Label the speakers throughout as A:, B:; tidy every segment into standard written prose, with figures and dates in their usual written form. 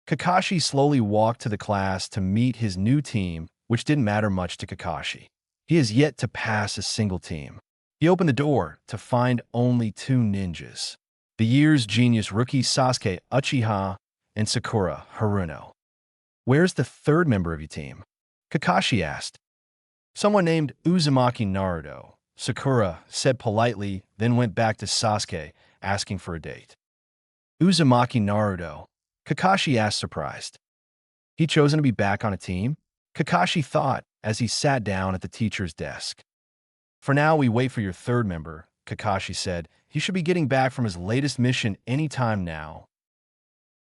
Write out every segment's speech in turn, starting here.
A: Kakashi slowly walked to the class to meet his new team, which didn't matter much to Kakashi. He has yet to pass a single team. He opened the door to find only two ninjas. The year's genius rookie Sasuke Uchiha and Sakura Haruno. "Where's the third member of your team?" Kakashi asked. "Someone named Uzumaki Naruto," Sakura said politely, then went back to Sasuke, asking for a date. "Uzumaki Naruto?" Kakashi asked, surprised. He chosen to be back on a team? Kakashi thought as he sat down at the teacher's desk. "For now, we wait for your third member," Kakashi said. "He should be getting back from his latest mission any time now."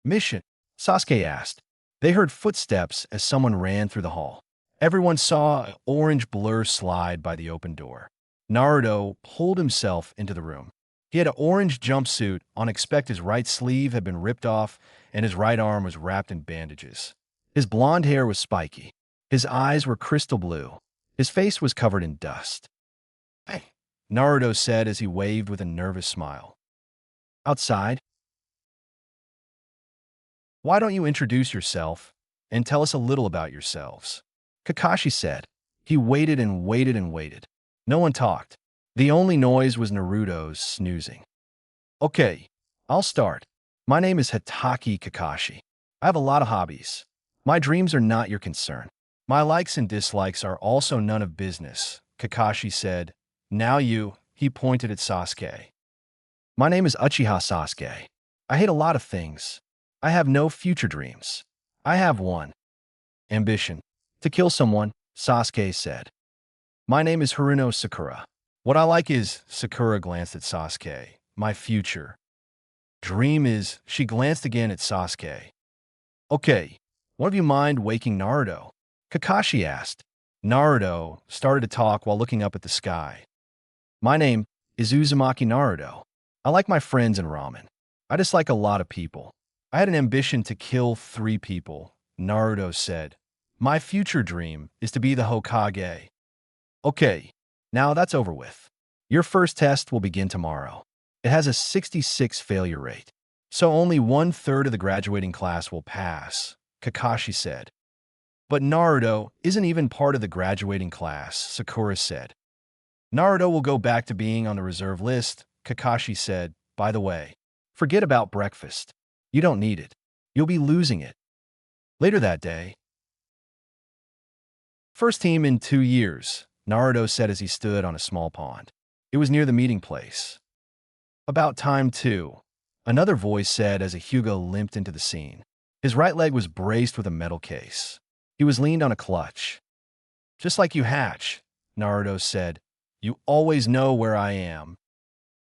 A: "Mission?" Sasuke asked. They heard footsteps as someone ran through the hall. Everyone saw an orange blur slide by the open door. Naruto pulled himself into the room. He had an orange jumpsuit on. Expect his right sleeve had been ripped off, and his right arm was wrapped in bandages. His blonde hair was spiky. His eyes were crystal blue. His face was covered in dust. "Hey," Naruto said as he waved with a nervous smile. "Outside? Why don't you introduce yourself and tell us a little about yourselves?" Kakashi said. He waited and waited and waited. No one talked. The only noise was Naruto's snoozing. "Okay, I'll start. My name is Hitaki Kakashi. I have a lot of hobbies. My dreams are not your concern. My likes and dislikes are also none of business," Kakashi said. "Now you," he pointed at Sasuke. "My name is Uchiha Sasuke. I hate a lot of things. I have no future dreams. I have one. Ambition. To kill someone," Sasuke said. "My name is Haruno Sakura. What I like is," Sakura glanced at Sasuke, "my future. Dream is," she glanced again at Sasuke. "Okay, one of you mind waking Naruto?" Kakashi asked. Naruto started to talk while looking up at the sky. "My name is Uzumaki Naruto. I like my friends and ramen. I dislike a lot of people. I had an ambition to kill 3 people," Naruto said. "My future dream is to be the Hokage." "Okay, now that's over with. Your first test will begin tomorrow. It has a 66 failure rate, so only 1/3 of the graduating class will pass," Kakashi said. "But Naruto isn't even part of the graduating class," Sakura said. "Naruto will go back to being on the reserve list," Kakashi said. "By the way, forget about breakfast. You don't need it. You'll be losing it." Later that day, "First team in 2 years," Naruto said as he stood on a small pond. It was near the meeting place. "About time, too," another voice said as a Hugo limped into the scene. His right leg was braced with a metal case. He was leaned on a clutch. "Just like you, Hatch," Naruto said. "You always know where I am.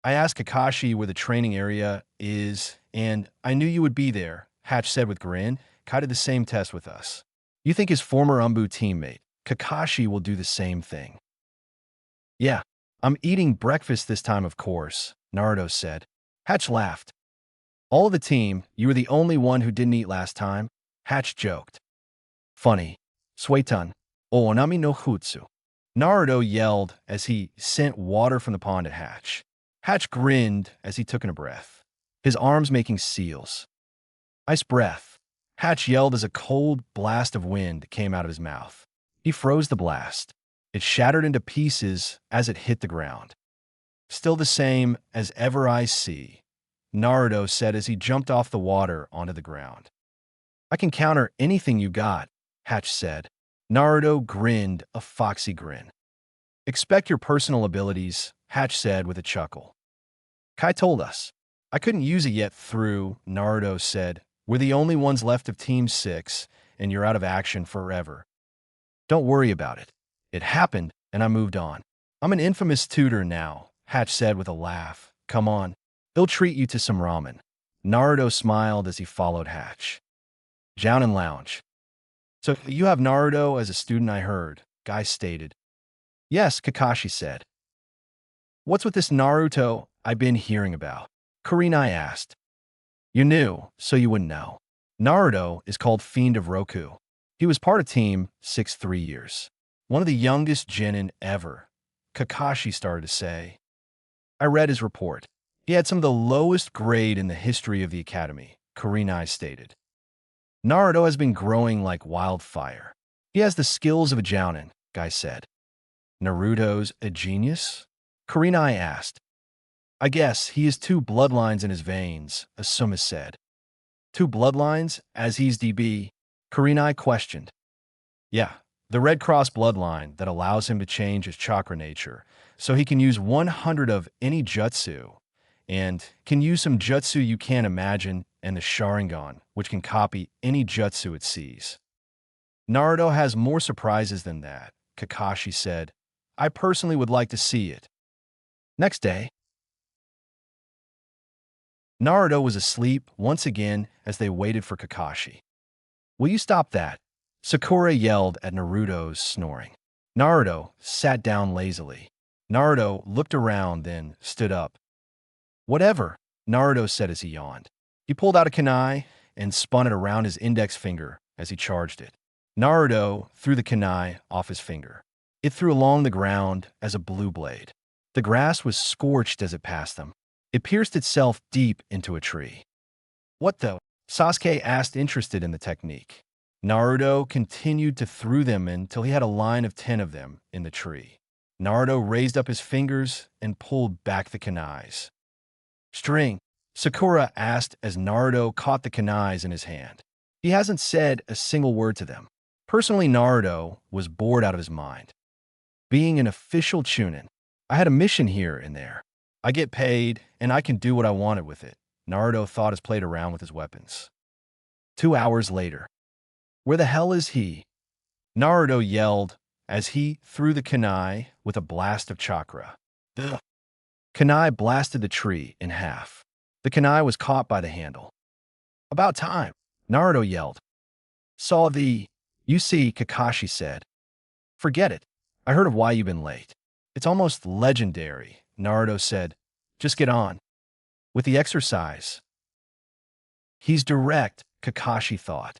A: I asked Kakashi where the training area is, and I knew you would be there," Hatch said with a grin. "Kai did the same test with us. You think his former Umbu teammate, Kakashi, will do the same thing?" "Yeah, I'm eating breakfast this time, of course," Naruto said. Hatch laughed. "All of the team, you were the only one who didn't eat last time," Hatch joked. "Funny. Suetan. O onami no jutsu." Naruto yelled as he sent water from the pond at Hatch. Hatch grinned as he took in a breath, his arms making seals. "Ice breath." Hatch yelled as a cold blast of wind came out of his mouth. He froze the blast. It shattered into pieces as it hit the ground. "Still the same as ever I see," Naruto said as he jumped off the water onto the ground. "I can counter anything you got," Hatch said. Naruto grinned a foxy grin. "Expect your personal abilities," Hatch said with a chuckle. "Kai told us. I couldn't use it yet through," Naruto said. "We're the only ones left of Team 6, and you're out of action forever. Don't worry about it. It happened, and I moved on. I'm an infamous tutor now," Hatch said with a laugh. "Come on, they'll treat you to some ramen." Naruto smiled as he followed Hatch. Jounin Lounge. "So you have Naruto as a student, I heard," Guy stated. "Yes," Kakashi said. "What's with this Naruto I've been hearing about?" Kurenai asked. "You knew, so you wouldn't know. Naruto is called Fiend of Roku. He was part of Team 6 3 years. One of the youngest genin ever," Kakashi started to say. "I read his report. He had some of the lowest grade in the history of the academy," Kurenai stated. Naruto has been growing like wildfire. He has the skills of a jounin, Guy said. Naruto's a genius? Kurenai asked. I guess he has two bloodlines in his veins, Asuma said. Two bloodlines, as he's DB? Kurenai questioned. Yeah, the Red Cross bloodline that allows him to change his chakra nature, so he can use 100 of any jutsu, and can use some jutsu you can't imagine, and the Sharingan, which can copy any jutsu it sees. Naruto has more surprises than that, Kakashi said. I personally would like to see it. Next day, Naruto was asleep once again as they waited for Kakashi. Will you stop that? Sakura yelled at Naruto's snoring. Naruto sat down lazily. Naruto looked around, then stood up. Whatever, Naruto said as he yawned. He pulled out a kunai and spun it around his index finger as he charged it. Naruto threw the kunai off his finger. It threw along the ground as a blue blade. The grass was scorched as it passed them. It pierced itself deep into a tree. What the? Sasuke asked, interested in the technique. Naruto continued to throw them until he had a line of 10 of them in the tree. Naruto raised up his fingers and pulled back the kunais. String, Sakura asked as Naruto caught the kunais in his hand. He hasn't said a single word to them. Personally, Naruto was bored out of his mind. Being an official chunin, I had a mission here and there. I get paid, and I can do what I wanted with it, Naruto thought as played around with his weapons. 2 hours later. Where the hell is he? Naruto yelled as he threw the kunai with a blast of chakra. The kunai blasted the tree in half. The kunai was caught by the handle. About time, Naruto yelled. Saw the... You see, Kakashi said. Forget it. I heard of why you've been late. It's almost legendary, Naruto said. Just get on. With the exercise. He's direct, Kakashi thought.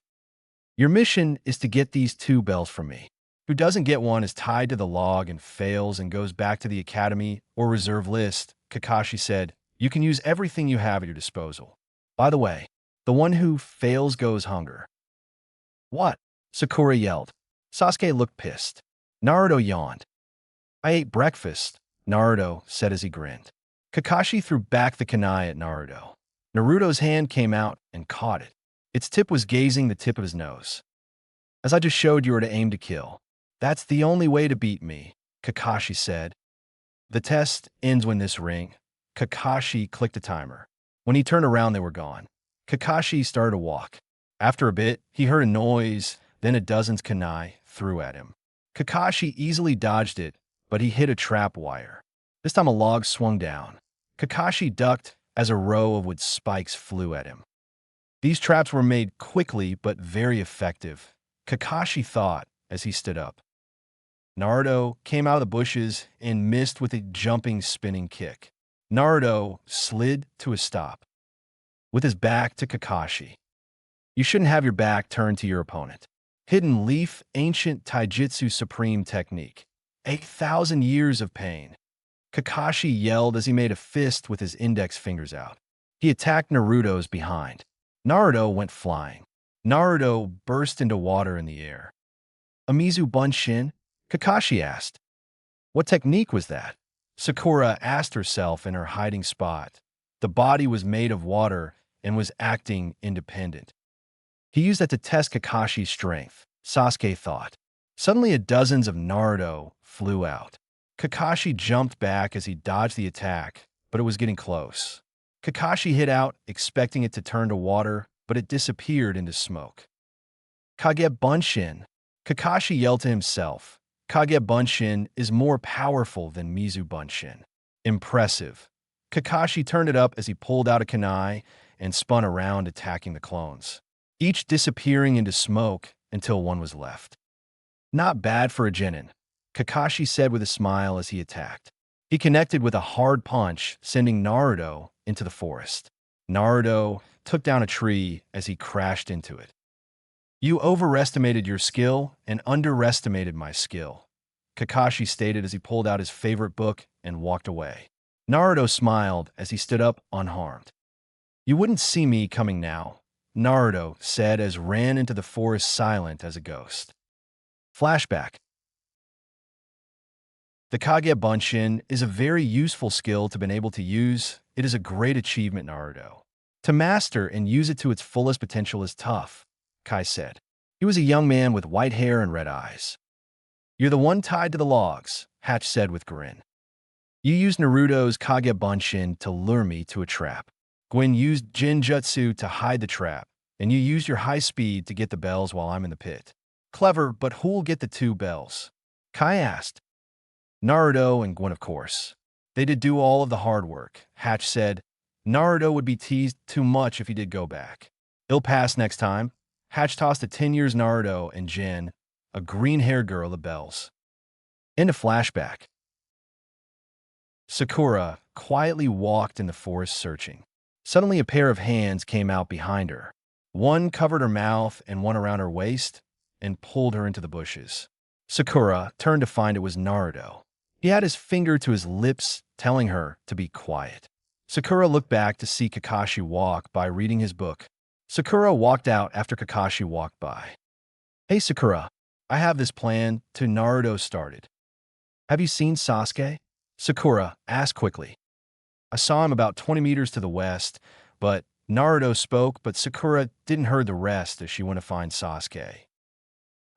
A: Your mission is to get these 2 bells from me. Who doesn't get one is tied to the log and fails and goes back to the academy or reserve list, Kakashi said. You can use everything you have at your disposal. By the way, the one who fails goes hunger. What? Sakura yelled. Sasuke looked pissed. Naruto yawned. I ate breakfast, Naruto said as he grinned. Kakashi threw back the kunai at Naruto. Naruto's hand came out and caught it. Its tip was gazing the tip of his nose. As I just showed you were to aim to kill. That's the only way to beat me, Kakashi said. The test ends when this ring. Kakashi clicked a timer. When he turned around, they were gone. Kakashi started to walk. After a bit, he heard a noise, then a dozen's kunai threw at him. Kakashi easily dodged it, but he hit a trap wire. This time a log swung down. Kakashi ducked as a row of wood spikes flew at him. These traps were made quickly but very effective, Kakashi thought as he stood up. Naruto came out of the bushes and missed with a jumping, spinning kick. Naruto slid to a stop, with his back to Kakashi. You shouldn't have your back turned to your opponent. Hidden Leaf, Ancient Taijutsu Supreme Technique. 8,000 years of pain. Kakashi yelled as he made a fist with his index fingers out. He attacked Naruto's behind. Naruto went flying. Naruto burst into water in the air. Amizu Bunshin? Kakashi asked. What technique was that? Sakura asked herself in her hiding spot. The body was made of water and was acting independent. He used that to test Kakashi's strength, Sasuke thought. Suddenly, dozens of Naruto flew out. Kakashi jumped back as he dodged the attack, but it was getting close. Kakashi hit out, expecting it to turn to water, but it disappeared into smoke. Kage Bunshin. Kakashi yelled to himself. Kage Bunshin is more powerful than Mizu Bunshin. Impressive. Kakashi turned it up as he pulled out a kunai and spun around, attacking the clones, each disappearing into smoke until one was left. Not bad for a genin, Kakashi said with a smile as he attacked. He connected with a hard punch, sending Naruto into the forest. Naruto took down a tree as he crashed into it. You overestimated your skill and underestimated my skill, Kakashi stated as he pulled out his favorite book and walked away. Naruto smiled as he stood up unharmed. You wouldn't see me coming now, Naruto said as ran into the forest silent as a ghost. Flashback. The Kage Bunshin is a very useful skill to be able to use. It is a great achievement, Naruto. To master and use it to its fullest potential is tough, Kai said. He was a young man with white hair and red eyes. You're the one tied to the logs, Hatch said with grin. You used Naruto's Kage Bunshin to lure me to a trap. Gwen used Jinjutsu to hide the trap, and you used your high speed to get the bells while I'm in the pit. Clever, but who'll get the 2 bells? Kai asked. Naruto and Gwen, of course. They did do all of the hard work, Hatch said. Naruto would be teased too much if he did go back. He'll pass next time. Hatch tossed a 10 years Naruto and Jin, a green-haired girl, the bells. Into flashback. Sakura quietly walked in the forest searching. Suddenly a pair of hands came out behind her. One covered her mouth and one around her waist and pulled her into the bushes. Sakura turned to find it was Naruto. He had his finger to his lips, telling her to be quiet. Sakura looked back to see Kakashi walk by reading his book. Sakura walked out after Kakashi walked by. Hey Sakura, I have this plan to Naruto started. Have you seen Sasuke? Sakura asked quickly. I saw him about 20 meters to the west, but Naruto spoke, but Sakura didn't hear the rest as she went to find Sasuke.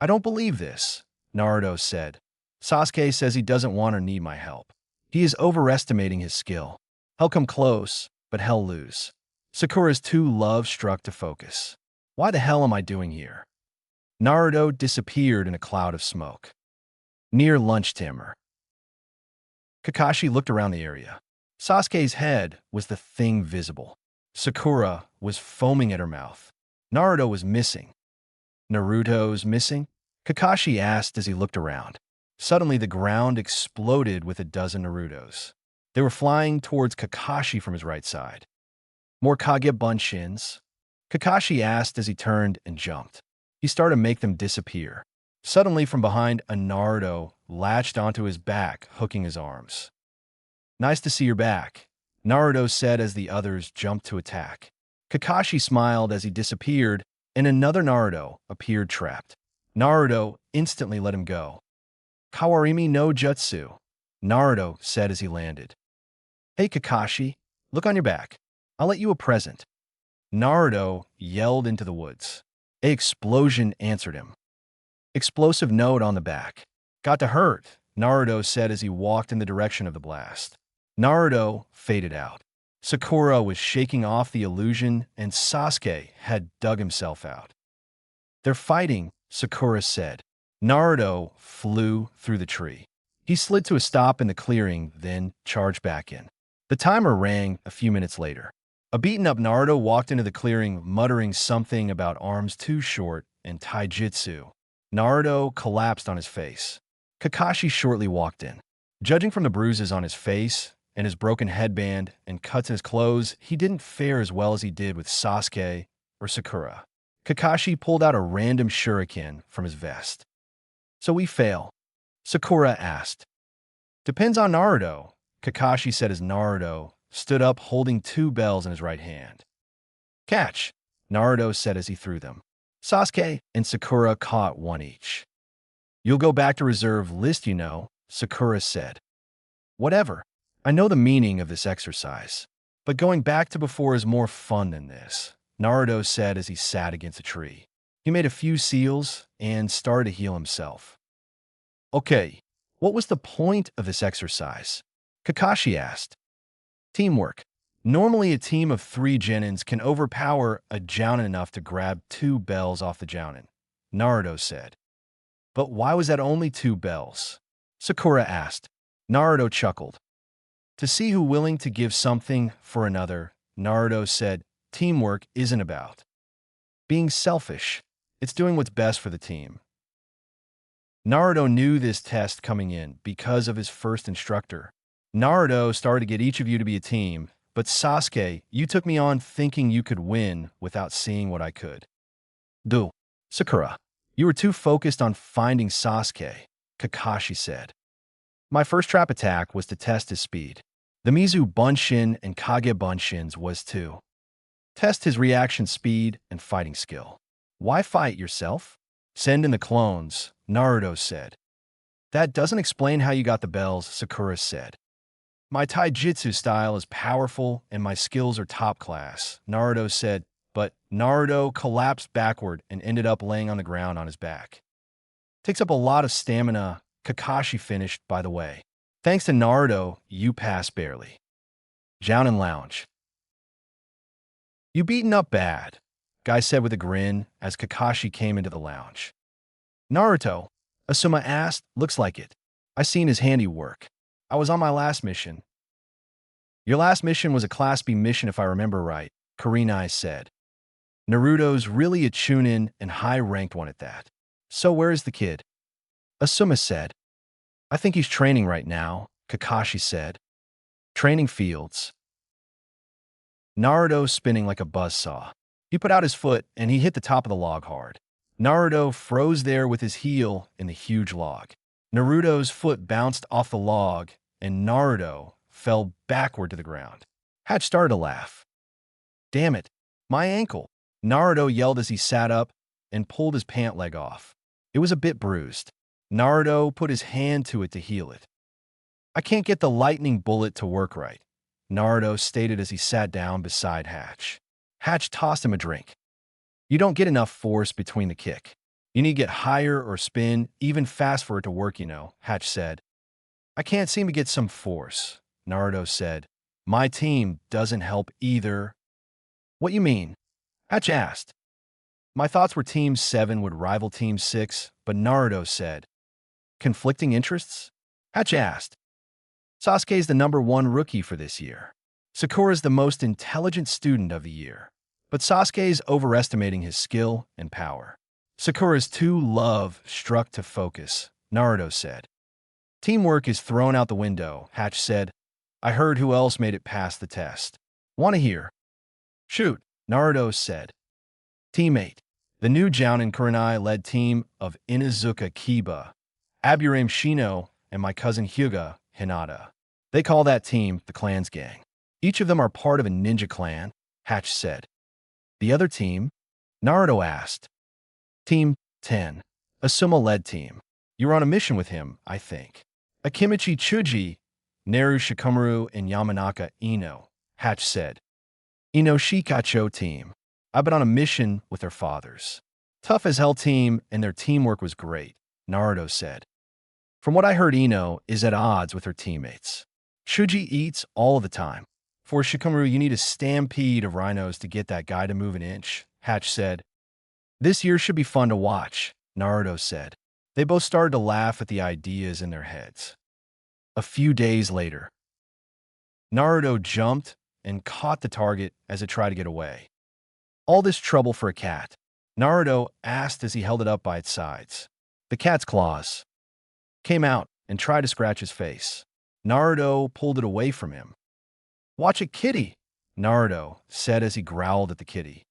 A: I don't believe this, Naruto said. Sasuke says he doesn't want or need my help. He is overestimating his skill. He'll come close, but he'll lose. Sakura's too love-struck to focus. Why the hell am I doing here? Naruto disappeared in a cloud of smoke. Near lunch timer. Kakashi looked around the area. Sasuke's head was the thing visible. Sakura was foaming at her mouth. Naruto was missing. Naruto's missing? Kakashi asked as he looked around. Suddenly, the ground exploded with a dozen Narutos. They were flying towards Kakashi from his right side. More Kage Bunshins? Kakashi asked as he turned and jumped. He started to make them disappear. Suddenly, from behind, a Naruto latched onto his back, hooking his arms. Nice to see you're back, Naruto said as the others jumped to attack. Kakashi smiled as he disappeared, and another Naruto appeared trapped. Naruto instantly let him go. Kawarimi no Jutsu, Naruto said as he landed. Hey Kakashi, look on your back. I'll let you a present. Naruto yelled into the woods. An explosion answered him. Explosive note on the back. Got to hurt, Naruto said as he walked in the direction of the blast. Naruto faded out. Sakura was shaking off the illusion, and Sasuke had dug himself out. They're fighting, Sakura said. Naruto flew through the tree. He slid to a stop in the clearing, then charged back in. The timer rang a few minutes later. A beaten-up Naruto walked into the clearing, muttering something about arms too short and taijutsu. Naruto collapsed on his face. Kakashi shortly walked in. Judging from the bruises on his face and his broken headband and cuts in his clothes, he didn't fare as well as he did with Sasuke or Sakura. Kakashi pulled out a random shuriken from his vest. So we fail? Sakura asked. Depends on Naruto, Kakashi said as Naruto stood up holding 2 bells in his right hand. Catch, Naruto said as he threw them. Sasuke and Sakura caught 1 each. You'll go back to reserve list, you know, Sakura said. Whatever. I know the meaning of this exercise. But going back to before is more fun than this, Naruto said as he sat against a tree. He made a few seals and started to heal himself. Okay, what was the point of this exercise? Kakashi asked. Teamwork. Normally a team of 3 Genins can overpower a Jounin enough to grab 2 bells off the Jounin, Naruto said. But why was that only 2 bells? Sakura asked. Naruto chuckled. To see who willing to give something for another, Naruto said, teamwork isn't about being selfish. It's doing what's best for the team. Naruto knew this test coming in because of his first instructor. Naruto started to get each of you to be a team, but Sasuke, you took me on thinking you could win without seeing what I could do. Sakura, you were too focused on finding Sasuke, Kakashi said. My first trap attack was to test his speed. The Mizu Bunshin and Kage Bunshins was too. Test his reaction speed and fighting skill. Why fight yourself? Send in the clones, Naruto said. That doesn't explain how you got the bells, Sakura said. My taijutsu style is powerful and my skills are top class, Naruto said, but Naruto collapsed backward and ended up laying on the ground on his back. Takes up a lot of stamina, Kakashi finished, by the way. Thanks to Naruto, you passed barely. Jounin Lounge. You beaten up bad, Guy said with a grin as Kakashi came into the lounge. Naruto, Asuma asked, looks like it. I seen his handiwork. I was on my last mission. Your last mission was a Class B mission if I remember right, Kurenai said. Naruto's really a Chunin and high-ranked one at that. So where is the kid? Asuma said. I think he's training right now, Kakashi said. Training fields. Naruto spinning like a buzzsaw. He put out his foot and he hit the top of the log hard. Naruto froze there with his heel in the huge log. Naruto's foot bounced off the log and Naruto fell backward to the ground. Hatch started to laugh. Damn it, my ankle. Naruto yelled as he sat up and pulled his pant leg off. It was a bit bruised. Naruto put his hand to it to heal it. I can't get the lightning bullet to work right, Naruto stated as he sat down beside Hatch. Hatch tossed him a drink. You don't get enough force between the kick. You need to get higher or spin, even fast for it to work, Hatch said. I can't seem to get some force, Naruto said. My team doesn't help either. What you mean? Hatch asked. My thoughts were Team 7 would rival Team 6, but Naruto said. Conflicting interests? Hatch asked. Sasuke's the #1 rookie for this year. Sakura's the most intelligent student of the year. But Sasuke's overestimating his skill and power. Sakura's too love-struck to focus, Naruto said. Teamwork is thrown out the window, Hatch said. I heard who else made it past the test. Want to hear? Shoot, Naruto said. Teammate. The new Jounin Kurenai-led team of Inuzuka Kiba, Aburame Shino, and my cousin Hyuga Hinata. They call that team the Clan's Gang. Each of them are part of a ninja clan, Hatch said. The other team? Naruto asked. Team 10. Asuma-led team. You were on a mission with him, I think. Akimichi Chuji, Neru Shikamaru, and Yamanaka Ino, Hatch said. Ino Shikacho team. I've been on a mission with their fathers. Tough as hell team, and their teamwork was great, Naruto said. From what I heard, Ino is at odds with her teammates. Chuji eats all the time. For Shikamaru, you need a stampede of rhinos to get that guy to move an inch, Hatch said. This year should be fun to watch, Naruto said. They both started to laugh at the ideas in their heads. A few days later, Naruto jumped and caught the target as it tried to get away. All this trouble for a cat? Naruto asked as he held it up by its sides. The cat's claws came out and tried to scratch his face. Naruto pulled it away from him. Watch it, kitty, Naruto said as he growled at the kitty.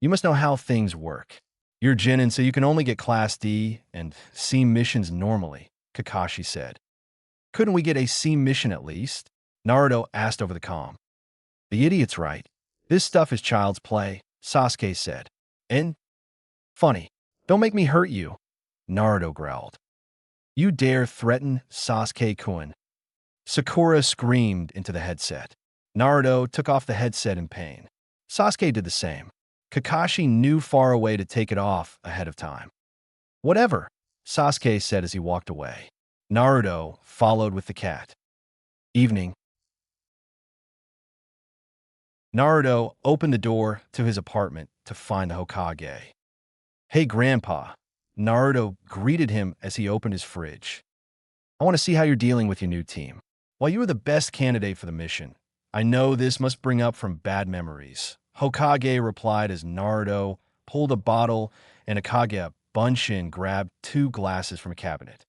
A: You must know how things work. You're Genin, so you can only get Class D and C missions normally, Kakashi said. Couldn't we get a C mission at least? Naruto asked over the comm. The idiot's right. This stuff is child's play, Sasuke said. And? Funny. Don't make me hurt you, Naruto growled. You dare threaten Sasuke-kun? Sakura screamed into the headset. Naruto took off the headset in pain. Sasuke did the same. Kakashi knew far away to take it off ahead of time. Whatever, Sasuke said as he walked away. Naruto followed with the cat. Evening. Naruto opened the door to his apartment to find the Hokage. Hey, Grandpa. Naruto greeted him as he opened his fridge. I want to see how you're dealing with your new team. While you were the best candidate for the mission, I know this must bring up from bad memories. Hokage replied as Naruto pulled a bottle and Akage Bunshin grabbed 2 glasses from a cabinet.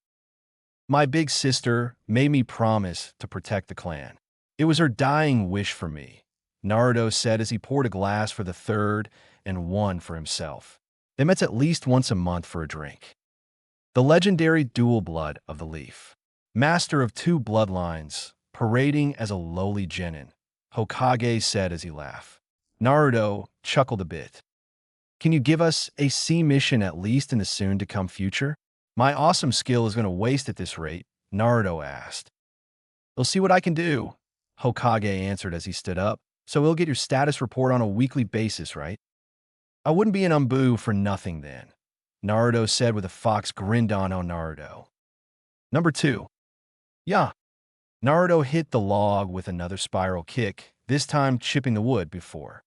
A: My big sister made me promise to protect the clan. It was her dying wish for me, Naruto said as he poured a glass for the third and one for himself. They met at least once a month for a drink. The legendary dual blood of the leaf. Master of 2 bloodlines, parading as a lowly genin, Hokage said as he laughed. Naruto chuckled a bit. Can you give us a C mission at least in the soon-to-come future? My awesome skill is going to waste at this rate, Naruto asked. You'll see what I can do, Hokage answered as he stood up. So we'll get your status report on a weekly basis, right? I wouldn't be an Umbu for nothing then, Naruto said with a fox grinned on Naruto. Number 2. Yeah. Naruto hit the log with another spiral kick, this time chipping the wood before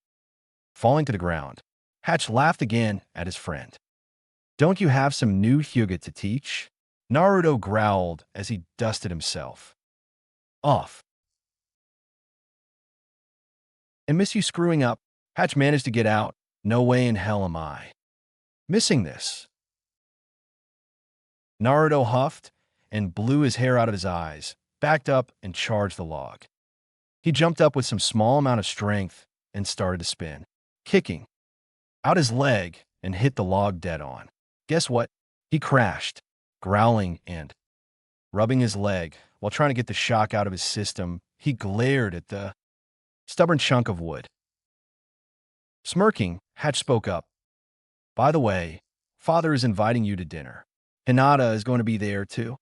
A: falling to the ground. Hatch laughed again at his friend. Don't you have some new Hyuga to teach? Naruto growled as he dusted himself off. And miss you screwing up. Hatch managed to get out. No way in hell am I missing this. Naruto huffed and blew his hair out of his eyes, backed up and charged the log. He jumped up with some small amount of strength and started to spin, kicking out his leg and hit the log dead on. Guess what? He crashed, growling and rubbing his leg while trying to get the shock out of his system. He glared at the stubborn chunk of wood. Smirking, Hatch spoke up. By the way, Father is inviting you to dinner. Hinata is going to be there too.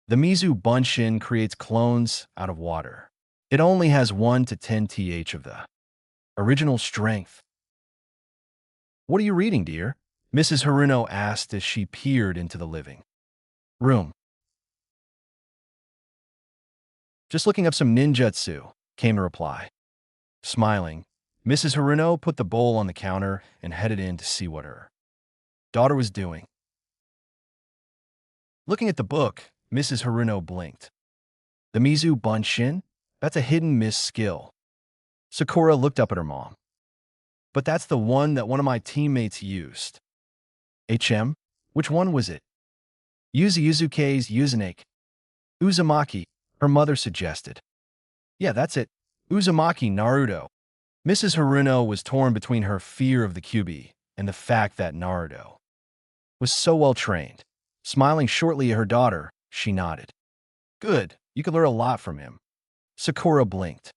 A: The Mizu Bunshin creates clones out of water. It only has 1 to 10 th of the original strength. What are you reading, dear? Mrs. Haruno asked as she peered into the living room. Just looking up some ninjutsu, came the reply. Smiling, Mrs. Haruno put the bowl on the counter and headed in to see what her daughter was doing. Looking at the book, Mrs. Haruno blinked. The Mizu Bunshin? That's a hidden miss skill. Sakura looked up at her mom. But that's the one that one of my teammates used. HM? Which one was it? Yuzuke's Uzunake. Uzumaki, her mother suggested. Yeah, that's it. Uzumaki Naruto. Mrs. Haruno was torn between her fear of the Kyuubi and the fact that Naruto was so well trained. Smiling shortly at her daughter, she nodded. Good, you can learn a lot from him. Sakura blinked.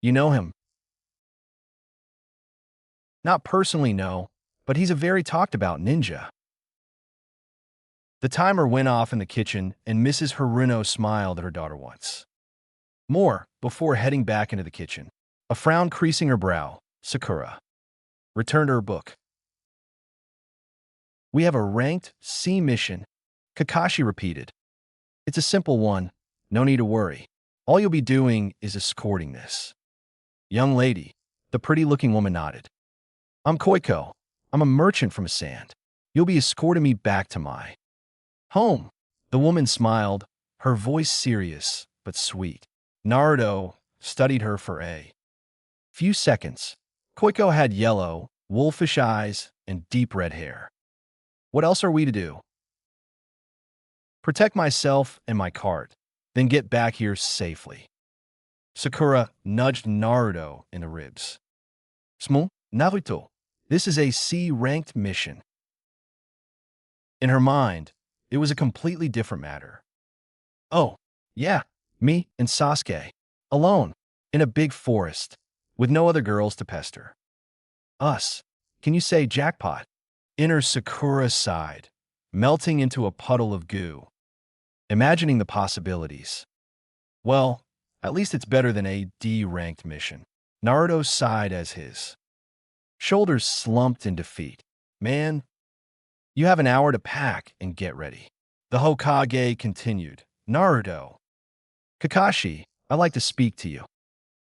A: You know him? Not personally, no, but he's a very talked-about ninja. The timer went off in the kitchen, and Mrs. Haruno smiled at her daughter once more before heading back into the kitchen. A frown creasing her brow, Sakura returned to her book. We have a ranked C mission, Kakashi repeated. It's a simple one, no need to worry. All you'll be doing is escorting this young lady. The pretty-looking woman nodded. I'm Koiko. I'm a merchant from Sand. You'll be escorting me back to my home. The woman smiled, her voice serious but sweet. Naruto studied her for a few seconds. Koiko had yellow, wolfish eyes and deep red hair. What else are we to do? Protect myself and my cart, then get back here safely. Sakura nudged Naruto in the ribs. Smu, Naruto, this is a C-ranked mission. In her mind, it was a completely different matter. Oh, yeah, me and Sasuke, alone, in a big forest, with no other girls to pester. Us, can you say jackpot? Inner Sakura sighed, melting into a puddle of goo, imagining the possibilities. Well, at least it's better than a D-ranked mission. Naruto sighed as his shoulders slumped in defeat. Man, you have an hour to pack and get ready. The Hokage continued. Naruto. Kakashi, I'd like to speak to you.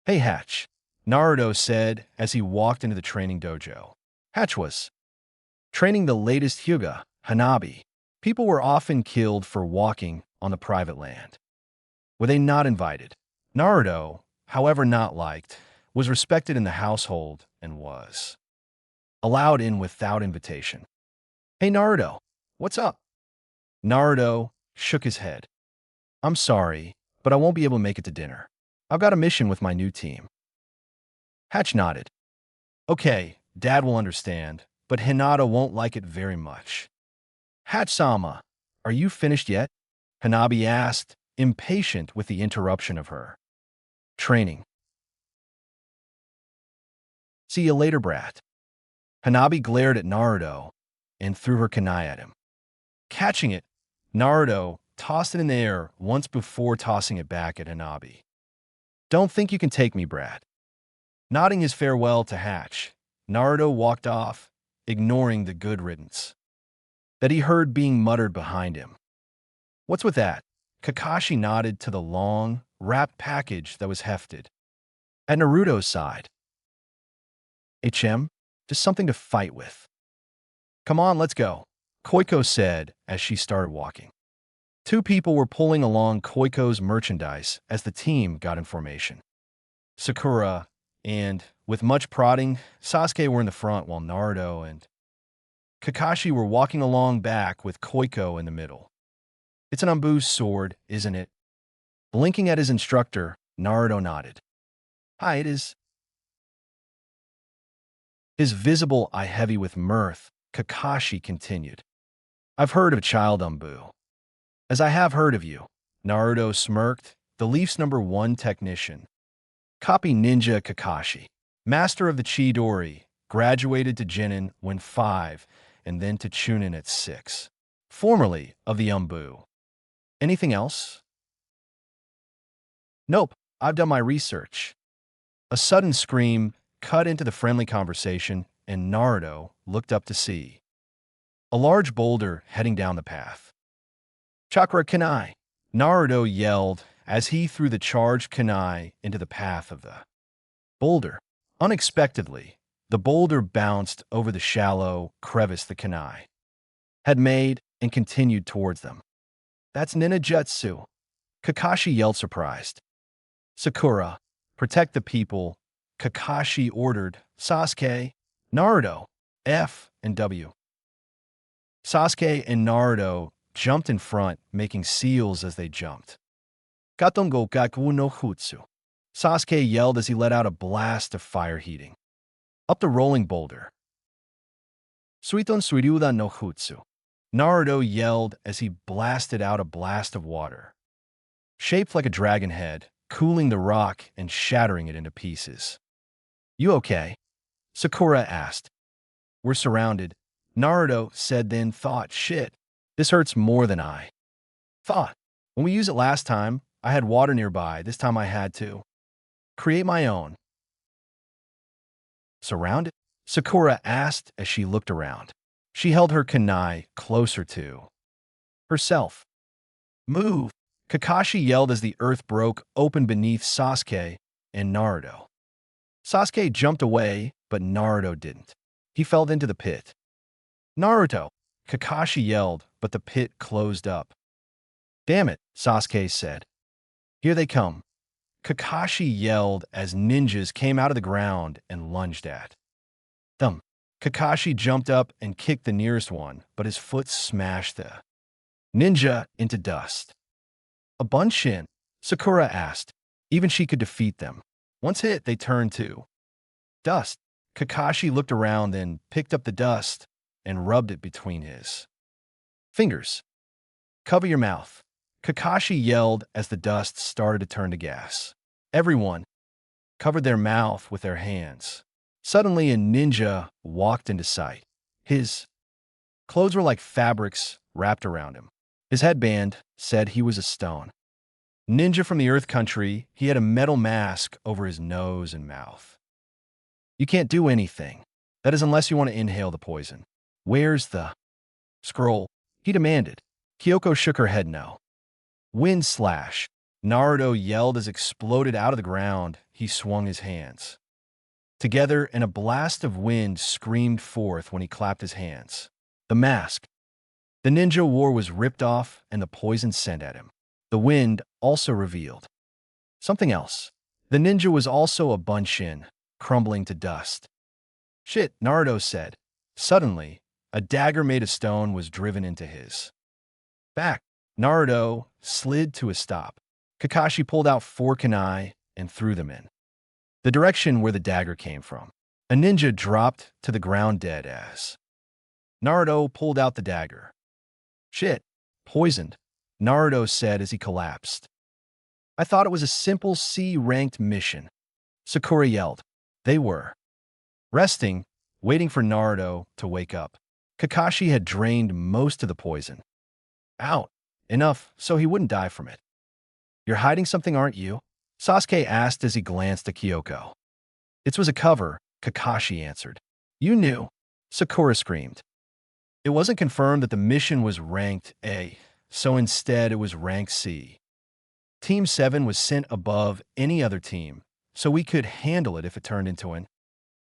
A: Hey, Hatch, Naruto said as he walked into the training dojo. Hatch was training the latest Hyuga, Hanabi. People were often killed for walking on the private land. Were they not invited? Naruto, however not liked, was respected in the household and was allowed in without invitation. Hey Naruto, what's up? Naruto shook his head. I'm sorry, but I won't be able to make it to dinner. I've got a mission with my new team. Hatch nodded. Okay, Dad will understand, but Hinata won't like it very much. Hatch-sama, are you finished yet? Hanabi asked, impatient with the interruption of her training. See you later, brat. Hanabi glared at Naruto and threw her kunai at him. Catching it, Naruto tossed it in the air once before tossing it back at Hanabi. Don't think you can take me, brat. Nodding his farewell to Hatch, Naruto walked off, ignoring the good riddance that he heard being muttered behind him. What's with that? Kakashi nodded to the long, wrapped package that was hefted. At Naruto's side. HM, just something to fight with. Come on, let's go, Koiko said as she started walking. Two people were pulling along Koiko's merchandise as the team got in formation. Sakura and, with much prodding, Sasuke were in the front while Naruto and Kakashi were walking along back with Koiko in the middle. It's an Ambu's sword, isn't it? Blinking at his instructor, Naruto nodded. Hi, it is. His visible eye heavy with mirth, Kakashi continued. I've heard of Child Ambu. As I have heard of you, Naruto smirked, the Leaf's #1 technician. Copy Ninja Kakashi, master of the Chidori, graduated to Genin when 5 and then to Chunin at 6. Formerly of the Ambu. Anything else? Nope, I've done my research. A sudden scream cut into the friendly conversation, and Naruto looked up to see a large boulder heading down the path. Chakra Kunai, Naruto yelled as he threw the charged kunai into the path of the boulder. Unexpectedly, the boulder bounced over the shallow crevice the kunai had made and continued towards them. That's ninjutsu, Kakashi yelled surprised. Sakura, protect the people, Kakashi ordered. Sasuke, Naruto, F and W. Sasuke and Naruto jumped in front, making seals as they jumped. Gatongo gaku no jutsu, Sasuke yelled as he let out a blast of fire heating up the rolling boulder. Suiton suiryuda no jutsu, Naruto yelled as he blasted out a blast of water, shaped like a dragon head, cooling the rock and shattering it into pieces. You okay? Sakura asked. We're surrounded, Naruto said, then thought, shit, this hurts more than I thought. When we used it last time, I had water nearby. This time I had to create my own. Surrounded? Sakura asked as she looked around. She held her kunai closer to herself. Move! Kakashi yelled as the earth broke open beneath Sasuke and Naruto. Sasuke jumped away, but Naruto didn't. He fell into the pit. Naruto! Kakashi yelled, but the pit closed up. Damn it, Sasuke said. Here they come. Kakashi yelled as ninjas came out of the ground and lunged at them. Kakashi jumped up and kicked the nearest one, but his foot smashed the ninja into dust. A Bunshin? Sakura asked. Even she could defeat them. Once hit, they turned to dust. Kakashi looked around, then picked up the dust and rubbed it between his fingers. Cover your mouth, Kakashi yelled as the dust started to turn to gas. Everyone covered their mouth with their hands. Suddenly, a ninja walked into sight. His clothes were like fabrics wrapped around him. His headband said he was a stone. Ninja from the Earth Country, he had a metal mask over his nose and mouth. You can't do anything. That is unless you want to inhale the poison. Where's the scroll? He demanded. Kyoko shook her head no. Wind slash. Naruto yelled as exploded out of the ground. He swung his hands together, and a blast of wind screamed forth when he clapped his hands. The mask the ninja wore was ripped off, and the poison sent at him. The wind also revealed something else. The ninja was also a Bunshin, crumbling to dust. Shit, Naruto said. Suddenly, a dagger made of stone was driven into his back. Naruto slid to a stop. Kakashi pulled out 4 kunai and threw them in the direction where the dagger came from. A ninja dropped to the ground dead as Naruto pulled out the dagger. Shit, poisoned, Naruto said as he collapsed. I thought it was a simple C-ranked mission. Sakura yelled. They were. Resting, waiting for Naruto to wake up. Kakashi had drained most of the poison. Out. Enough so he wouldn't die from it. You're hiding something, aren't you? Sasuke asked as he glanced at Kyoko. It was a cover, Kakashi answered. You knew. Sakura screamed. It wasn't confirmed that the mission was ranked A, so instead it was ranked C. Team 7 was sent above any other team, so we could handle it if it turned into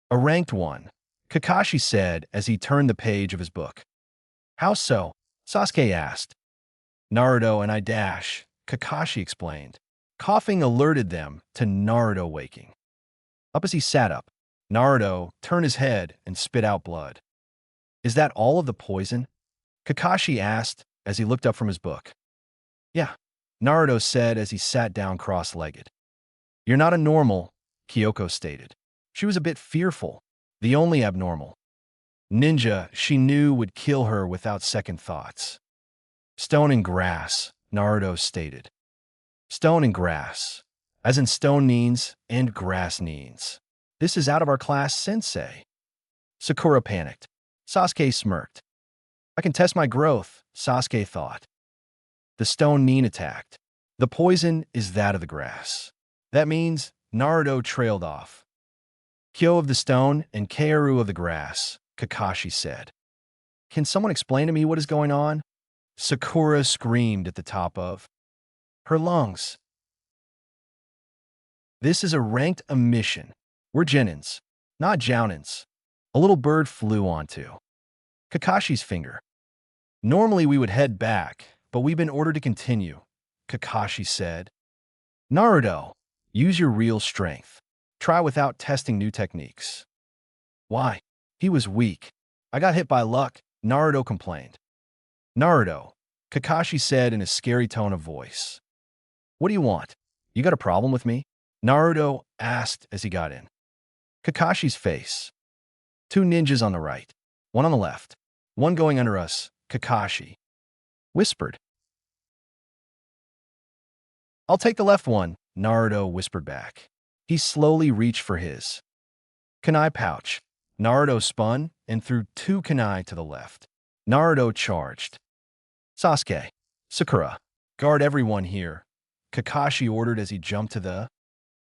A: a ranked one, Kakashi said as he turned the page of his book. How so? Sasuke asked. Naruto and I dash, Kakashi explained. Coughing alerted them to Naruto waking. Up as he sat up, Naruto turned his head and spit out blood. Is that all of the poison? Kakashi asked as he looked up from his book. Yeah, Naruto said as he sat down cross-legged. You're not a normal, Kyoko stated. She was a bit fearful, the only abnormal ninja she knew would kill her without second thoughts. Stone and grass, Naruto stated. Stone and grass, as in stone neens and grass neens. This is out of our class, sensei. Sakura panicked. Sasuke smirked. I can test my growth, Sasuke thought. The stone neen attacked. The poison is that of the grass. That means Naruto trailed off. Kyo of the stone and Kaoru of the grass, Kakashi said. Can someone explain to me what is going on? Sakura screamed at the top of her lungs. This is a ranked mission. We're genins, not jounins. A little bird flew onto Kakashi's finger. Normally we would head back, but we've been ordered to continue, Kakashi said. Naruto, use your real strength. Try without testing new techniques. Why? He was weak. I got hit by luck, Naruto complained. Naruto, Kakashi said in a scary tone of voice. What do you want? You got a problem with me? Naruto asked as he got in. Kakashi's face. Two ninjas on the right, one on the left, one going under us, Kakashi whispered. I'll take the left one, Naruto whispered back. He slowly reached for his kunai pouch. Naruto spun and threw two kunai to the left. Naruto charged. Sasuke, Sakura, guard everyone here, Kakashi ordered as he jumped to the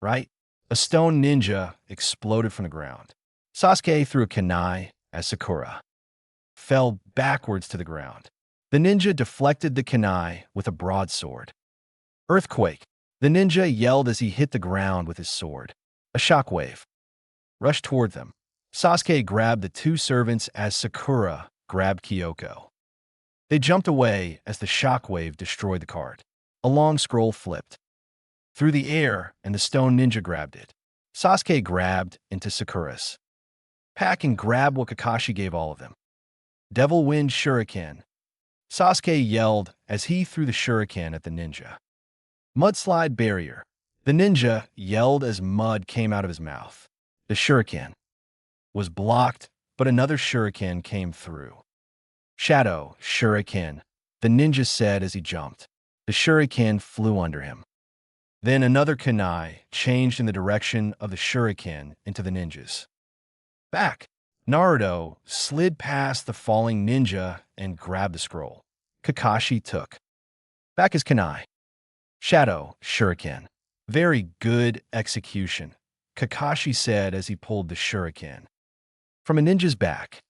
A: right. A stone ninja exploded from the ground. Sasuke threw a kunai as Sakura fell backwards to the ground. The ninja deflected the kunai with a broadsword. Earthquake. The ninja yelled as he hit the ground with his sword. A shockwave rushed toward them. Sasuke grabbed the two servants as Sakura grabbed Kyoko. They jumped away as the shockwave destroyed the cart. A long scroll flipped through the air and the stone ninja grabbed it. Sasuke grabbed into Sakura's pack and grabbed what Kakashi gave all of them. Devil Wind Shuriken. Sasuke yelled as he threw the shuriken at the ninja. Mudslide Barrier. The ninja yelled as mud came out of his mouth. The shuriken was blocked, but another shuriken came through. Shadow Shuriken, the ninja said as he jumped. The shuriken flew under him. Then another kunai changed in the direction of the shuriken into the ninjas. Back. Naruto slid past the falling ninja and grabbed the scroll. Kakashi took back his kunai. Shadow Shuriken. Very good execution, Kakashi said as he pulled the shuriken from a ninja's back.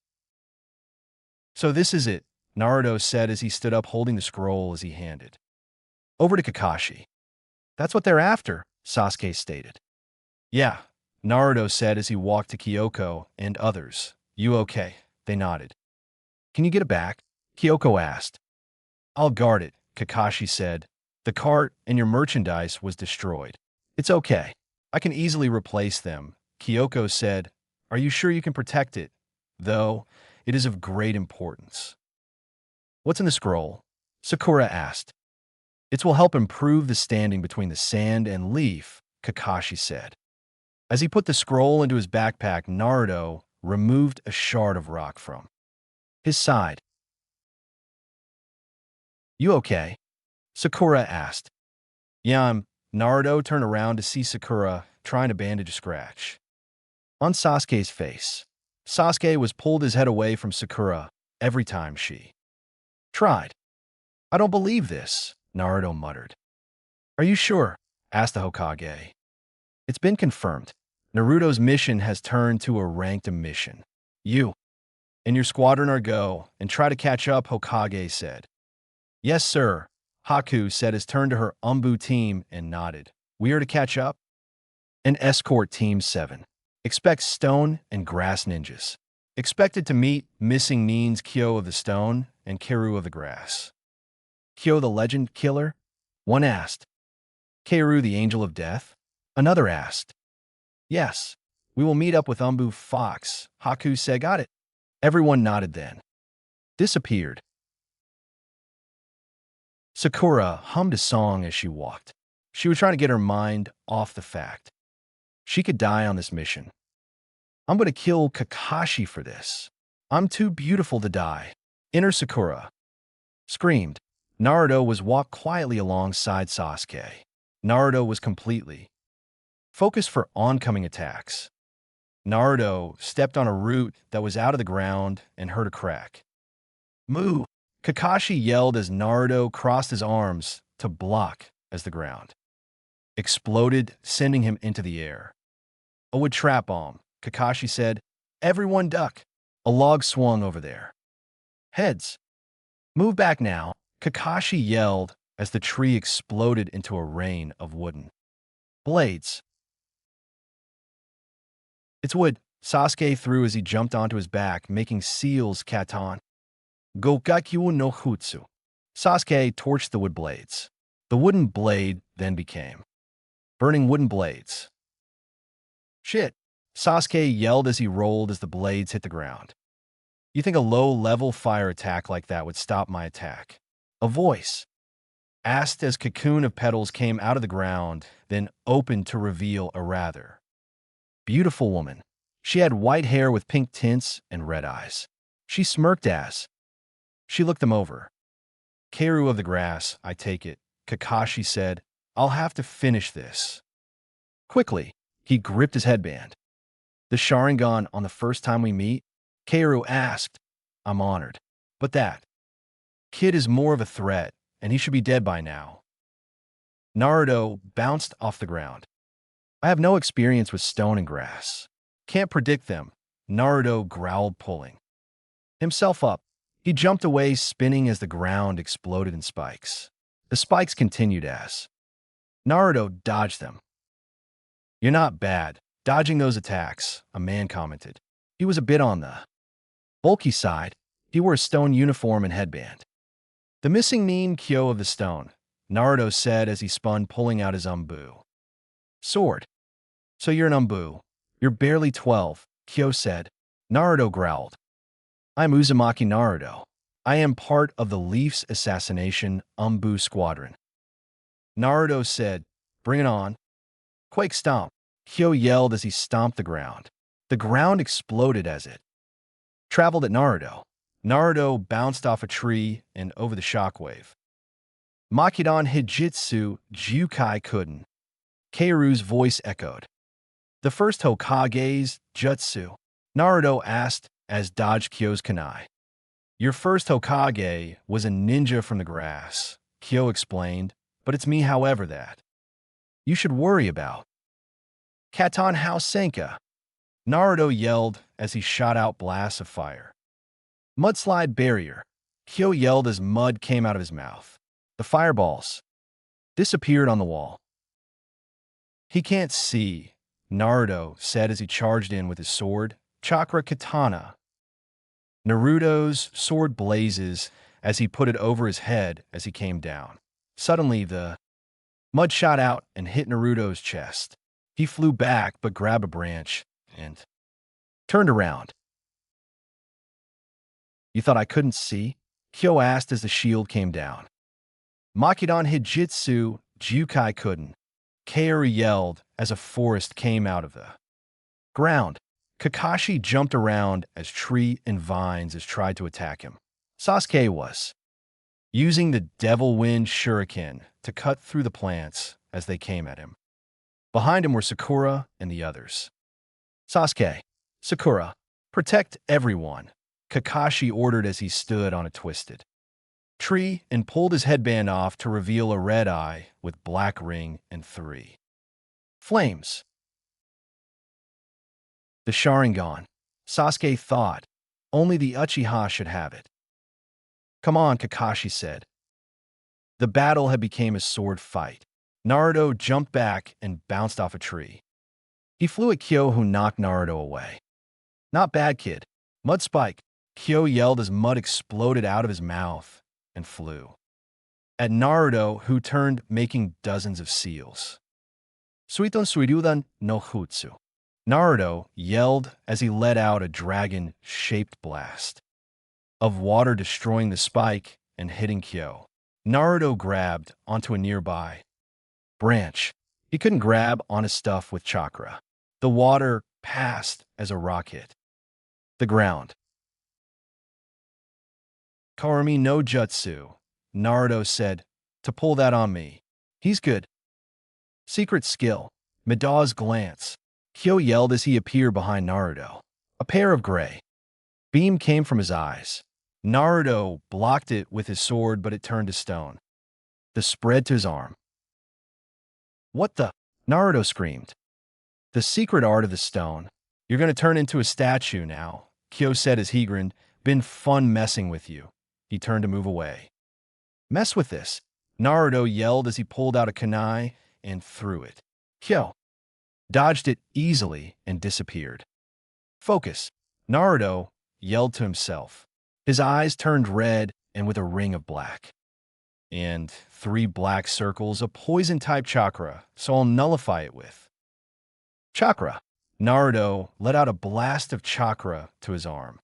A: So this is it, Naruto said as he stood up holding the scroll as he handed over to Kakashi. That's what they're after, Sasuke stated. Yeah, Naruto said as he walked to Kyoko and others. You okay? They nodded. Can you get it back? Kyoko asked. I'll guard it, Kakashi said. The cart and your merchandise was destroyed. It's okay. I can easily replace them, Kyoko said. Are you sure you can protect it? Though, it is of great importance. What's in the scroll? Sakura asked. It will help improve the standing between the sand and leaf, Kakashi said. As he put the scroll into his backpack, Naruto removed a shard of rock from his side. You okay? Sakura asked. Yeah, Naruto turned around to see Sakura trying to bandage a scratch. on Sasuke's face. Sasuke was pulled his head away from Sakura every time she tried. I don't believe this, Naruto muttered. Are you sure? Asked the Hokage. It's been confirmed. Naruto's mission has turned to a ranked mission. You and your squadron are go and try to catch up, Hokage said. Yes, sir, Haku said as turned to her Umbu team and nodded. We are to catch up? And escort Team 7. Expect stone and grass ninjas. Expected to meet missing means Kyo of the stone and Keru of the grass. Kyo the legend killer? One asked. Keru the angel of death? Another asked. Yes, we will meet up with Umbu Fox, Haku said. Got it. Everyone nodded then. Disappeared. Sakura hummed a song as she walked. She was trying to get her mind off the fact she could die on this mission. I'm going to kill Kakashi for this. I'm too beautiful to die. Inner Sakura screamed. Naruto was walked quietly alongside Sasuke. Naruto was completely focused for oncoming attacks. Naruto stepped on a root that was out of the ground and heard a crack. Moo! Kakashi yelled as Naruto crossed his arms to block as the ground exploded, sending him into the air. A wood trap bomb, Kakashi said. Everyone duck. A log swung over there. Heads. Move back now, Kakashi yelled as the tree exploded into a rain of wooden blades. It's wood, Sasuke threw as he jumped onto his back, making seals katan. Gokakyu no Hutsu. Sasuke torched the wood blades. The wooden blade then became burning wooden blades. Shit, Sasuke yelled as he rolled as the blades hit the ground. You think a low-level fire attack like that would stop my attack? A voice asked as cocoon of petals came out of the ground, then opened to reveal a rather beautiful woman. She had white hair with pink tints and red eyes. She smirked as she looked them over. Keru of the grass, I take it, Kakashi said. I'll have to finish this. Quickly, he gripped his headband. The Sharingan on the first time we meet? Keru asked. I'm honored. But that kid is more of a threat, and he should be dead by now. Naruto bounced off the ground. I have no experience with stone and grass. Can't predict them, Naruto growled, pulling himself up. He jumped away, spinning as the ground exploded in spikes. The spikes continued as Naruto dodged them. You're not bad, dodging those attacks, a man commented. He was a bit on the bulky side. He wore a stone uniform and headband. The missing mean Kyo of the stone, Naruto said as he spun, pulling out his Umbu sword. So you're an Umbu. You're barely 12, Kyo said. Naruto growled. I'm Uzumaki Naruto. I am part of the Leaf's assassination Umbu squadron. Naruto said, bring it on. Quake stomp, Kyo yelled as he stomped the ground. The ground exploded as it traveled at Naruto. Naruto bounced off a tree and over the shockwave. Makidan Hijitsu Jukai couldn't. Keiru's voice echoed. The first Hokage's jutsu, Naruto asked as dodged Kyo's kunai. Your first Hokage was a ninja from the grass, Kyo explained, but it's me however that you should worry about. Katan House Senka, Naruto yelled as he shot out blasts of fire. Mudslide barrier, Kyo yelled as mud came out of his mouth. The fireballs disappeared on the wall. He can't see, Naruto said as he charged in with his sword, Chakra Katana. Naruto's sword blazes as he put it over his head as he came down. Suddenly, the mud shot out and hit Naruto's chest. He flew back but grabbed a branch and turned around. You thought I couldn't see? Kyo asked as the shield came down. Makidan Hijitsu Jukai couldn't. Kairi yelled as a forest came out of the ground. Kakashi jumped around as tree and vines tried to attack him. Sasuke was using the Devil Wind Shuriken to cut through the plants as they came at him. Behind him were Sakura and the others. Sasuke, Sakura, protect everyone, Kakashi ordered as he stood on a twisted tree and pulled his headband off to reveal a red eye with black ring and 3 flames. The Sharingan, Sasuke thought. Only the Uchiha should have it. Come on, Kakashi said. The battle had become a sword fight. Naruto jumped back and bounced off a tree. He flew at Kyo, who knocked Naruto away. Not bad, kid. Mud Spike, Kyo yelled as mud exploded out of his mouth and flew at Naruto, who turned, making dozens of seals. Suiton Suiryudan no Jutsu. Naruto yelled as he let out a dragon-shaped blast of water, destroying the spike and hitting Kyo. Naruto grabbed onto a nearby branch. He couldn't grab on his stuff with chakra. The water passed as a rock hit the ground. Karami no Jutsu, Naruto said, to pull that on me. He's good. Secret skill, Mida's glance. Kyo yelled as he appeared behind Naruto. A pair of gray beam came from his eyes. Naruto blocked it with his sword, but it turned to stone. The spread to his arm. What the? Naruto screamed. The secret art of the stone. You're going to turn into a statue now, Kyo said as he grinned. Been fun messing with you. He turned to move away. Mess with this, Naruto yelled as he pulled out a kunai and threw it. Kyo dodged it easily and disappeared. Focus, Naruto yelled to himself. His eyes turned red and with a ring of black. And 3 black circles, a poison-type chakra, so I'll nullify it with chakra. Naruto let out a blast of chakra to his arm.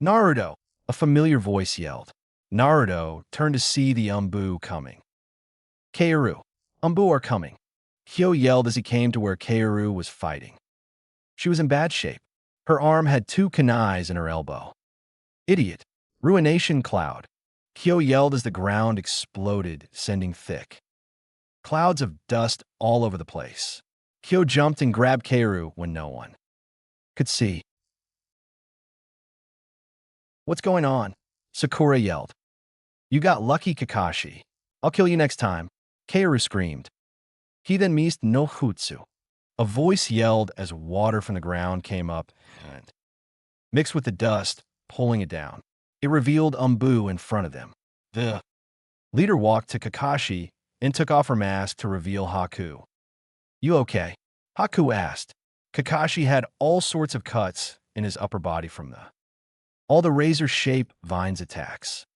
A: Naruto, a familiar voice yelled. Naruto turned to see the Umbu coming. Kaoru, Umbu are coming. Kyo yelled as he came to where Kaoru was fighting. She was in bad shape. Her arm had 2 kunais in her elbow. Idiot. Ruination cloud. Kyo yelled as the ground exploded, sending thick clouds of dust all over the place. Kyo jumped and grabbed Kaoru when no one could see. What's going on? Sakura yelled. You got lucky, Kakashi. I'll kill you next time, Kaoru screamed. He missed no Jutsu. A voice yelled as water from the ground came up and mixed with the dust, pulling it down. It revealed Umbu in front of them. The leader walked to Kakashi and took off her mask to reveal Haku. You okay? Haku asked. Kakashi had all sorts of cuts in his upper body from all the razor-shaped vines attacks.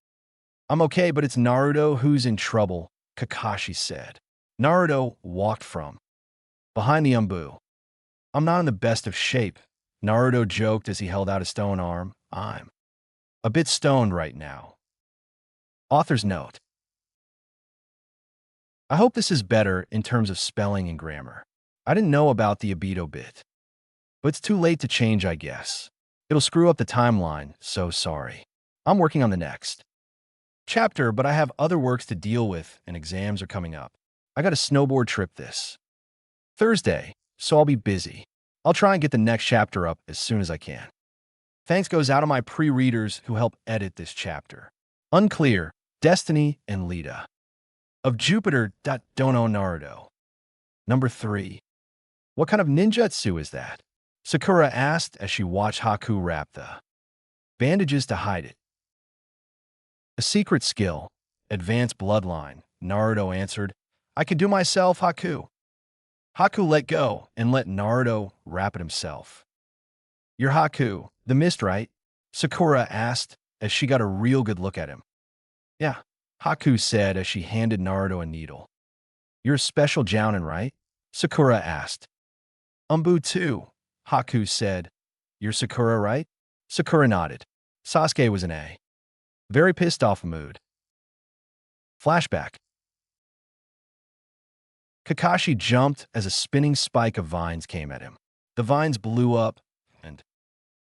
A: I'm okay, but it's Naruto who's in trouble, Kakashi said. Naruto walked from behind the Umbu. I'm not in the best of shape, Naruto joked as he held out his stone arm. I'm a bit stoned right now. Author's note. I hope this is better in terms of spelling and grammar. I didn't know about the Obito bit, but it's too late to change, I guess. It'll screw up the timeline, so sorry. I'm working on the next chapter, but I have other works to deal with and exams are coming up. I got a snowboard trip this Thursday, so I'll be busy. I'll try and get the next chapter up as soon as I can. Thanks goes out to my pre-readers who helped edit this chapter. Unclear, Destiny and Lita. Of Jupiter. Don't know Naruto. Number 3. What kind of ninjutsu is that? Sakura asked as she watched Haku wrap the bandages to hide it. A secret skill, advanced bloodline, Naruto answered. I can do myself, Haku. Haku let go and let Naruto wrap it himself. You're Haku, the mist, right? Sakura asked as she got a real good look at him. Yeah, Haku said as she handed Naruto a needle. You're a special jounin, right? Sakura asked. Umbu too, Haku said. You're Sakura, right? Sakura nodded. Sasuke was in a very pissed off mood. Flashback. Kakashi jumped as a spinning spike of vines came at him. The vines blew up and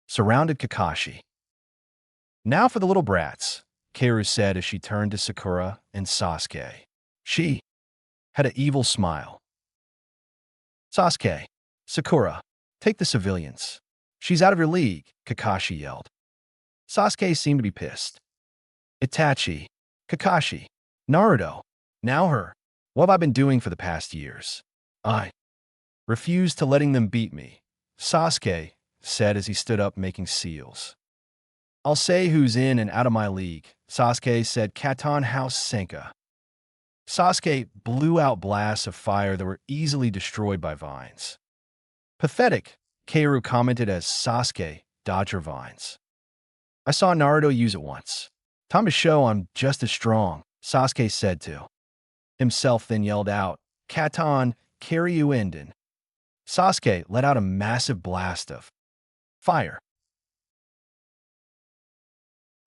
A: surrounded Kakashi. Now for the little brats, Kaoru said as she turned to Sakura and Sasuke. She had an evil smile. Sasuke, Sakura, Take the civilians. She's out of your league, Kakashi yelled. Sasuke seemed to be pissed. Itachi, Kakashi, Naruto, now her. What have I been doing for the past years? I refused to letting them beat me, Sasuke said as he stood up making seals. I'll say who's in and out of my league, Sasuke said Katon House Senka. Sasuke blew out blasts of fire that were easily destroyed by vines. Pathetic, Keiru commented as Sasuke dodged her vines. I saw Naruto use it once. Time to show I'm just as strong, Sasuke said to himself, then yelled out, Katon Karyuenden. Sasuke let out a massive blast of fire.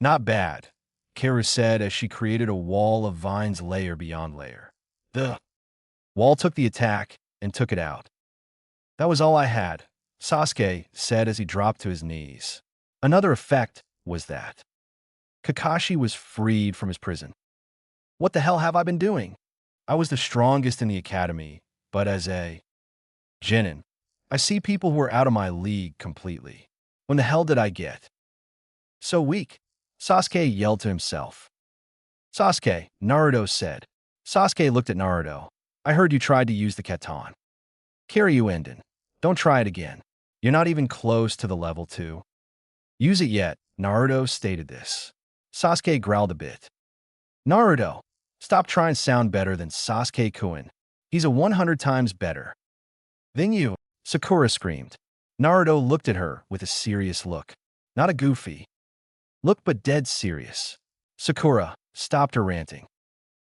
A: Not bad, Keiru said as she created a wall of vines layer beyond layer. The wall took the attack and took it out. That was all I had, Sasuke said as he dropped to his knees. Another effect was that Kakashi was freed from his prison. What the hell have I been doing? I was the strongest in the academy, but as a genin, I see people who are out of my league completely. When the hell did I get so weak? Sasuke yelled to himself. Sasuke, Naruto said. Sasuke looked at Naruto. I heard you tried to use the Katon Karyuenden. Don't try it again. You're not even close to the level 2. Use it yet, Naruto stated this. Sasuke growled a bit. Naruto, stop trying to sound better than Sasuke-kun. He's a 100 times better than you, Sakura screamed. Naruto looked at her with a serious look. Not a goofy look, but dead serious. Sakura stopped her ranting.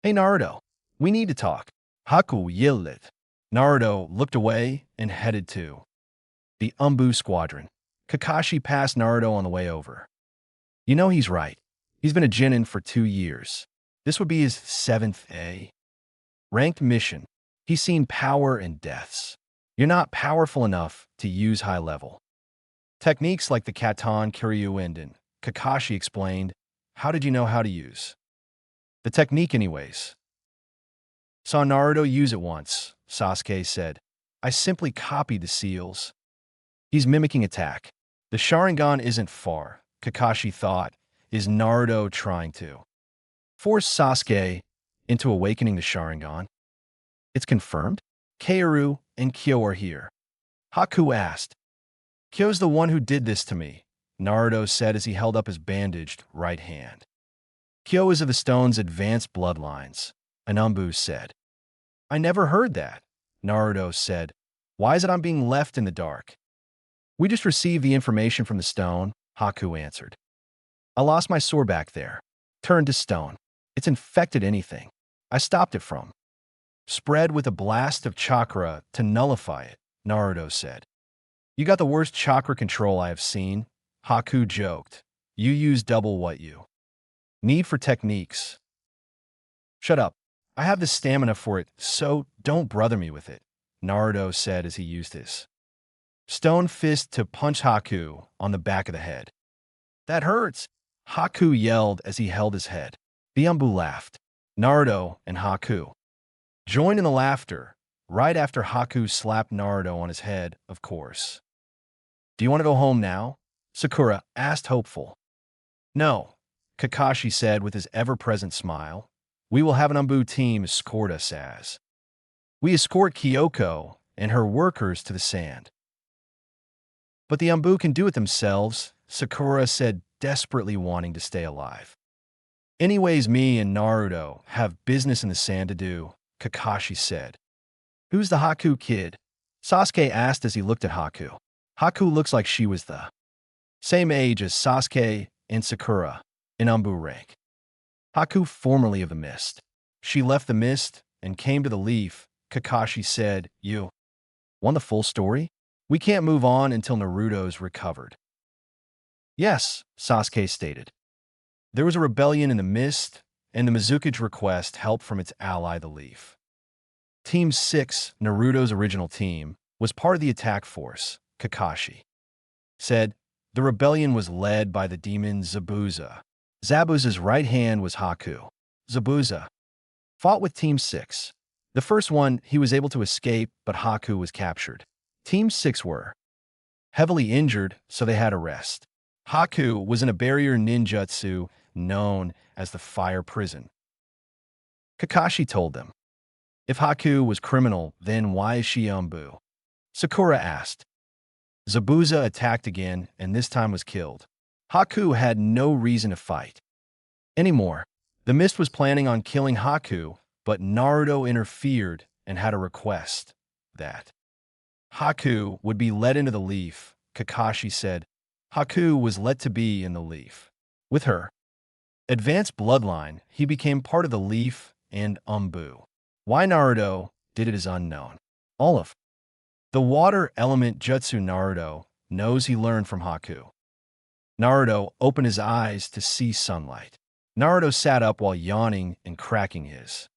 A: Hey Naruto, we need to talk. Haku yelled it. Naruto looked away and headed to the Umbu squadron. Kakashi passed Naruto on the way over. You know he's right. He's been a genin for 2 years. This would be his 7th A ranked mission. He's seen power and deaths. You're not powerful enough to use high level techniques like the Katon Karyuenden, Kakashi explained. How did you know how to use the technique anyways? Saw Naruto use it once, Sasuke said. I simply copied the seals. He's mimicking attack. The Sharingan isn't far, Kakashi thought. Is Naruto trying to force Sasuke into awakening the Sharingan? It's confirmed? Keiru and Kyo are here. Haku asked. Kyo's the one who did this to me, Naruto said as he held up his bandaged right hand. Kyo is of the stone's advanced bloodlines, Anumbu said. I never heard that, Naruto said. Why is it I'm being left in the dark? We just received the information from the stone, Haku answered. I lost my sword back there. Turned to stone. It's infected anything I stopped it from spread with a blast of chakra to nullify it, Naruto said. You got the worst chakra control I have seen, Haku joked. You use double what you need for techniques. Shut up. I have the stamina for it, so don't brother me with it, Naruto said as he used his stone fist to punch Haku on the back of the head. That hurts, Haku yelled as he held his head. The Umbu laughed. Naruto and Haku joined in the laughter, right after Haku slapped Naruto on his head, of course. Do you want to go home now? Sakura asked hopeful. No, Kakashi said with his ever-present smile. We will have an Umbu team escort us as we escort Kyoko and her workers to the sand. But the Umbu can do it themselves, Sakura said, desperately wanting to stay alive. Anyways, me and Naruto have business in the sand to do, Kakashi said. Who's the Haku kid? Sasuke asked as he looked at Haku. Haku looks like she was the same age as Sasuke and Sakura in Umbu rank. Haku, formerly of the mist. She left the mist and came to the leaf, Kakashi said. You want the full story? We can't move on until Naruto's recovered. Yes, Sasuke stated. There was a rebellion in the mist, and the Mizukage request help from its ally, the Leaf. Team 6, Naruto's original team, was part of the attack force, Kakashi said. The rebellion was led by the demon Zabuza. Zabuza's right hand was Haku. Zabuza fought with Team 6. The first one, he was able to escape, but Haku was captured. Team 6 were heavily injured, so they had to rest. Haku was in a barrier ninjutsu known as the Fire Prison. Kakashi told them, if Haku was criminal, then why is she Umbu? Sakura asked. Zabuza attacked again, and this time was killed. Haku had no reason to fight anymore. The Mist was planning on killing Haku, but Naruto interfered and had a request that Haku would be let into the leaf. Kakashi said Haku was let to be in the leaf. With her advanced bloodline, he became part of the leaf and Umbu. Why Naruto did it is unknown. All of the water element jutsu Naruto knows he learned from Haku. Naruto opened his eyes to see sunlight. Naruto sat up while yawning and cracking his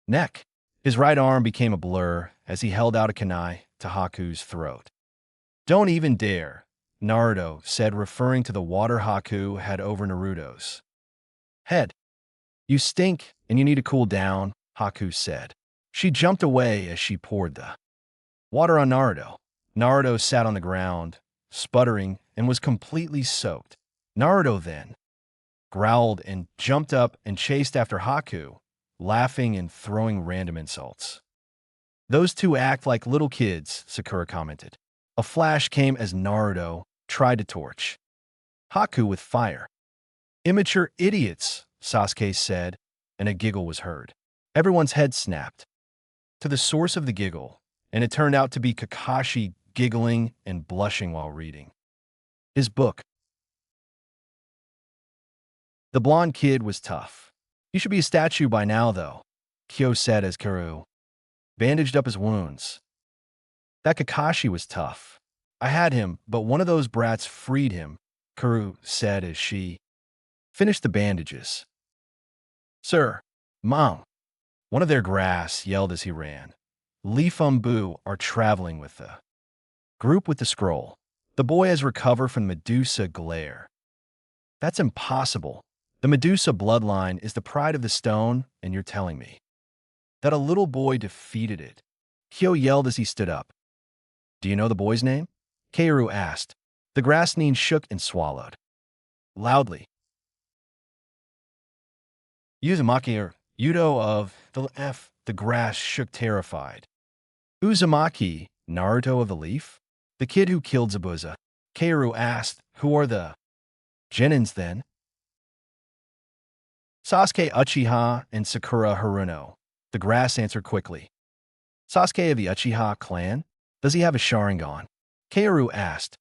A: neck. His right arm became a blur as he held out a kunai to Haku's throat. Don't even dare, Naruto said, referring to the water Haku had over Naruto's head. You stink and you need to cool down, Haku said. She jumped away as she poured the water on Naruto. Naruto sat on the ground, sputtering, and was completely soaked. Naruto then growled and jumped up and chased after Haku, laughing and throwing random insults. Those two act like little kids, Sakura commented. A flash came as Naruto tried to torch Haku with fire. Immature idiots, Sasuke said, and a giggle was heard. Everyone's head snapped to the source of the giggle, and it turned out to be Kakashi giggling and blushing while reading his book. The blonde kid was tough. You should be a statue by now, though, Kyo said as Karu bandaged up his wounds. That Kakashi was tough. I had him, but one of those brats freed him, Karu said as she finished the bandages. Sir, Mom, one of their grass yelled as he ran. Leaf Umbu are traveling with the group with the scroll. The boy has recovered from Medusa glare. That's impossible. The Medusa bloodline is the pride of the stone, and you're telling me that a little boy defeated it. Kyo yelled as he stood up. Do you know the boy's name? Kaoru asked. The grass Nin shook and swallowed loudly. Uzumaki or Udo of the F. The grass shook terrified. Uzumaki, Naruto of the Leaf? The kid who killed Zabuza. Kaoru asked, who are the Genins then? Sasuke Uchiha and Sakura Haruno. The grass answered quickly. Sasuke of the Uchiha clan? Does he have a Sharingan? Kaoru asked.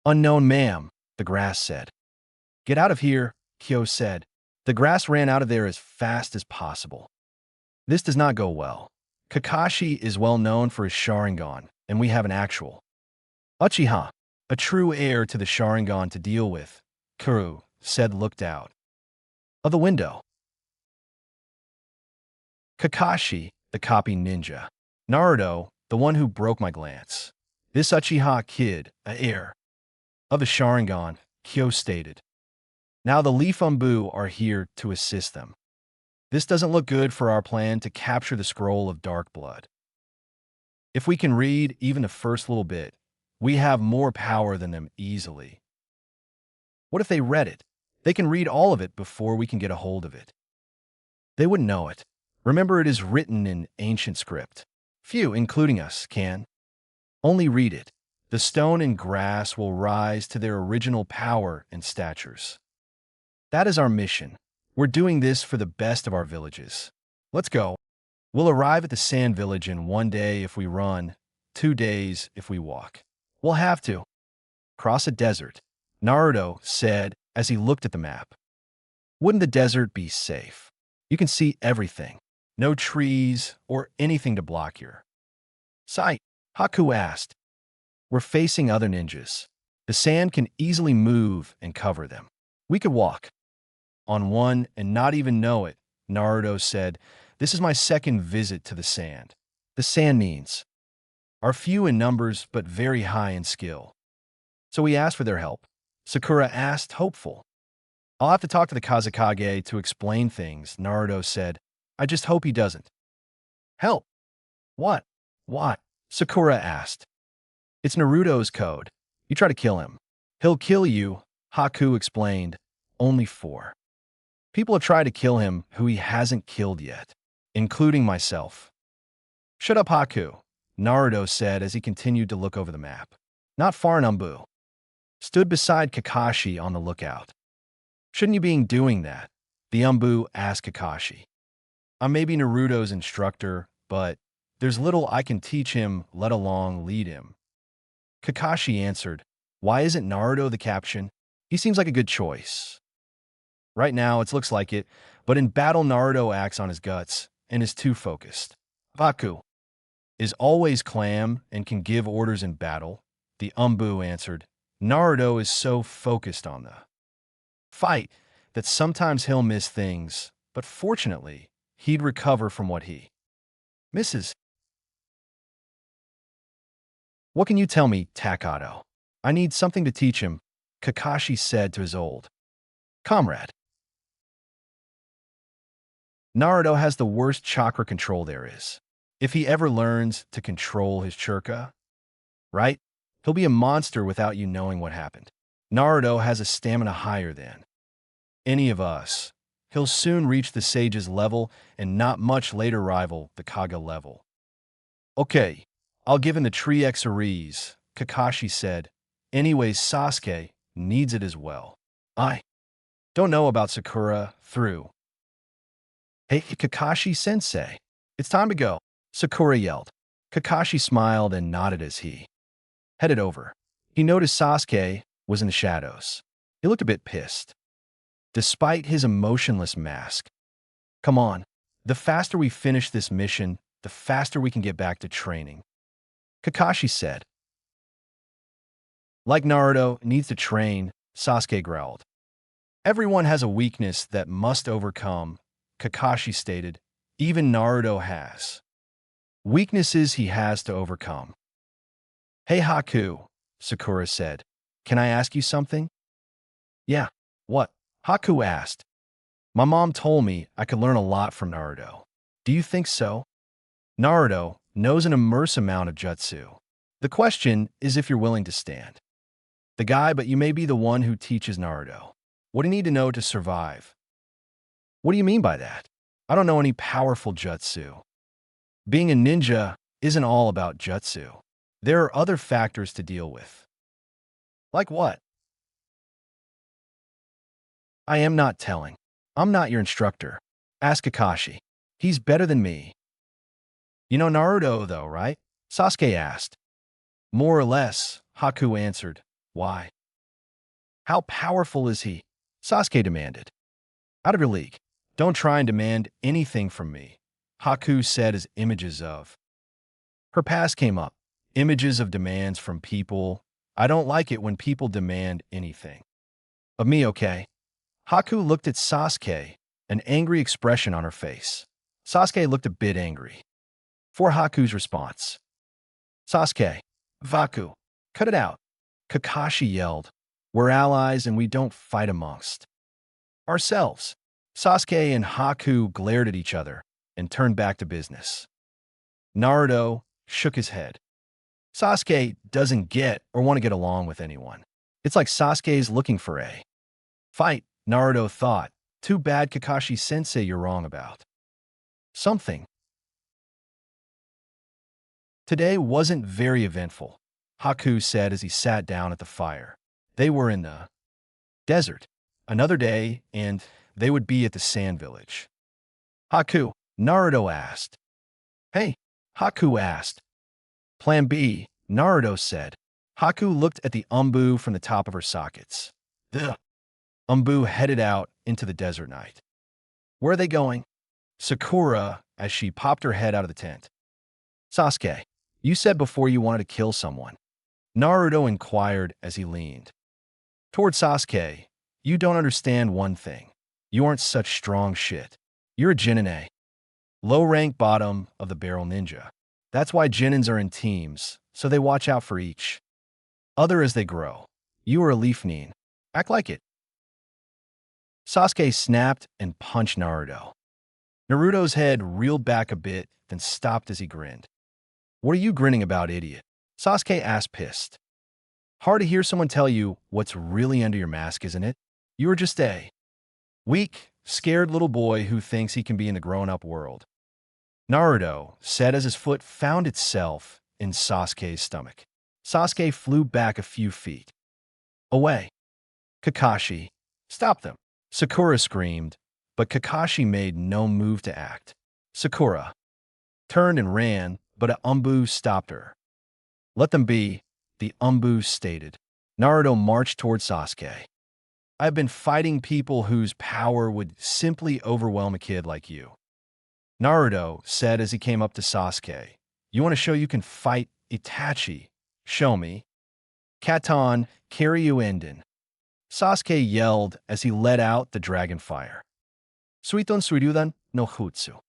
A: Unknown, ma'am, the grass said. Get out of here, Kyo said. The grass ran out of there as fast as possible. This does not go well. Kakashi is well known for his Sharingan, and we have an actual Uchiha, a true heir to the Sharingan to deal with, Kaoru said, looked out of the window. Kakashi, the copy ninja. Naruto, the one who broke my glance. This Uchiha kid, a heir of the Sharingan, Kyo stated. Now the Leaf Umbu are here to assist them. This doesn't look good for our plan to capture the scroll of dark blood. If we can read even the first little bit, we have more power than them easily. What if they read it? They can read all of it before we can get a hold of it. They wouldn't know it. Remember, it is written in ancient script. Few, including us, can only read it. The stone and grass will rise to their original power and statures. That is our mission. We're doing this for the best of our villages. Let's go. We'll arrive at the sand village in 1 day if we run, 2 days if we walk. We'll have to cross a desert, Naruto said as he looked at the map. Wouldn't the desert be safe? You can see everything. No trees or anything to block your sight. Haku asked. We're facing other ninjas. The sand can easily move and cover them. We could walk on one and not even know it, Naruto said. This is my second visit to the sand. The sand Nins are few in numbers but very high in skill. So we asked for their help. Sakura asked, hopeful. I'll have to talk to the Kazekage to explain things, Naruto said. I just hope he doesn't. Help? What? What? Sakura asked. It's Naruto's code. You try to kill him. He'll kill you, Haku explained. Only 4. People have tried to kill him who he hasn't killed yet, including myself. Shut up, Haku, Naruto said as he continued to look over the map. Not far, Numbu stood beside Kakashi on the lookout. Shouldn't you be doing that? The Umbu asked Kakashi. I may be Naruto's instructor, but there's little I can teach him, let alone lead him. Kakashi answered, why isn't Naruto the captain? He seems like a good choice. Right now, it looks like it, but in battle, Naruto acts on his guts and is too focused. Haku is always calm and can give orders in battle, the Umbu answered. Naruto is so focused on the fight that sometimes he'll miss things, but fortunately, he'd recover from what he misses. What can you tell me, Takato? I need something to teach him, Kakashi said to his old comrade. Naruto has the worst chakra control there is. If he ever learns to control his chakra, right, he'll be a monster without you knowing what happened. Naruto has a stamina higher than any of us. He'll soon reach the sage's level and not much later rival the Kage level. Okay, I'll give him the tree Xeris, Kakashi said. Anyways, Sasuke needs it as well. I don't know about Sakura through. Hey, Kakashi-sensei, it's time to go, Sakura yelled. Kakashi smiled and nodded as he headed over. He noticed Sasuke was in the shadows. He looked a bit pissed. Despite his emotionless mask. Come on, the faster we finish this mission, the faster we can get back to training, Kakashi said. Like Naruto needs to train, Sasuke growled. Everyone has a weakness that must overcome, Kakashi stated. Even Naruto has weaknesses he has to overcome. Hey Haku, Sakura said. Can I ask you something? Yeah, what? Haku asked. My mom told me I could learn a lot from Naruto. Do you think so? Naruto knows an immense amount of jutsu. The question is if you're willing to stand the guy, but you may be the one who teaches Naruto. What do you need to know to survive? What do you mean by that? I don't know any powerful jutsu. Being a ninja isn't all about jutsu. There are other factors to deal with. Like what? I am not telling. I'm not your instructor. Ask Kakashi. He's better than me. You know Naruto, though, right? Sasuke asked. More or less, Haku answered. Why? How powerful is he? Sasuke demanded. Out of your league. Don't try and demand anything from me, Haku said as images of her past came up. Images of demands from people. I don't like it when people demand anything of me, okay? Haku looked at Sasuke, an angry expression on her face. Sasuke looked a bit angry. For Haku's response. Sasuke, Vaku, cut it out. Kakashi yelled. We're allies and we don't fight amongst ourselves. Sasuke and Haku glared at each other and turned back to business. Naruto shook his head. Sasuke doesn't get or want to get along with anyone. It's like Sasuke's looking for a fight, Naruto thought. Too bad, Kakashi-sensei, you're wrong about something. Today wasn't very eventful, Haku said as he sat down at the fire. They were in the desert. Another day, and they would be at the sand village. Haku, Naruto asked. Hey, Haku asked. Plan B, Naruto said. Haku looked at the Umbu from the top of her sockets. The Umbu headed out into the desert night. Where are they going? Sakura, as she popped her head out of the tent. Sasuke, you said before you wanted to kill someone. Naruto inquired as he leaned toward Sasuke. You don't understand one thing. You aren't such strong shit. You're a Genin, low-rank bottom of the barrel ninja. That's why Genins are in teams, so they watch out for each other as they grow. You are a leaf nin. Act like it. Sasuke snapped and punched Naruto. Naruto's head reeled back a bit, then stopped as he grinned. What are you grinning about, idiot? Sasuke asked, pissed. Hard to hear someone tell you what's really under your mask, isn't it? You are just a weak, scared little boy who thinks he can be in the grown-up world. Naruto said as his foot found itself in Sasuke's stomach. Sasuke flew back a few feet. Away. Kakashi, stop them. Sakura screamed, but Kakashi made no move to act. Sakura turned and ran, but a Umbu stopped her. Let them be, the Umbu stated. Naruto marched toward Sasuke. I've been fighting people whose power would simply overwhelm a kid like you. Naruto said as he came up to Sasuke. You want to show you can fight Itachi? Show me. Katon Karyuenden. Sasuke yelled as he let out the dragon fire. Suiton Suirudan no Jutsu.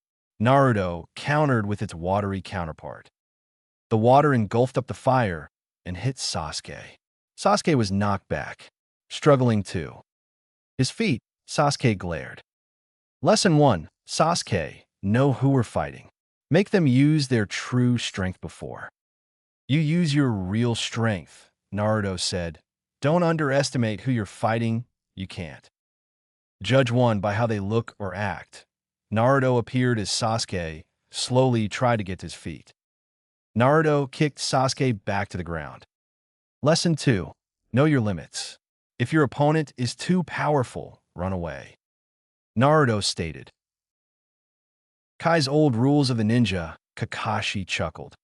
A: Naruto countered with its watery counterpart. The water engulfed up the fire and hit Sasuke. Sasuke was knocked back, struggling too. His feet, Sasuke glared. Lesson 1. Sasuke, know who we're fighting. Make them use their true strength before you use your real strength, Naruto said. Don't underestimate who you're fighting. You can't judge one by how they look or act. Naruto appeared as Sasuke slowly tried to get to his feet. Naruto kicked Sasuke back to the ground. Lesson 2. Know your limits. If your opponent is too powerful, run away. Naruto stated. Kai's old rules of the ninja, Kakashi chuckled.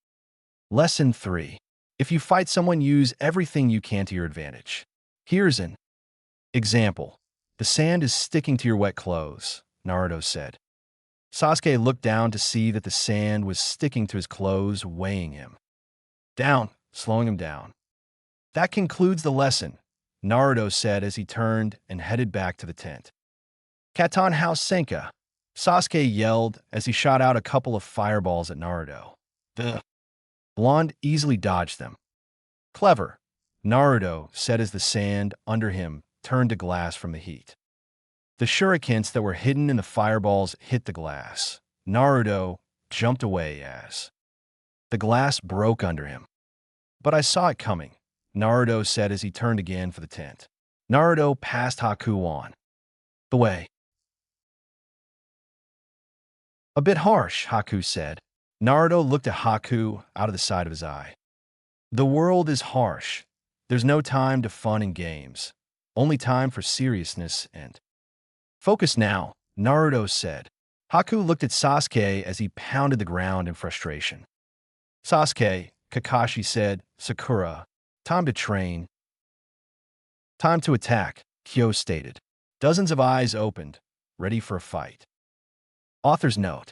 A: Lesson 3. If you fight someone, use everything you can to your advantage. Here's an example. The sand is sticking to your wet clothes, Naruto said. Sasuke looked down to see that the sand was sticking to his clothes, weighing him down, slowing him down. That concludes the lesson, Naruto said as he turned and headed back to the tent. Katon House Senka. Sasuke yelled as he shot out a couple of fireballs at Naruto. The blonde easily dodged them. Clever, Naruto said as the sand under him turned to glass from the heat. The shurikens that were hidden in the fireballs hit the glass. Naruto jumped away as the glass broke under him. But I saw it coming, Naruto said as he turned again for the tent. Naruto passed Haku on the way. A bit harsh, Haku said. Naruto looked at Haku out of the side of his eye. The world is harsh. There's no time to fun and games. Only time for seriousness and focus now, Naruto said. Haku looked at Sasuke as he pounded the ground in frustration. Sasuke, Kakashi said, Sakura, time to train. Time to attack, Kyo stated. Dozens of eyes opened, ready for a fight. Author's note.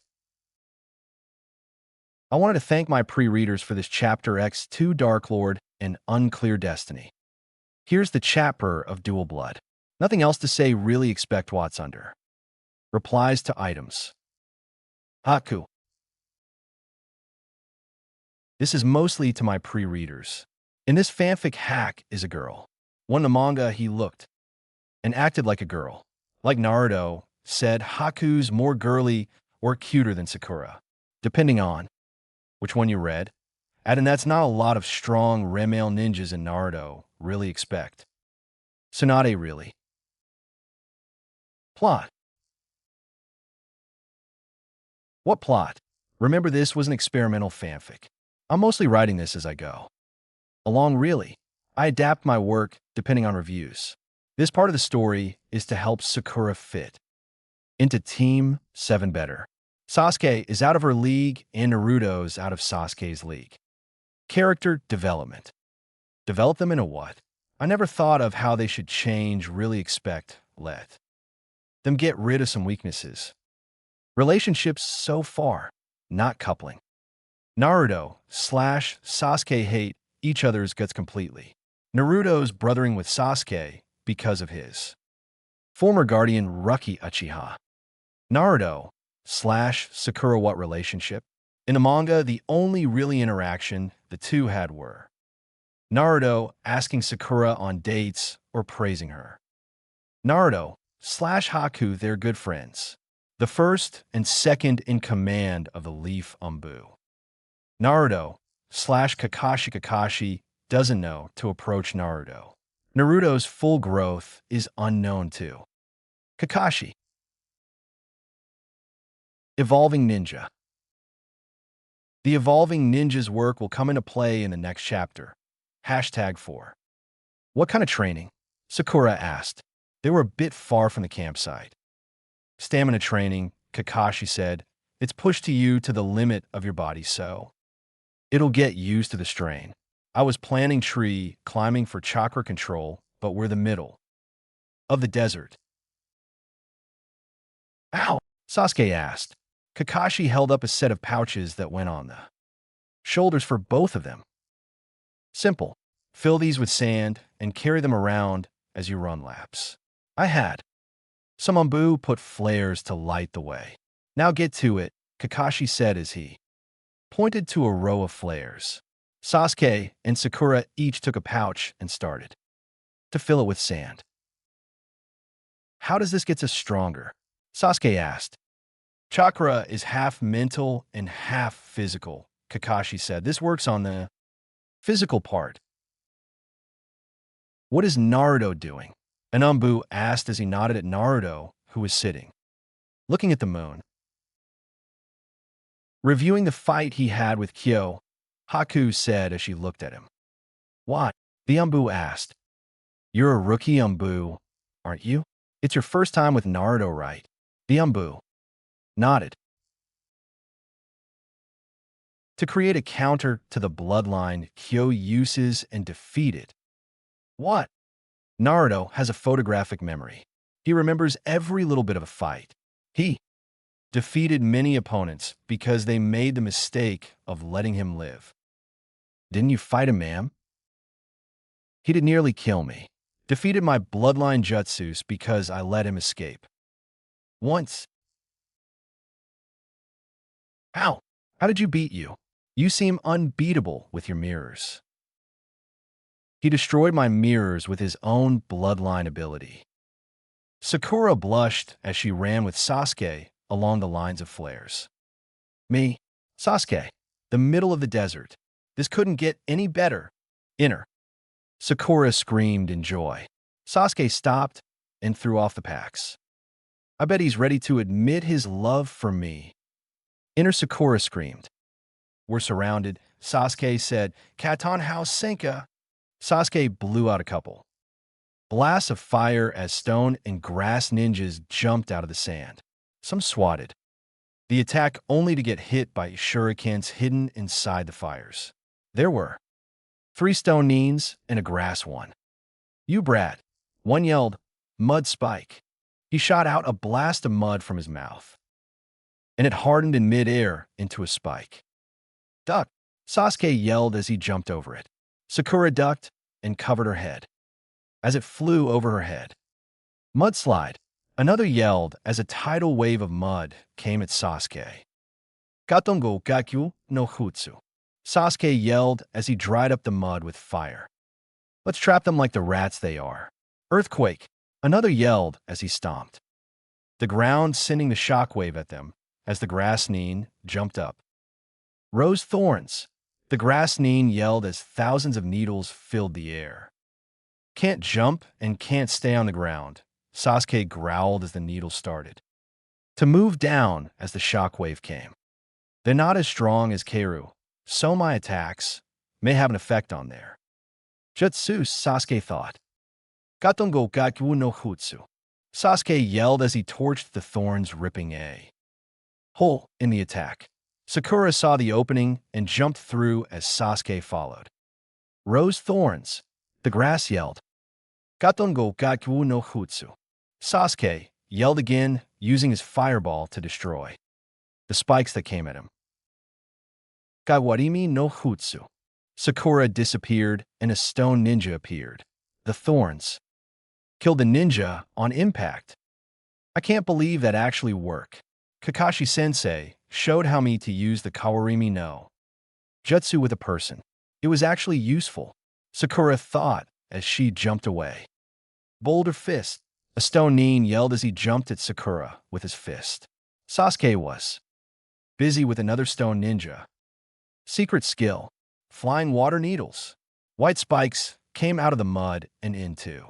A: I wanted to thank my pre-readers for this Chapter X2 Dark Lord and Unclear Destiny. Here's the chapter of Dual Blood. Nothing else to say, really expect what's under. Replies to items. Haku. This is mostly to my pre-readers. In this fanfic, Hack is a girl. When the manga, he looked and acted like a girl. Like Naruto said, Haku's more girly or cuter than Sakura, depending on which one you read. And that's not a lot of strong remale ninjas in Naruto, really expect. Tsunade really. Plot. What plot? Remember, this was an experimental fanfic. I'm mostly writing this as I go along, really. I adapt my work depending on reviews. This part of the story is to help Sakura fit into Team 7 better. Sasuke is out of her league and Naruto's out of Sasuke's league. Character development. Develop them in a what? I never thought of how they should change, really expect, let them get rid of some weaknesses. Relationships so far, not coupling. Naruto/Sasuke hate each other's guts completely. Naruto's brothering with Sasuke because of his former guardian Ruki Uchiha. Naruto/Sakura what relationship? In the manga, the only really interaction the two had were Naruto asking Sakura on dates or praising her. Naruto/Haku, they're good friends. The first and second in command of the Leaf Umbu. Naruto/Kakashi doesn't know to approach Naruto. Naruto's full growth is unknown too. Kakashi. Evolving Ninja. The evolving ninja's work will come into play in the next chapter. #4. What kind of training? Sakura asked. They were a bit far from the campsite. Stamina training, Kakashi said. It's pushed to you to the limit of your body, so it'll get used to the strain. I was planning tree climbing for chakra control, but we're the middle of the desert. Ow! Sasuke asked. Kakashi held up a set of pouches that went on the shoulders for both of them. Simple. Fill these with sand and carry them around as you run laps. I had some Umbu put flares to light the way. Now get to it, Kakashi said as he pointed to a row of flares. Sasuke and Sakura each took a pouch and started to fill it with sand. How does this get us stronger? Sasuke asked. Chakra is half mental and half physical, Kakashi said. This works on the physical part. What is Naruto doing? Anumbu asked as he nodded at Naruto, who was sitting, looking at the moon. Reviewing the fight he had with Kyo, Haku said as she looked at him. What? The Umbu asked. You're a rookie Umbu, aren't you? It's your first time with Naruto, right? The Umbu nodded. To create a counter to the bloodline Kyo uses and defeated. What? Naruto has a photographic memory. He remembers every little bit of a fight. He defeated many opponents because they made the mistake of letting him live. Didn't you fight a man? He did nearly kill me. Defeated my bloodline jutsus because I let him escape. Once. How? How did you beat you? You seem unbeatable with your mirrors. He destroyed my mirrors with his own bloodline ability. Sakura blushed as she ran with Sasuke along the lines of flares. Me, Sasuke, the middle of the desert. This couldn't get any better. Inner. Sakura screamed in joy. Sasuke stopped and threw off the packs. I bet he's ready to admit his love for me. Inner Sakura screamed. We're surrounded, Sasuke said. Katon House Senka. Sasuke blew out a couple blasts of fire as stone and grass ninjas jumped out of the sand. Some swatted the attack only to get hit by shurikens hidden inside the fires. There were 3 stone nines and a grass one. You brat, one yelled, mud spike. He shot out a blast of mud from his mouth, and it hardened in midair into a spike. Duck, Sasuke yelled as he jumped over it. Sakura ducked and covered her head as it flew over her head. Mudslide, another yelled as a tidal wave of mud came at Sasuke. Katongo Gakyu no Jutsu. Sasuke yelled as he dried up the mud with fire. Let's trap them like the rats they are. Earthquake, another yelled as he stomped the ground, sending the shockwave at them as the grass nin jumped up. Rose thorns, the grass nin yelled as thousands of needles filled the air. Can't jump and can't stay on the ground, Sasuke growled as the needles started to move down as the shockwave came. They're not as strong as Keiru, so my attacks may have an effect on their jutsus, Sasuke thought. Katongo Gakyu no Jutsu. Sasuke yelled as he torched the thorns, ripping a hole in the attack. Sakura saw the opening and jumped through as Sasuke followed. Rose thorns, the grass yelled. Katongo Gakyu no Jutsu. Sasuke yelled again, using his fireball to destroy the spikes that came at him. Kawarimi no Jutsu. Sakura disappeared and a stone ninja appeared. The thorns killed the ninja on impact. I can't believe that actually worked. Kakashi-sensei showed how me to use the Kawarimi no Jutsu with a person. It was actually useful, Sakura thought as she jumped away. Boulder fist. A stone nin yelled as he jumped at Sakura with his fist. Sasuke was busy with another stone ninja. Secret skill. Flying water needles. White spikes came out of the mud and into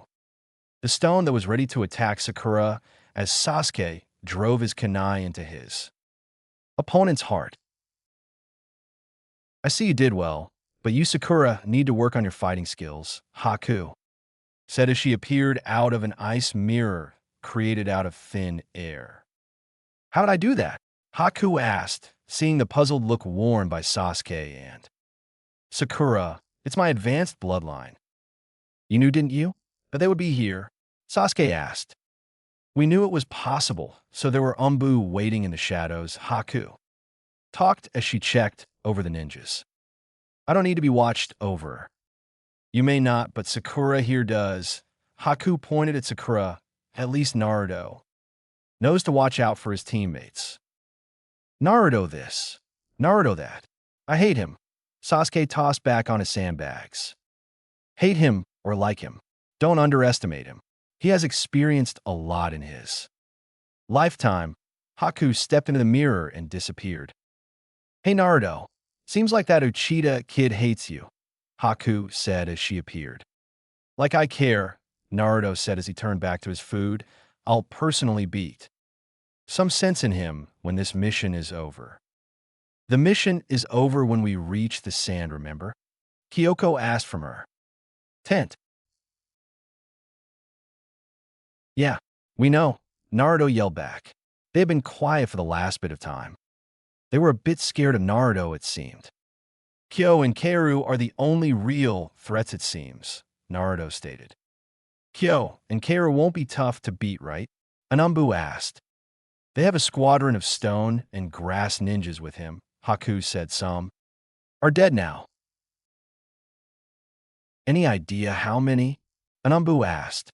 A: the stone that was ready to attack Sakura as Sasuke drove his kunai into his opponent's heart. I see you did well, but you, Sakura, need to work on your fighting skills, Haku said as she appeared out of an ice mirror created out of thin air. How did I do that? Haku asked, seeing the puzzled look worn by Sasuke and Sakura. It's my advanced bloodline. You knew, didn't you, that they would be here? Sasuke asked. We knew it was possible, so there were Umbu waiting in the shadows, Haku talked as she checked over the ninjas. I don't need to be watched over. You may not, but Sakura here does. Haku pointed at Sakura. At least Naruto knows to watch out for his teammates. Naruto this, Naruto that. I hate him. Sasuke tossed back on his sandbags. Hate him or like him. Don't underestimate him. He has experienced a lot in his lifetime. Haku stepped into the mirror and disappeared. Hey Naruto, seems like that Uchida kid hates you, Haku said as she appeared. Like I care, Naruto said as he turned back to his food. I'll personally beat some sense in him when this mission is over. The mission is over when we reach the sand, remember? Kyoko asked from her tent. Yeah, we know, Naruto yelled back. They had been quiet for the last bit of time. They were a bit scared of Naruto, it seemed. Kyo and Kaoru are the only real threats, it seems, Naruto stated. Kyo and Kaoru won't be tough to beat, right? Anumbu asked. They have a squadron of stone and grass ninjas with him, Haku said. Some are dead now. Any idea how many? Anumbu asked.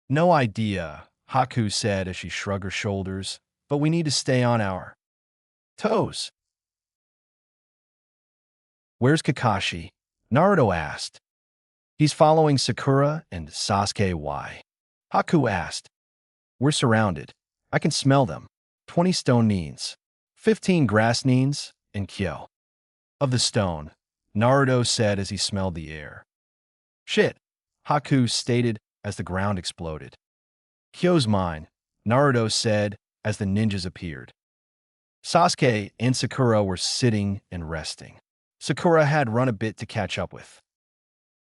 A: No idea, Haku said as she shrugged her shoulders, but we need to stay on our toes. Where's Kakashi? Naruto asked. He's following Sakura and Sasuke. Why? Haku asked. We're surrounded. I can smell them. 20 stone nins, 15 grass nins, and Kyo. Of the stone, Naruto said as he smelled the air. Shit, Haku stated as the ground exploded. Kyo's mine, Naruto said as the ninjas appeared. Sasuke and Sakura were sitting and resting. Sakura had run a bit to catch up with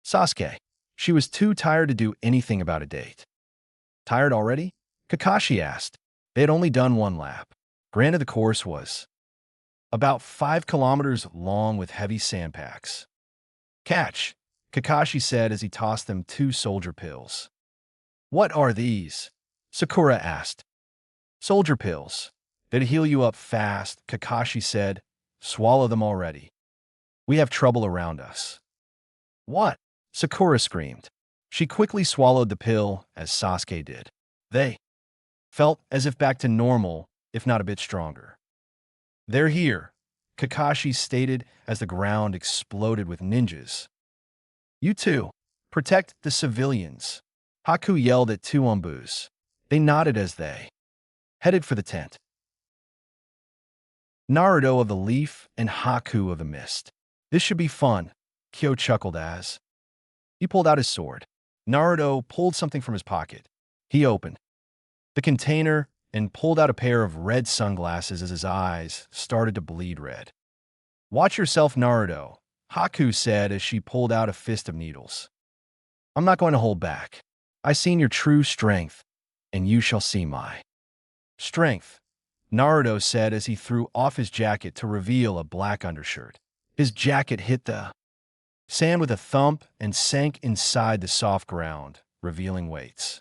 A: Sasuke. She was too tired to do anything about a date. Tired already? Kakashi asked. They had only done one lap. Granted, the course was about 5 kilometers long with heavy sandpacks. Catch, Kakashi said as he tossed them 2 soldier pills. What are these? Sakura asked. Soldier pills. They'd heal you up fast, Kakashi said. Swallow them already. We have trouble around us. What? Sakura screamed. She quickly swallowed the pill as Sasuke did. They felt as if back to normal, if not a bit stronger. They're here, Kakashi stated as the ground exploded with ninjas. You two, protect the civilians, Haku yelled at 2 Umbus. They nodded as they headed for the tent. Naruto of the leaf and Haku of the mist. This should be fun, Kyo chuckled as he pulled out his sword. Naruto pulled something from his pocket. He opened the container and pulled out a pair of red sunglasses as his eyes started to bleed red. Watch yourself, Naruto, Haku said as she pulled out a fist of needles. I'm not going to hold back. I seen your true strength, and you shall see my strength, Naruto said as he threw off his jacket to reveal a black undershirt. His jacket hit the sand with a thump and sank inside the soft ground, revealing weights.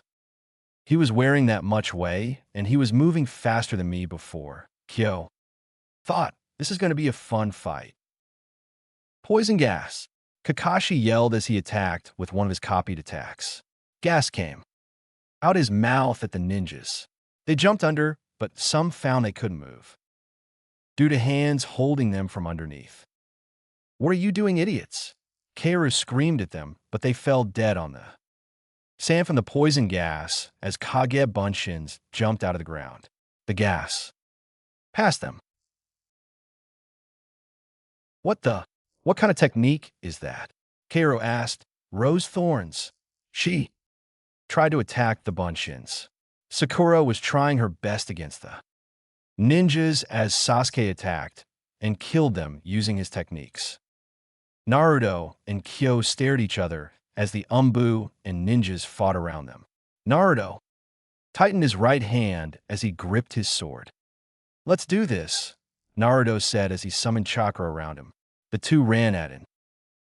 A: He was wearing that much weight, and he was moving faster than me before. Kyo thought, this is going to be a fun fight. Poison gas, Kakashi yelled as he attacked with one of his copied attacks. Gas came out his mouth at the ninjas. They jumped under, but some found they couldn't move due to hands holding them from underneath. What are you doing, idiots? Kaoru screamed at them, but they fell dead on the sand from the poison gas as Kage Bunshins jumped out of the ground. The gas passed them. What kind of technique is that? Kaoru asked. Rose thorns. She tried to attack the Bunshins. Sakura was trying her best against the ninjas as Sasuke attacked and killed them using his techniques. Naruto and Kyo stared at each other as the Umbu and ninjas fought around them. Naruto tightened his right hand as he gripped his sword. Let's do this, Naruto said as he summoned chakra around him. The two ran at it.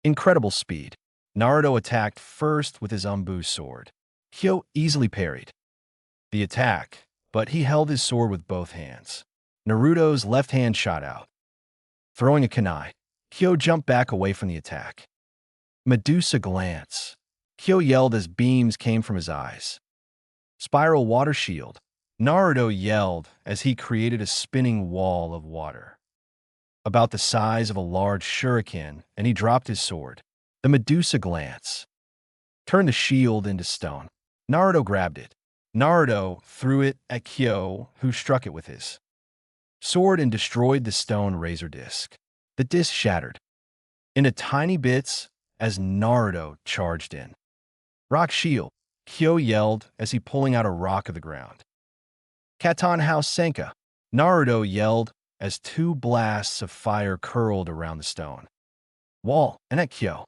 A: Incredible speed. Naruto attacked first with his Umbu sword. Kyo easily parried the attack, but he held his sword with both hands. Naruto's left hand shot out. Throwing a kunai, Kyo jumped back away from the attack. Medusa glance. Kyo yelled as beams came from his eyes. Spiral water shield. Naruto yelled as he created a spinning wall of water, about the size of a large shuriken, and he dropped his sword. The Medusa glance turned the shield into stone. Naruto grabbed it. Naruto threw it at Kyo, who struck it with his sword and destroyed the stone razor disc. The disc shattered into tiny bits as Naruto charged in. Rock shield, Kyo yelled as he pulling out a rock of the ground. Katon House Senka, Naruto yelled as two blasts of fire curled around the stone wall and at Kyo.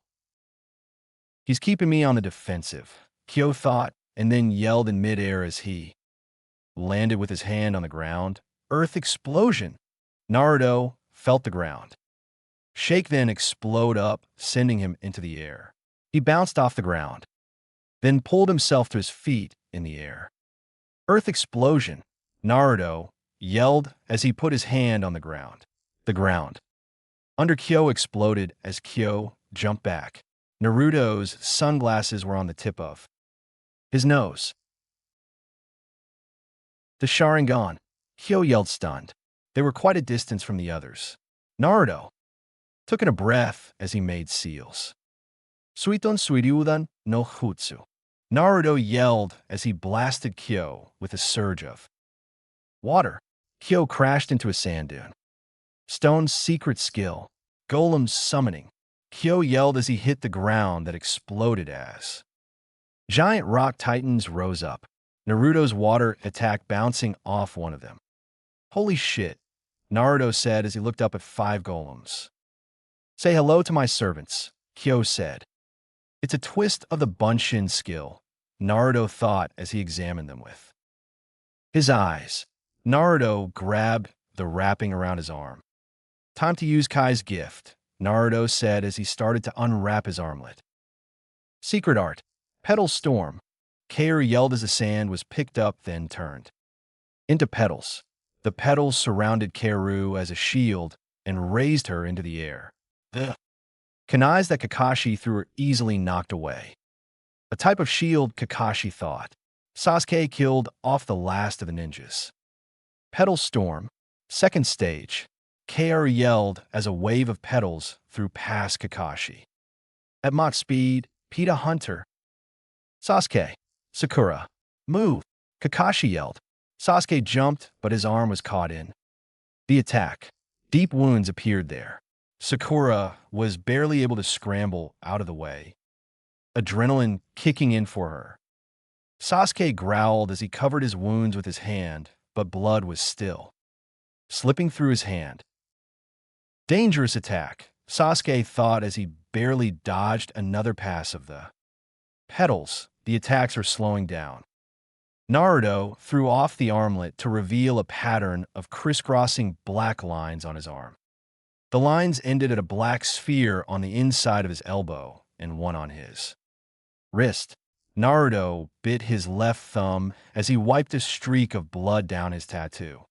A: He's keeping me on the defensive, Kyo thought, and then yelled in midair as he landed with his hand on the ground. Earth explosion. Naruto felt the ground shake, then explode up, sending him into the air. He bounced off the ground, then pulled himself to his feet in the air. Earth explosion. Naruto yelled as he put his hand on the ground. The ground under Kyo exploded as Kyo jumped back. Naruto's sunglasses were on the tip of his nose. The Sharingan. Kyo yelled stunned. They were quite a distance from the others. Naruto took in a breath as he made seals. Suiton Suiryudan no Jutsu. Naruto yelled as he blasted Kyo with a surge of water. Kyo crashed into a sand dune. Stone's secret skill. Golem's summoning. Kyo yelled as he hit the ground that exploded as giant rock titans rose up. Naruto's water attack bouncing off one of them. Holy shit, Naruto said as he looked up at 5 golems. Say hello to my servants, Kyo said. It's a twist of the Bunshin skill, Naruto thought as he examined them with his eyes. Naruto grabbed the wrapping around his arm. Time to use Kai's gift, Naruto said as he started to unwrap his armlet. Secret art. Petal storm. Kaoru yelled as the sand was picked up, then turned into petals. The petals surrounded Kaoru as a shield and raised her into the air. The kunais that Kakashi threw were easily knocked away. A type of shield, Kakashi thought. Sasuke killed off the last of the ninjas. Petal storm. Second stage. Kaoru yelled as a wave of petals flew past Kakashi. At Mach speed, Pita Hunter. Sasuke. Sakura. Move. Kakashi yelled. Sasuke jumped, but his arm was caught in the attack. Deep wounds appeared there. Sakura was barely able to scramble out of the way, adrenaline kicking in for her. Sasuke growled as he covered his wounds with his hand, but blood was still slipping through his hand. Dangerous attack, Sasuke thought as he barely dodged another pass of the petals. The attacks were slowing down. Naruto threw off the armlet to reveal a pattern of crisscrossing black lines on his arm. The lines ended at a black sphere on the inside of his elbow and one on his wrist. Naruto bit his left thumb as he wiped a streak of blood down his tattoo.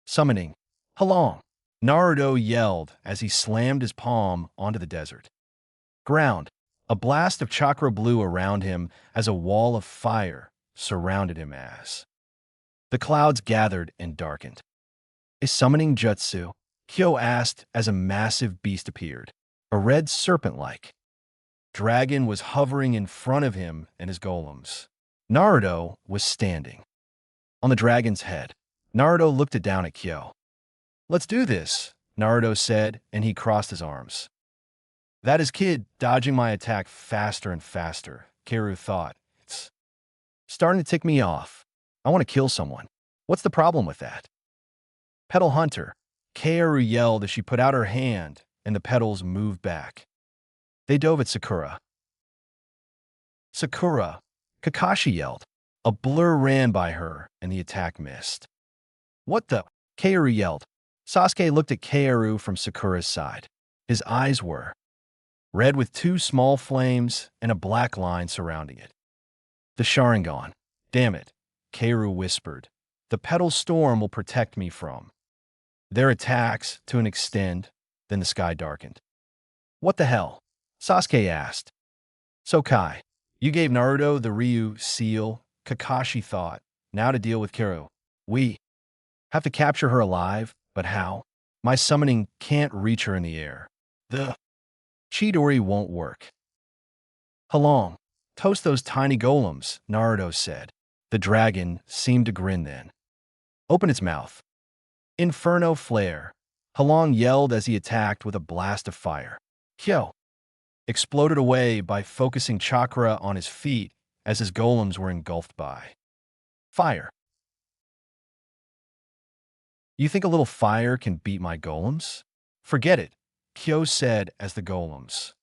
A: Summoning. Halong. Naruto yelled as he slammed his palm onto the desert ground. A blast of chakra blew around him as a wall of fire surrounded him as the clouds gathered and darkened. A summoning jutsu, Kyo asked as a massive beast appeared. A red serpent-like dragon was hovering in front of him and his golems. Naruto was standing on the dragon's head. Naruto looked down at Kyo. Let's do this, Naruto said, and he crossed his arms. That is kid dodging my attack faster and faster, Kaoru thought. It's starting to tick me off. I want to kill someone. What's the problem with that? Petal Hunter, Kaoru yelled as she put out her hand, and the petals moved back. They dove at Sakura. Sakura, Kakashi yelled. A blur ran by her, and the attack missed. What the? Kaoru yelled. Sasuke looked at Kaoru from Sakura's side. His eyes were red with two small flames and a black line surrounding it. The Sharingan. Damn it, Kaoru whispered. The petal storm will protect me from their attacks to an extent. Then the sky darkened. What the hell? Sasuke asked. So Kai, you gave Naruto the Ryu seal, Kakashi thought. Now to deal with Kaoru. We have to capture her alive, but how? My summoning can't reach her in the air. The Chidori won't work. Halong, toast those tiny golems, Naruto said. The dragon seemed to grin then. Open its mouth. Inferno flare. Halong yelled as he attacked with a blast of fire. Kyo exploded away by focusing chakra on his feet as his golems were engulfed by fire. You think a little fire can beat my golems? Forget it, Kyo said as the golems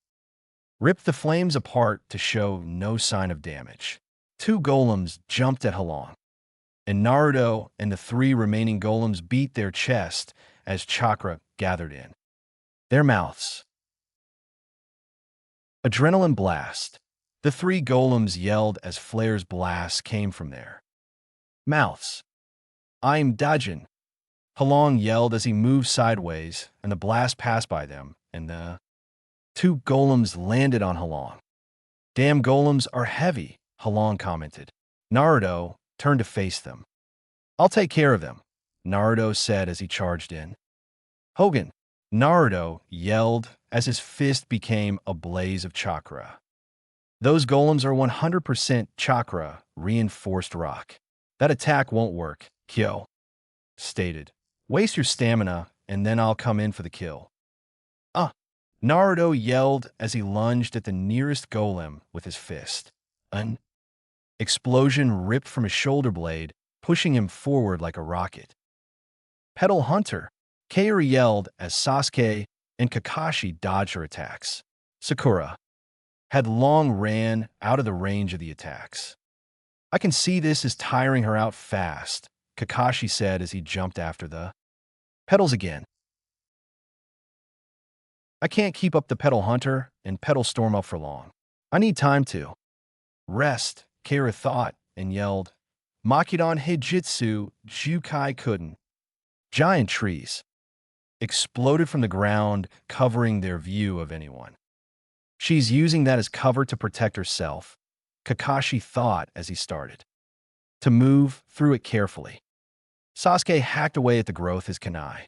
A: ripped the flames apart to show no sign of damage. Two golems jumped at Halong, and Naruto and the three remaining golems beat their chest as chakra gathered in their mouths. Adrenaline blast. The three golems yelled as flares blasts came from their mouths. I'm dodging. Halong yelled as he moved sideways, and the blast passed by them, and the two golems landed on Halong. Damn golems are heavy, Halong commented. Naruto turned to face them. I'll take care of them, Naruto said as he charged in. Hogan, Naruto yelled as his fist became a blaze of chakra. Those golems are 100% chakra, reinforced rock. That attack won't work, Kyo stated. Waste your stamina, and then I'll come in for the kill. Naruto yelled as he lunged at the nearest golem with his fist. An explosion ripped from his shoulder blade, pushing him forward like a rocket. Petal Hunter, Kaoru yelled as Sasuke and Kakashi dodged her attacks. Sakura had long ran out of the range of the attacks. I can see this is tiring her out fast, Kakashi said as he jumped after the petals again. I can't keep up the Petal Hunter and Petal Storm up for long. I need time to rest, Kaoru thought and yelled, Makidan Heijutsu Jukai couldn't. Giant trees exploded from the ground, covering their view of anyone. She's using that as cover to protect herself, Kakashi thought as he started to move through it carefully. Sasuke hacked away at the growth his kunai.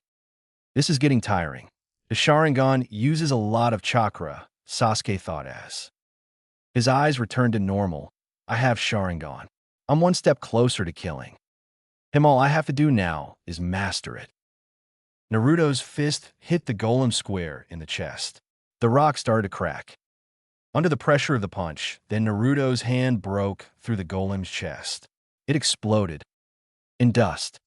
A: This is getting tiring. The Sharingan uses a lot of chakra, Sasuke thought as his eyes returned to normal. I have Sharingan. I'm one step closer to killing him. All I have to do now is master it. Naruto's fist hit the golem square in the chest. The rock started to crack under the pressure of the punch. Then Naruto's hand broke through the golem's chest. It exploded in dust.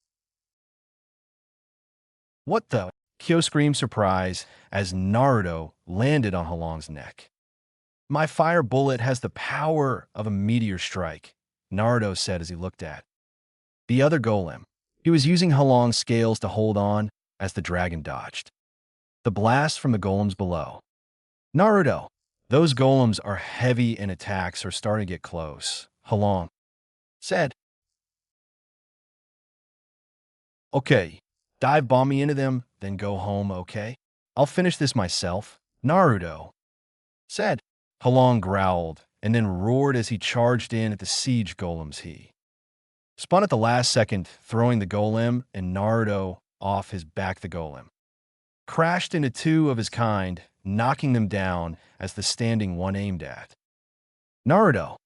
A: What the? Kyo screamed surprise as Naruto landed on Halong's neck. My fire bullet has the power of a meteor strike, Naruto said as he looked at the other golem. He was using Halong's scales to hold on as the dragon dodged the blast from the golems below. Naruto, those golems are heavy and attacks are starting to get close, Halong said. Okay, dive bomb me into them, then go home, okay? I'll finish this myself, Naruto said. Halong growled and then roared as he charged in at the siege golems. He spun at the last second, throwing the golem and Naruto off his back. The golem crashed into two of his kind, knocking them down as the standing one aimed at Naruto.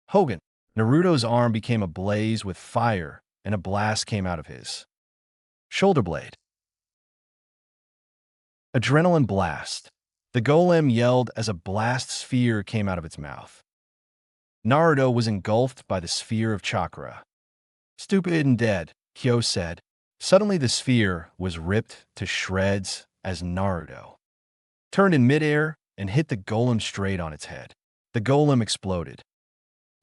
A: Hogan, Naruto's arm became ablaze with fire and a blast came out of his shoulder blade. Adrenaline blast. The golem yelled as a blast sphere came out of its mouth. Naruto was engulfed by the sphere of chakra. Stupid and dead, Kyo said. Suddenly the sphere was ripped to shreds as Naruto turned in midair and hit the golem straight on its head. The golem exploded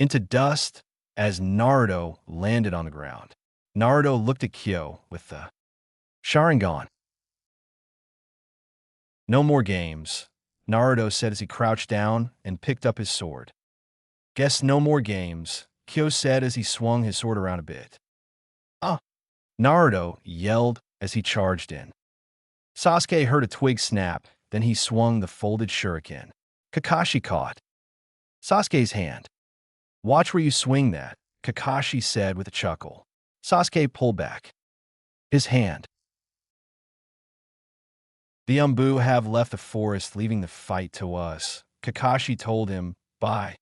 A: into dust as Naruto landed on the ground. Naruto looked at Kyo with the Sharingan. No more games, Naruto said as he crouched down and picked up his sword. Guess no more games, Kyo said as he swung his sword around a bit. Ah! Naruto yelled as he charged in. Sasuke heard a twig snap, then he swung the folded shuriken. Kakashi caught Sasuke's hand. Watch where you swing that, Kakashi said with a chuckle. Sasuke pulled back his hand. The Umbu have left the forest, leaving the fight to us, Kakashi told him. By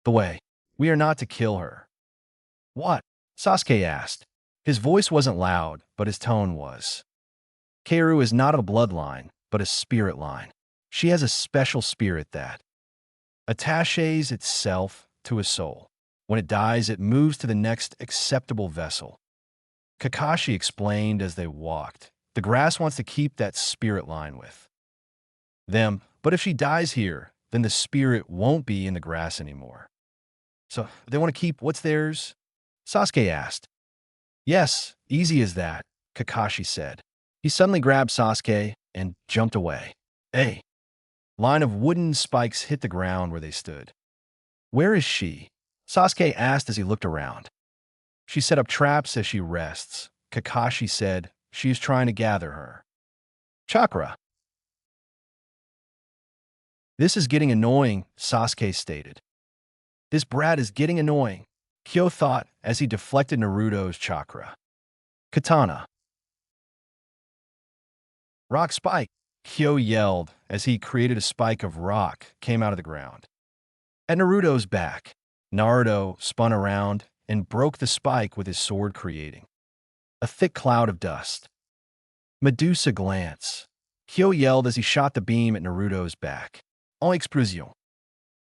A: the way, we are not to kill her. What? Sasuke asked. His voice wasn't loud, but his tone was. Kaoru is not a bloodline, but a spirit line. She has a special spirit that attaches itself to a soul. When it dies, it moves to the next acceptable vessel. Kakashi explained as they walked. The grass wants to keep that spirit line with them, but if she dies here, then the spirit won't be in the grass anymore. So they want to keep what's theirs? Sasuke asked. Yes, easy as that, Kakashi said. He suddenly grabbed Sasuke and jumped away. A line of wooden spikes hit the ground where they stood. Where is she? Sasuke asked as he looked around. She set up traps as she rests. Kakashi said she is trying to gather her chakra. This is getting annoying, Sasuke stated. This brat is getting annoying, Kyo thought as he deflected Naruto's chakra. Katana. Rock spike, Kyo yelled as he created a spike of rock came out of the ground. At Naruto's back, Naruto spun around and broke the spike with his sword, creating a thick cloud of dust. Medusa glance, Kyo yelled as he shot the beam at Naruto's back. En explosion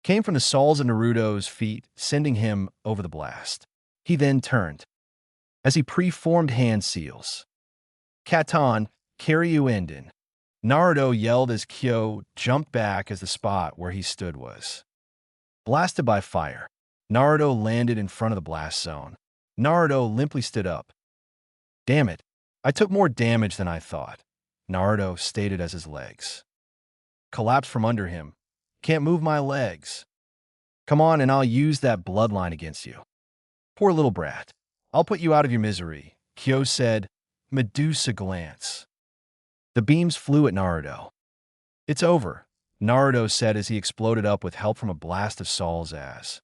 A: came from the soles of Naruto's feet, sending him over the blast. He then turned as he preformed hand seals. Katan, Karyu Enden. Naruto yelled as Kyo jumped back as the spot where he stood was blasted by fire. Naruto landed in front of the blast zone. Naruto limply stood up. Damn it, I took more damage than I thought, Naruto stated as his legs collapsed from under him. Can't move my legs. Come on and I'll use that bloodline against you. Poor little brat. I'll put you out of your misery, Kyo said. Medusa glance. The beams flew at Naruto. It's over, Naruto said as he exploded up with help from a blast of Saul's ass.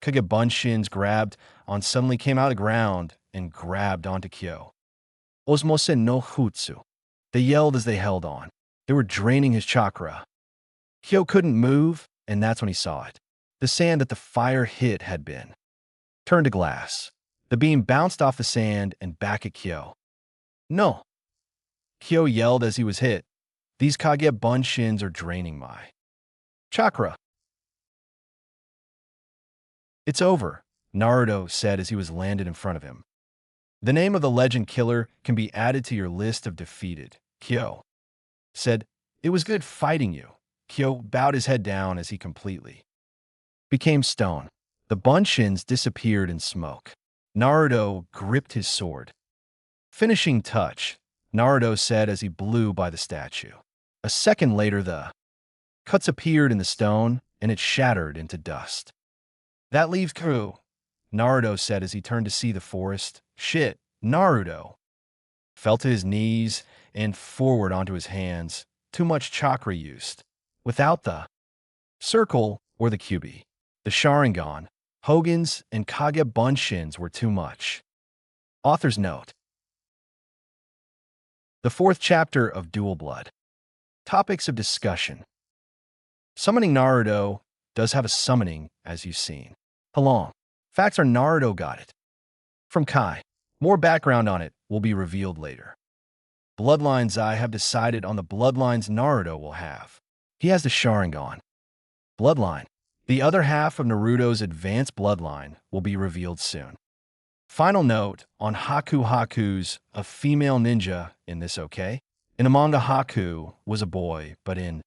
A: Kagebunshin's grabbed on suddenly came out of the ground and grabbed onto Kyo. Osmose no Jutsu. They yelled as they held on. They were draining his chakra. Kyo couldn't move, and that's when he saw it. The sand that the fire hit had been turned to glass. The beam bounced off the sand and back at Kyo. No! Kyo yelled as he was hit. These Kagebunshins are draining my chakra. It's over, Naruto said as he was landed in front of him. The name of the legend killer can be added to your list of defeated, Kyo said. It was good fighting you. Kyo bowed his head down as he completely became stone. The Bunshins disappeared in smoke. Naruto gripped his sword. Finishing touch, Naruto said as he blew by the statue. A second later, the cuts appeared in the stone, and it shattered into dust. That leaves crew, Naruto said as he turned to see the forest. Shit, Naruto fell to his knees and forward onto his hands. Too much chakra used. Without the circle or the Kyuubi, the Sharingan, Hogan's, and Kagebunshins were too much. Author's note. The fourth chapter of Dual Blood. Topics of discussion. Summoning Naruto does have a summoning, as you've seen. How long? Facts are Naruto got it from Kai. More background on it will be revealed later. bloodlines I have decided on the bloodlines Naruto will have. He has the Sharingan bloodline. The other half of Naruto's advanced bloodline will be revealed soon. Final note on Haku's a female ninja in this, okay? In the manga, Haku was a boy, but in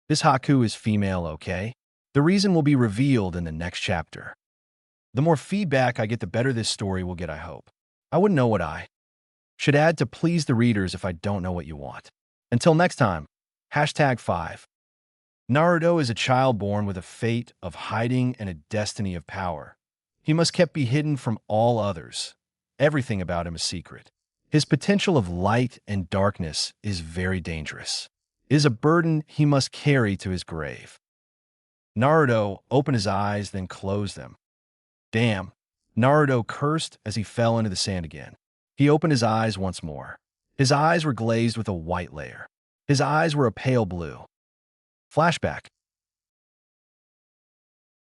A: this Haku is female, okay? The reason will be revealed in the next chapter. The more feedback I get, the better this story will get, I hope. I wouldn't know what I should add to please the readers if I don't know what you want. Until next time, #5. Naruto is a child born with a fate of hiding and a destiny of power. He must kept be hidden from all others. Everything about him is secret. His potential of light and darkness is very dangerous. It is a burden he must carry to his grave. Naruto opened his eyes, then closed them. Damn. Naruto cursed as he fell into the sand again. He opened his eyes once more. His eyes were glazed with a white layer. His eyes were a pale blue. Flashback.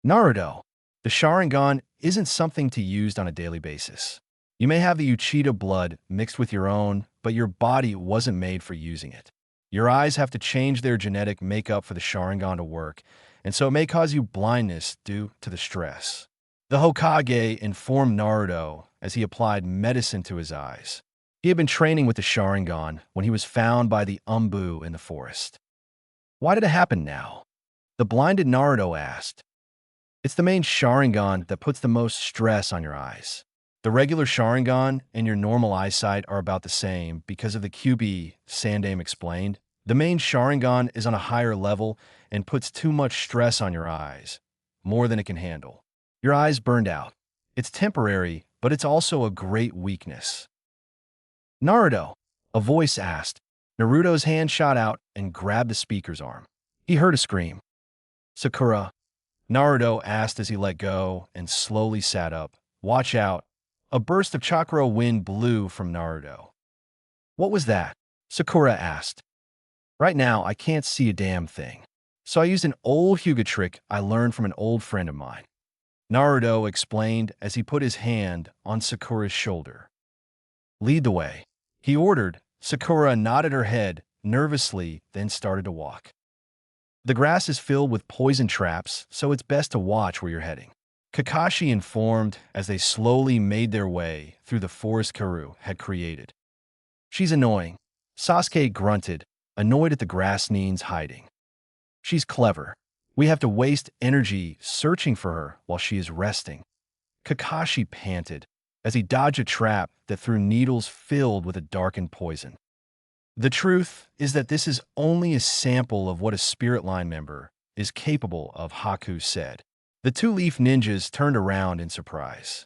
A: Naruto. The Sharingan isn't something to use on a daily basis. You may have the Uchiha blood mixed with your own, but your body wasn't made for using it. Your eyes have to change their genetic makeup for the Sharingan to work, and so it may cause you blindness due to the stress. The Hokage informed Naruto as he applied medicine to his eyes. He had been training with the Sharingan when he was found by the Umbu in the forest. Why did it happen now? The blinded Naruto asked. It's the main Sharingan that puts the most stress on your eyes. The regular Sharingan and your normal eyesight are about the same because of the QB, Sandame explained. The main Sharingan is on a higher level and puts too much stress on your eyes, more than it can handle. Your eyes burned out. It's temporary, but it's also a great weakness. Naruto, a voice asked. Naruto's hand shot out and grabbed the speaker's arm. He heard a scream. Sakura, Naruto asked as he let go and slowly sat up. Watch out. A burst of chakra wind blew from Naruto. What was that? Sakura asked. Right now, I can't see a damn thing. So I used an old Hyuga trick I learned from an old friend of mine. Naruto explained as he put his hand on Sakura's shoulder. Lead the way, he ordered. Sakura nodded her head nervously, then started to walk. The grass is filled with poison traps, so it's best to watch where you're heading. Kakashi informed as they slowly made their way through the forest Karu had created. She's annoying. Sasuke grunted, annoyed at the grass Nin's hiding. She's clever. We have to waste energy searching for her while she is resting. Kakashi panted as he dodged a trap that threw needles filled with a darkened poison. The truth is that this is only a sample of what a spirit line member is capable of, Haku said. The two-leaf ninjas turned around in surprise.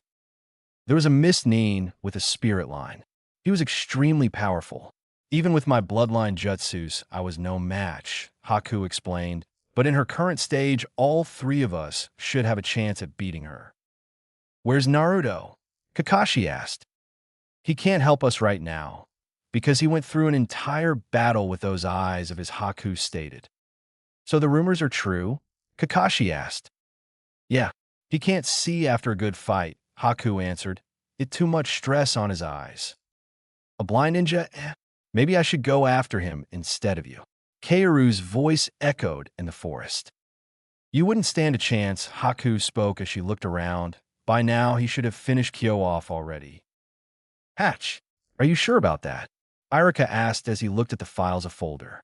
A: There was a Mist Nin with a spirit line. He was extremely powerful. Even with my bloodline jutsus, I was no match, Haku explained. But in her current stage, all three of us should have a chance at beating her. Where's Naruto? Kakashi asked. He can't help us right now, because he went through an entire battle with those eyes of his, Haku stated. So the rumors are true? Kakashi asked. Yeah, he can't see after a good fight, Haku answered. It's too much stress on his eyes. A blind ninja? Maybe I should go after him instead of you. Keiru's voice echoed in the forest. You wouldn't stand a chance, Haku spoke as she looked around. By now, he should have finished Kyo off already. Hatch, are you sure about that? Irika asked as he looked at the files of folder.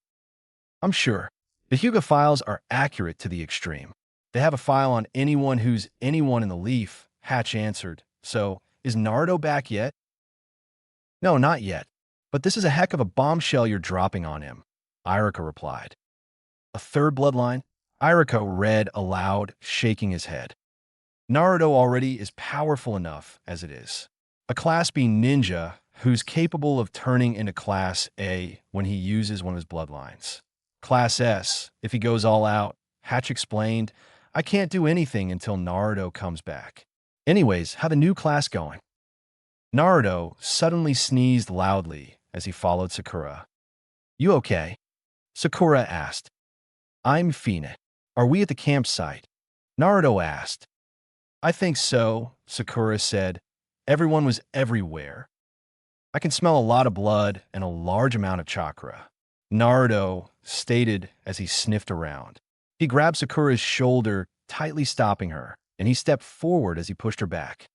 A: I'm sure. The Hyuga files are accurate to the extreme. They have a file on anyone who's anyone in the Leaf, Hatch answered. So, is Naruto back yet? No, not yet. But this is a heck of a bombshell you're dropping on him, Irika replied. A third bloodline? Irika read aloud, shaking his head. Naruto already is powerful enough as it is. A Class B ninja who's capable of turning into Class A when he uses one of his bloodlines. Class S, if he goes all out, Hatch explained. I can't do anything until Naruto comes back. Anyways, how the new class going? Naruto suddenly sneezed loudly as he followed Sakura. You okay? Sakura asked. I'm fine. Are we at the campsite? Naruto asked. I think so, Sakura said. Everyone was everywhere. I can smell a lot of blood and a large amount of chakra, Naruto stated as he sniffed around. He grabbed Sakura's shoulder, tightly stopping her, and he stepped forward as he pushed her back.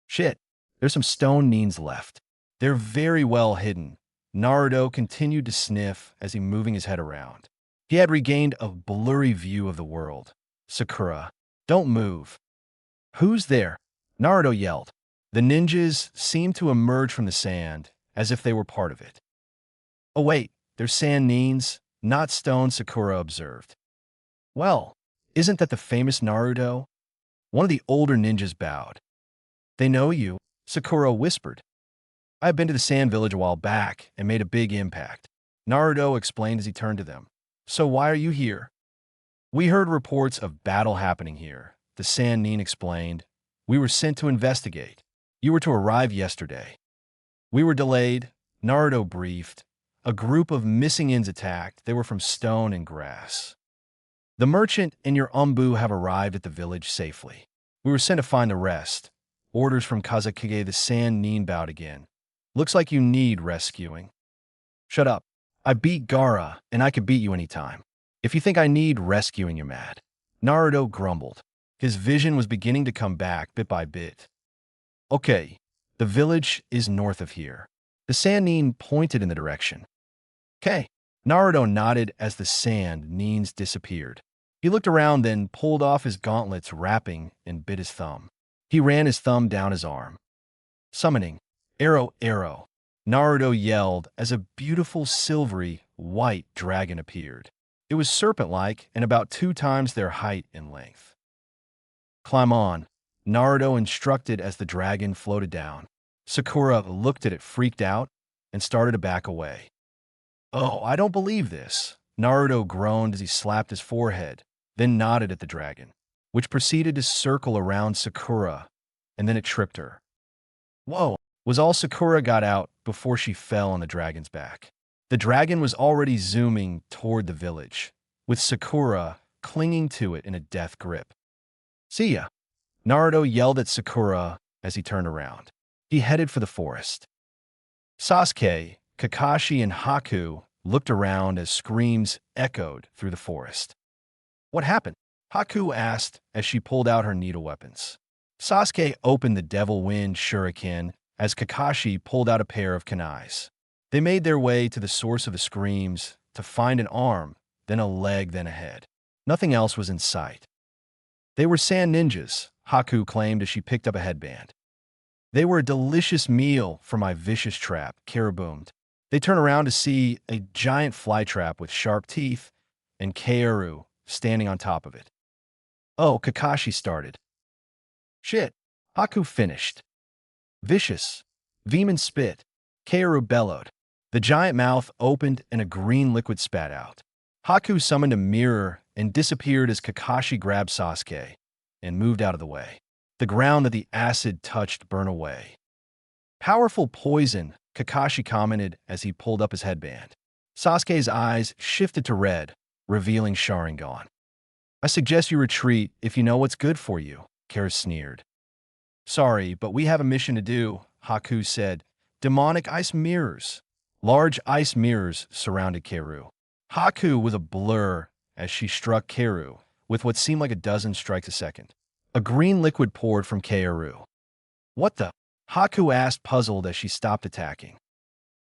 A: Shit, there's some stone neens left. They're very well hidden. Naruto continued to sniff as he moving his head around. He had regained a blurry view of the world. Sakura, don't move. Who's there? Naruto yelled. The ninjas seemed to emerge from the sand as if they were part of it. Oh wait, they're sand neens, not stone, Sakura observed. Well, isn't that the famous Naruto? One of the older ninjas bowed. They know you, Sakura whispered. I have been to the sand village a while back and made a big impact. Naruto explained as he turned to them. So why are you here? We heard reports of battle happening here, the sand neen explained. We were sent to investigate. You were to arrive yesterday. We were delayed, Naruto briefed. A group of missing ins attacked. They were from stone and grass. The merchant and your umbu have arrived at the village safely. We were sent to find the rest. Orders from Kazekage, the sand neen bowed again. Looks like you need rescuing. Shut up. I beat Gaara, and I could beat you anytime. If you think I need rescuing, you're mad. Naruto grumbled. His vision was beginning to come back bit by bit. Okay, the village is north of here. The sand neen pointed in the direction. Okay. Naruto nodded as the sand neens disappeared. He looked around, then pulled off his gauntlets, wrapping, and bit his thumb. He ran his thumb down his arm. Summoning. Arrow, arrow. Naruto yelled as a beautiful silvery, white dragon appeared. It was serpent-like and about 2 times their height and length. Climb on, Naruto instructed as the dragon floated down. Sakura looked at it, freaked out, and started to back away. Oh, I don't believe this. Naruto groaned as he slapped his forehead, then nodded at the dragon, which proceeded to circle around Sakura, and then it tripped her. Whoa, was all Sakura got out before she fell on the dragon's back. The dragon was already zooming toward the village, with Sakura clinging to it in a death grip. See ya. Naruto yelled at Sakura as he turned around. He headed for the forest. Sasuke, Kakashi, and Haku looked around as screams echoed through the forest. What happened? Haku asked as she pulled out her needle weapons. Sasuke opened the Devil Wind Shuriken as Kakashi pulled out a pair of kunais. They made their way to the source of the screams to find an arm, then a leg, then a head. Nothing else was in sight. They were sand ninjas, Haku claimed as she picked up a headband. They were a delicious meal for my vicious trap, Kara boomed. They turned around to see a giant fly trap with sharp teeth and Kaoru standing on top of it. Oh, Kakashi started. Shit, Haku finished. Vicious. Veman spit. Kaoru bellowed. The giant mouth opened and a green liquid spat out. Haku summoned a mirror and disappeared as Kakashi grabbed Sasuke and moved out of the way. The ground that the acid touched burned away. Powerful poison, Kakashi commented as he pulled up his headband. Sasuke's eyes shifted to red, revealing Sharingan. I suggest you retreat if you know what's good for you, Kara sneered. Sorry, but we have a mission to do, Haku said. Demonic ice mirrors. Large ice mirrors surrounded Kaoru. Haku was a blur as she struck Kaoru with what seemed like a dozen strikes a second. A green liquid poured from Kaoru. What the? Haku asked, puzzled as she stopped attacking.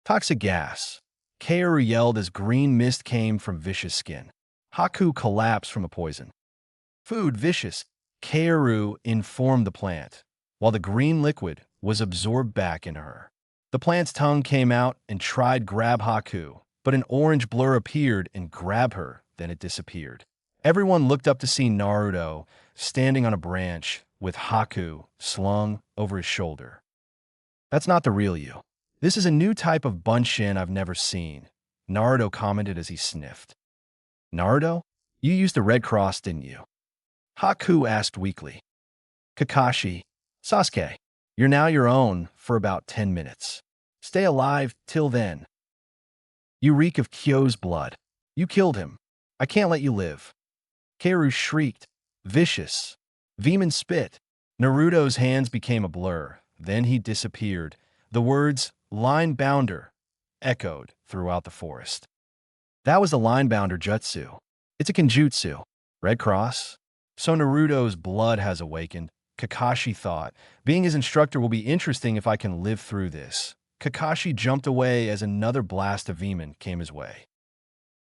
A: Toxic gas. Kaoru yelled as green mist came from Vicious' skin. Haku collapsed from a poison. Food, Vicious. Kaoru informed the plant, while the green liquid was absorbed back into her. The plant's tongue came out and tried to grab Haku, but an orange blur appeared and grabbed her, then it disappeared. Everyone looked up to see Naruto standing on a branch with Haku slung over his shoulder. That's not the real you. This is a new type of Bunshin I've never seen, Naruto commented as he sniffed. Naruto? You used the Red Cross, didn't you? Haku asked weakly. Kakashi, Sasuke, you're now your own for about 10 minutes. Stay alive till then. You reek of Kyo's blood. You killed him. I can't let you live. Kaoru shrieked. Vicious. Veman spit. Naruto's hands became a blur. Then he disappeared. The words, Line Bounder, echoed throughout the forest. That was the Line Bounder jutsu. It's a kenjutsu. Red Cross? So Naruto's blood has awakened, Kakashi thought. Being his instructor will be interesting if I can live through this. Kakashi jumped away as another blast of Veman came his way.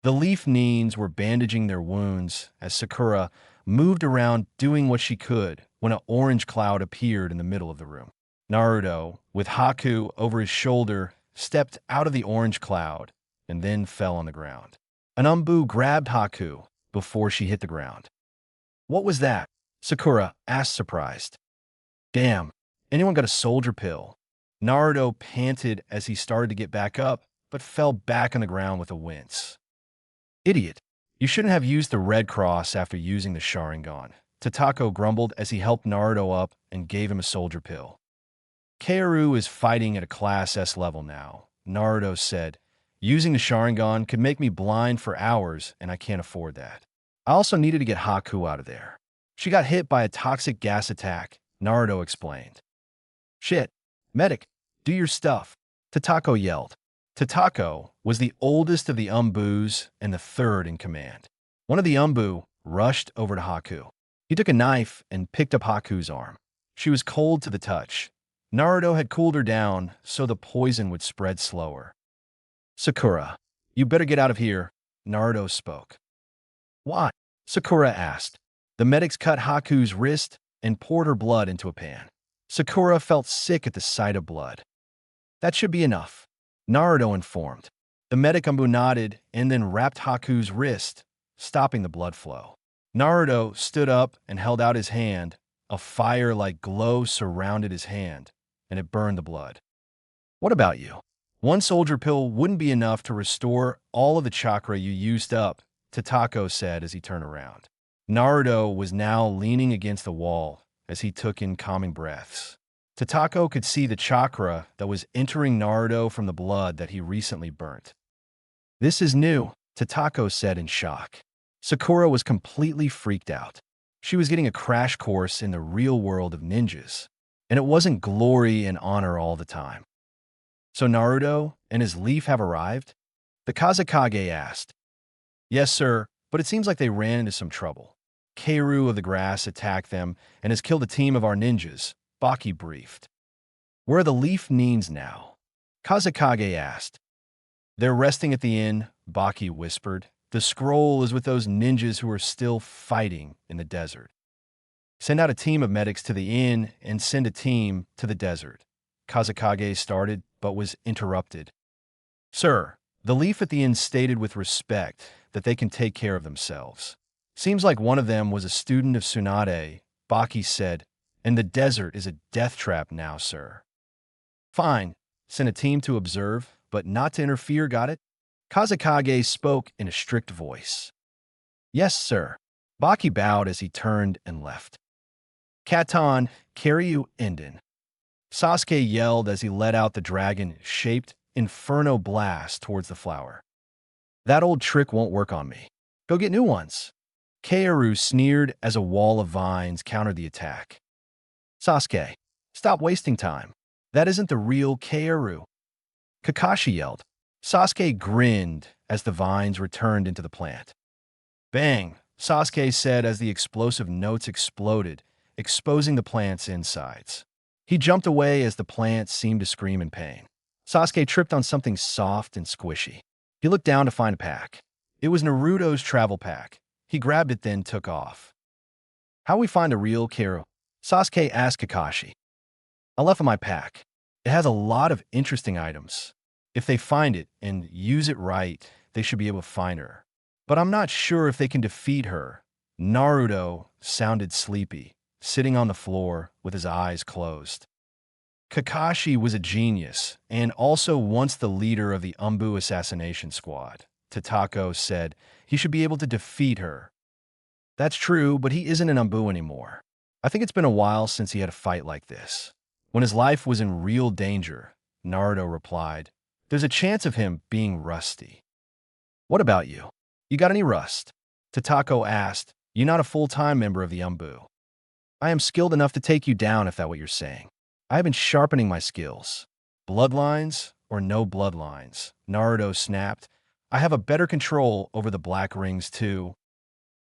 A: The Leaf Neens were bandaging their wounds as Sakura moved around doing what she could when an orange cloud appeared in the middle of the room. Naruto, with Haku over his shoulder, stepped out of the orange cloud and then fell on the ground. An Umbu grabbed Haku before she hit the ground. What was that? Sakura asked, surprised. Damn, anyone got a soldier pill? Naruto panted as he started to get back up, but fell back on the ground with a wince. Idiot, you shouldn't have used the Red Cross after using the Sharingan, Tatako grumbled as he helped Naruto up and gave him a soldier pill. Kaoru is fighting at a Class S level now, Naruto said. Using the Sharingan could make me blind for hours, and I can't afford that. I also needed to get Haku out of there. She got hit by a toxic gas attack, Naruto explained. Shit, medic, do your stuff, Tatako yelled. Tatako was the oldest of the Umbus and the third in command. One of the Umbu rushed over to Haku. He took a knife and picked up Haku's arm. She was cold to the touch. Naruto had cooled her down so the poison would spread slower. Sakura, you better get out of here, Naruto spoke. Why? Sakura asked. The medics cut Haku's wrist and poured her blood into a pan. Sakura felt sick at the sight of blood. That should be enough, Naruto informed. The medic Umbu nodded and then wrapped Haku's wrist, stopping the blood flow. Naruto stood up and held out his hand. A fire-like glow surrounded his hand, and it burned the blood. What about you? One soldier pill wouldn't be enough to restore all of the chakra you used up, Tatako said as he turned around. Naruto was now leaning against the wall as he took in calming breaths. Tatako could see the chakra that was entering Naruto from the blood that he recently burnt. This is new, Tatako said in shock. Sakura was completely freaked out. She was getting a crash course in the real world of ninjas, and it wasn't glory and honor all the time. So Naruto and his leaf have arrived? The Kazekage asked. Yes, sir, but it seems like they ran into some trouble. Kaoru of the Grass attacked them and has killed a team of our ninjas, Baki briefed. Where are the Leaf Neens now? Kazekage asked. They're resting at the inn, Baki whispered. The scroll is with those ninjas who are still fighting in the desert. Send out a team of medics to the inn and send a team to the desert. Kazekage started, but was interrupted. Sir, the Leaf at the inn stated with respect that they can take care of themselves. Seems like one of them was a student of Tsunade, Baki said, and the desert is a death trap now, sir. Fine, send a team to observe, but not to interfere, got it? Kazekage spoke in a strict voice. Yes, sir. Baki bowed as he turned and left. Katon, Kiryu Enden. Sasuke yelled as he let out the dragon-shaped inferno blast towards the flower. That old trick won't work on me. Go get new ones. Kaoru sneered as a wall of vines countered the attack. Sasuke, stop wasting time. That isn't the real Kaoru. Kakashi yelled. Sasuke grinned as the vines returned into the plant. Bang, Sasuke said as the explosive notes exploded, exposing the plant's insides. He jumped away as the plant seemed to scream in pain. Sasuke tripped on something soft and squishy. He looked down to find a pack. It was Naruto's travel pack. He grabbed it then took off. How we find a real Kaoru? Sasuke asked Kakashi. I left in my pack. It has a lot of interesting items. If they find it and use it right, they should be able to find her. But I'm not sure if they can defeat her. Naruto sounded sleepy, sitting on the floor with his eyes closed. Kakashi was a genius and also once the leader of the Umbu assassination squad. Tatako said he should be able to defeat her. That's true, but he isn't an Umbu anymore. I think it's been a while since he had a fight like this. When his life was in real danger, Naruto replied, there's a chance of him being rusty. What about you? You got any rust? Tatako asked. You're not a full-time member of the Umbu. I am skilled enough to take you down if that's what you're saying. I have been sharpening my skills. Bloodlines or no bloodlines? Naruto snapped. I have a better control over the black rings too.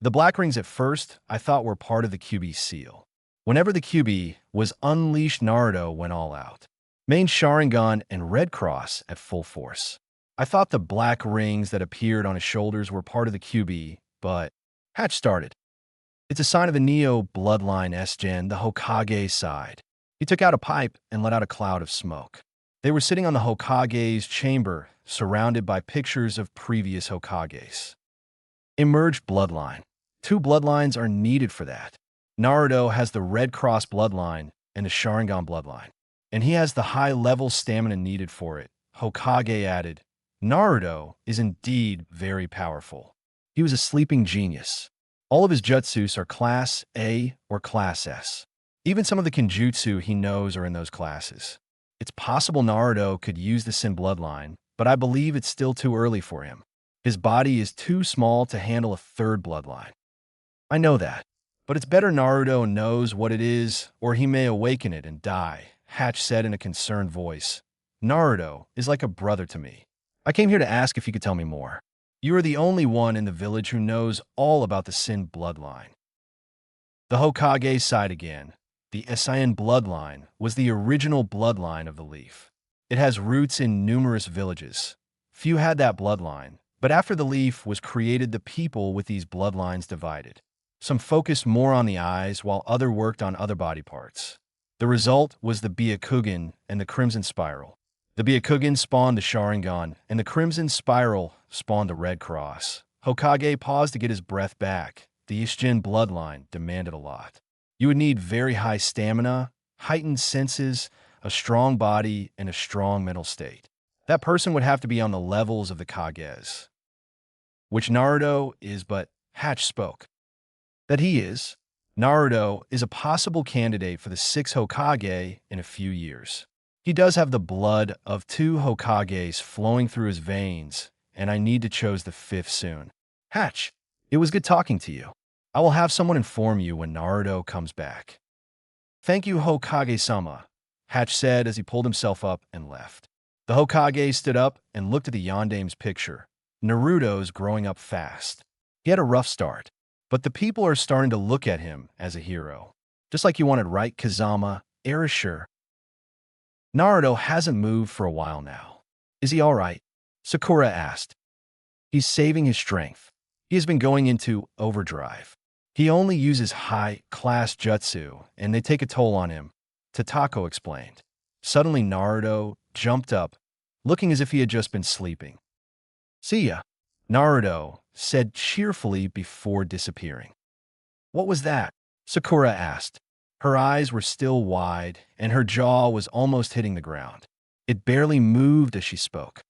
A: The black rings at first I thought were part of the QB seal. Whenever the QB was unleashed, Naruto went all out. Main Sharingan and Red Cross at full force. I thought the black rings that appeared on his shoulders were part of the QB, but Hatch started. It's a sign of a Neo bloodline S-Gen, the Hokage side. He took out a pipe and let out a cloud of smoke. They were sitting on the Hokage's chamber, surrounded by pictures of previous Hokages. Emerged bloodline. 2 bloodlines are needed for that. Naruto has the Red Cross bloodline and the Sharingan bloodline, and he has the high-level stamina needed for it. Hokage added, Naruto is indeed very powerful. He was a sleeping genius. All of his jutsus are Class A or Class S. Even some of the Kenjutsu he knows are in those classes. It's possible Naruto could use the Sin bloodline, but I believe it's still too early for him. His body is too small to handle a 3rd bloodline. I know that, but it's better Naruto knows what it is, or he may awaken it and die, Hatch said in a concerned voice. Naruto is like a brother to me. I came here to ask if you could tell me more. You are the only one in the village who knows all about the Sin bloodline. The Hokage side again. The Saiyan bloodline was the original bloodline of the leaf. It has roots in numerous villages. Few had that bloodline, but after the leaf was created, the people with these bloodlines divided. Some focused more on the eyes, while others worked on other body parts. The result was the Byakugan and the Crimson Spiral. The Byakugan spawned the Sharingan, and the Crimson Spiral spawned the Red Cross. Hokage paused to get his breath back. The Ishijin bloodline demanded a lot. You would need very high stamina, heightened senses, a strong body, and a strong mental state. That person would have to be on the levels of the Kages, which Naruto is, but Hatch spoke. That he is. Naruto is a possible candidate for the 6th Hokage in a few years. He does have the blood of 2 Hokages flowing through his veins, and I need to choose the 5th soon. Hatch, it was good talking to you. I will have someone inform you when Naruto comes back. Thank you, Hokage-sama, Hatch said as he pulled himself up and left. The Hokage stood up and looked at the Yandame's picture. Naruto's growing up fast. He had a rough start, but the people are starting to look at him as a hero. Just like you wanted, right, Kazama? Erasure. Naruto hasn't moved for a while now. Is he all right? Sakura asked. He's saving his strength. He has been going into overdrive. He only uses high-class jutsu, and they take a toll on him, Tatako explained. Suddenly Naruto jumped up, looking as if he had just been sleeping. See ya, Naruto said cheerfully before disappearing. What was that? Sakura asked. Her eyes were still wide, and her jaw was almost hitting the ground. It barely moved as she spoke.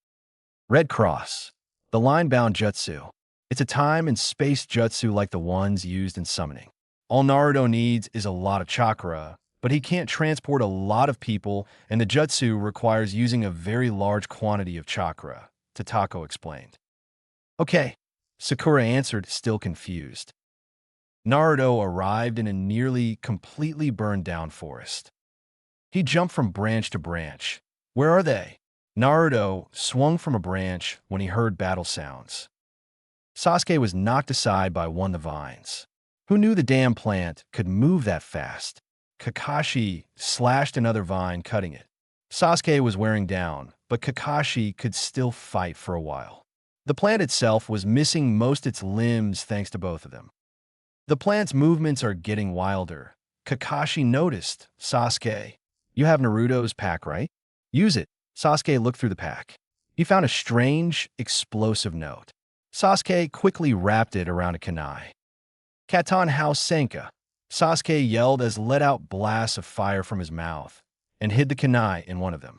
A: Red Cross, the line-bound jutsu. It's a time and space jutsu like the ones used in summoning. All Naruto needs is a lot of chakra, but he can't transport a lot of people, and the jutsu requires using a very large quantity of chakra, Tatako explained. Okay, Sakura answered, still confused. Naruto arrived in a nearly completely burned down forest. He jumped from branch to branch. Where are they? Naruto swung from a branch when he heard battle sounds. Sasuke was knocked aside by one of the vines. Who knew the damn plant could move that fast? Kakashi slashed another vine, cutting it. Sasuke was wearing down, but Kakashi could still fight for a while. The plant itself was missing most its limbs thanks to both of them. The plant's movements are getting wilder. Kakashi noticed. Sasuke, you have Naruto's pack, right? Use it. Sasuke looked through the pack. He found a strange, explosive note. Sasuke quickly wrapped it around a kunai. Katon House Senka. Sasuke yelled as let out blasts of fire from his mouth and hid the kunai in one of them.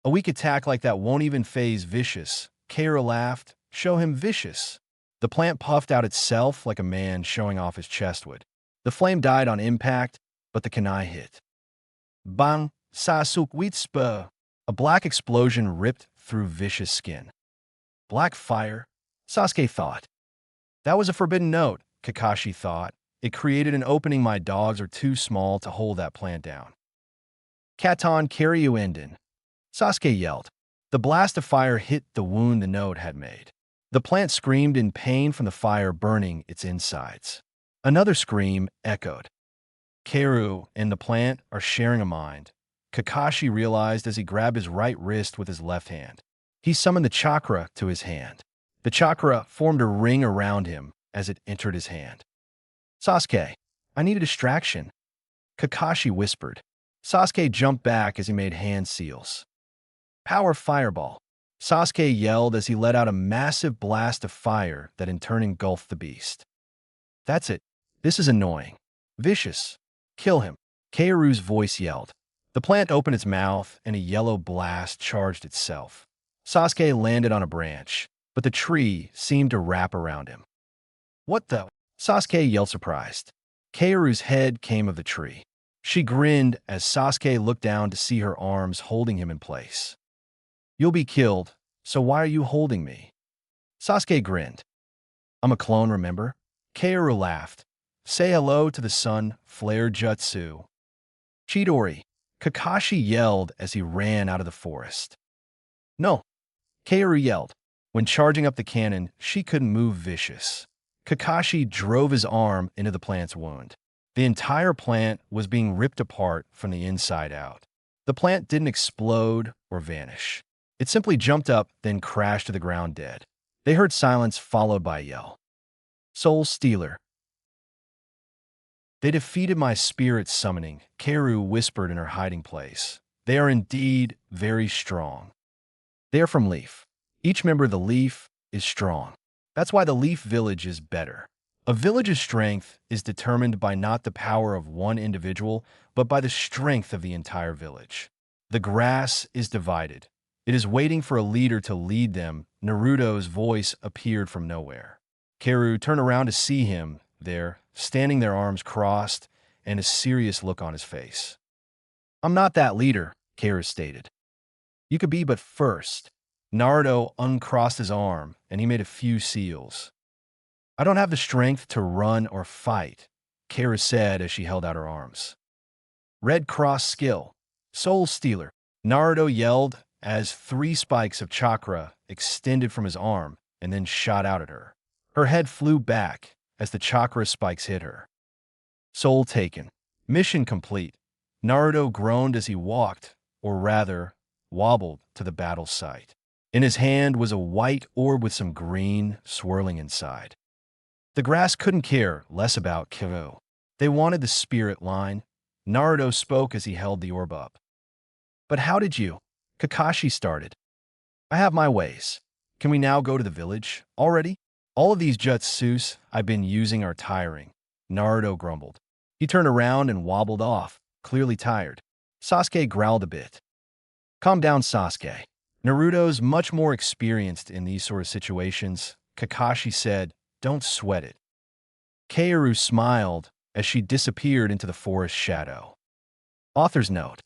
A: A weak attack like that won't even phase Vicious. Kaira laughed. Show him Vicious. The plant puffed out itself like a man showing off his chestwood. The flame died on impact, but the kunai hit. Bang! Sasuke Witspa! A black explosion ripped through Vicious' skin. Black fire? Sasuke thought. That was a forbidden note, Kakashi thought. It created an opening. My dogs are too small to hold that plant down. Katon Karyuenden. Sasuke yelled. The blast of fire hit the wound the node had made. The plant screamed in pain from the fire burning its insides. Another scream echoed. Kaoru and the plant are sharing a mind, Kakashi realized as he grabbed his right wrist with his left hand. He summoned the chakra to his hand. The chakra formed a ring around him as it entered his hand. Sasuke, I need a distraction, Kakashi whispered. Sasuke jumped back as he made hand seals. Power fireball. Sasuke yelled as he let out a massive blast of fire that in turn engulfed the beast. That's it. This is annoying. Vicious. Kill him. Kaoru's voice yelled. The plant opened its mouth and a yellow blast charged itself. Sasuke landed on a branch, but the tree seemed to wrap around him. What the? Sasuke yelled surprised. Kaoru's head came of the tree. She grinned as Sasuke looked down to see her arms holding him in place. You'll be killed, so why are you holding me? Sasuke grinned. I'm a clone, remember? Kaoru laughed. Say hello to the sun, flare jutsu. Chidori. Kakashi yelled as he ran out of the forest. No. Kaoru yelled. When charging up the cannon, she couldn't move vicious. Kakashi drove his arm into the plant's wound. The entire plant was being ripped apart from the inside out. The plant didn't explode or vanish. It simply jumped up, then crashed to the ground dead. They heard silence followed by a yell. Soul Stealer. They defeated my spirit summoning, Kaoru whispered in her hiding place. They are indeed very strong. They are from Leaf. Each member of the Leaf is strong. That's why the Leaf Village is better. A village's strength is determined by not the power of one individual, but by the strength of the entire village. The grass is divided. It is waiting for a leader to lead them. Naruto's voice appeared from nowhere. Kaoru turned around to see him there, standing there arms crossed and a serious look on his face. I'm not that leader, Kaoru stated. You could be, but first. Naruto uncrossed his arm and he made a few seals. I don't have the strength to run or fight, Kaoru said as she held out her arms. Red Cross skill. Soul Stealer. Naruto yelled as 3 spikes of chakra extended from his arm and then shot out at her. Her head flew back as the chakra spikes hit her. Soul taken. Mission complete. Naruto groaned as he walked, or rather, wobbled to the battle site. In his hand was a white orb with some green swirling inside. The grass couldn't care less about Kaoru. They wanted the spirit line. Naruto spoke as he held the orb up. But how did you? Kakashi started. I have my ways. Can we now go to the village? Already? All of these jutsus I've been using are tiring, Naruto grumbled. He turned around and wobbled off, clearly tired. Sasuke growled a bit. Calm down, Sasuke. Naruto's much more experienced in these sort of situations. Kakashi said, don't sweat it. Kaoru smiled as she disappeared into the forest shadow. Author's note.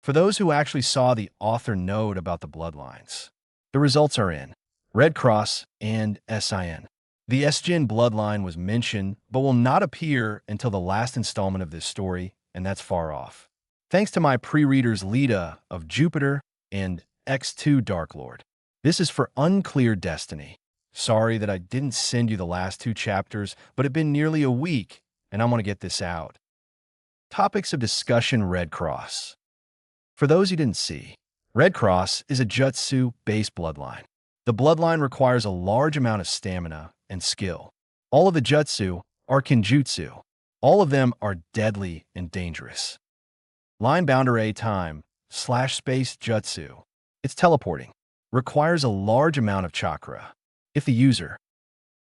A: For those who actually saw the author note about the bloodlines, the results are in Red Cross and SIN. The SGN bloodline was mentioned, but will not appear until the last installment of this story, and that's far off. Thanks to my pre-readers Lita of Jupiter and X2 Dark Lord. This is for Unclear Destiny. Sorry that I didn't send you the last 2 chapters, but it's been nearly a week, and I want to get this out. Topics of discussion: Red Cross. For those who didn't see, Red Cross is a jutsu-based bloodline. The bloodline requires a large amount of stamina and skill. All of the jutsu are kinjutsu. All of them are deadly and dangerous. Line boundary time /space jutsu. It's teleporting. Requires a large amount of chakra. If the user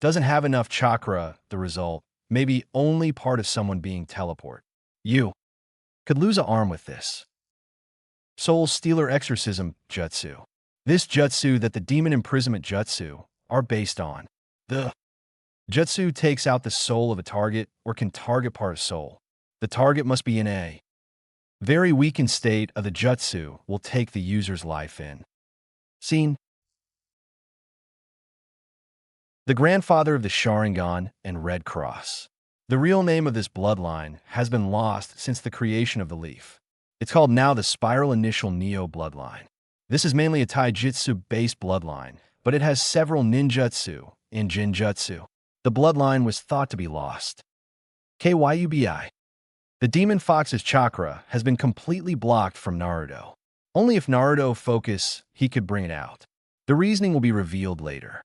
A: doesn't have enough chakra, the result may be only part of someone being teleport. You could lose an arm with this. Soul Stealer Exorcism Jutsu. This jutsu that the Demon Imprisonment Jutsu are based on. The jutsu takes out the soul of a target or can target part of soul. The target must be in a very weakened state of the jutsu will take the user's life in. Scene. The grandfather of the Sharingan and Red Cross. The real name of this bloodline has been lost since the creation of the Leaf. It's called now the Spiral Initial Neo bloodline. This is mainly a taijutsu-based bloodline, but it has several ninjutsu and jinjutsu. The bloodline was thought to be lost. KYUBI. The Demon Fox's chakra has been completely blocked from Naruto. Only if Naruto focus, he could bring it out. The reasoning will be revealed later.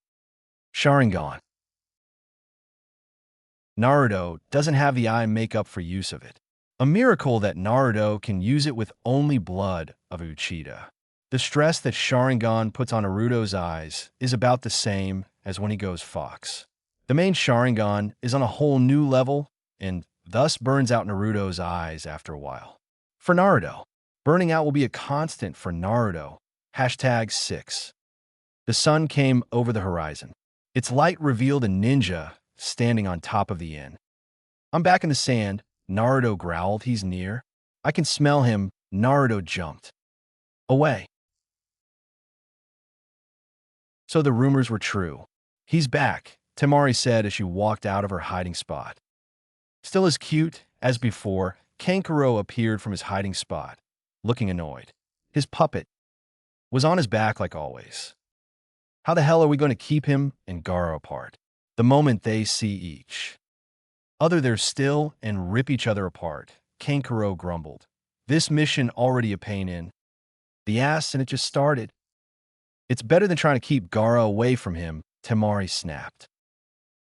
A: Sharingan. Naruto doesn't have the eye makeup for use of it. A miracle that Naruto can use it with only blood of Uchiha. The stress that Sharingan puts on Naruto's eyes is about the same as when he goes Fox. The main Sharingan is on a whole new level and thus burns out Naruto's eyes after a while. For Naruto, burning out will be a constant for Naruto. #6. The sun came over the horizon. Its light revealed a ninja standing on top of the inn. I'm back in the sand. Naruto growled. He's near. I can smell him. Naruto jumped away. So the rumors were true. He's back, Temari said as she walked out of her hiding spot. Still as cute as before, Kankuro appeared from his hiding spot, looking annoyed. His puppet was on his back like always. How the hell are we going to keep him and Gaara apart? The moment they see each other, they're still and rip each other apart, Kankuro grumbled. This mission already a pain in the ass and it just started. It's better than trying to keep Gaara away from him, Temari snapped.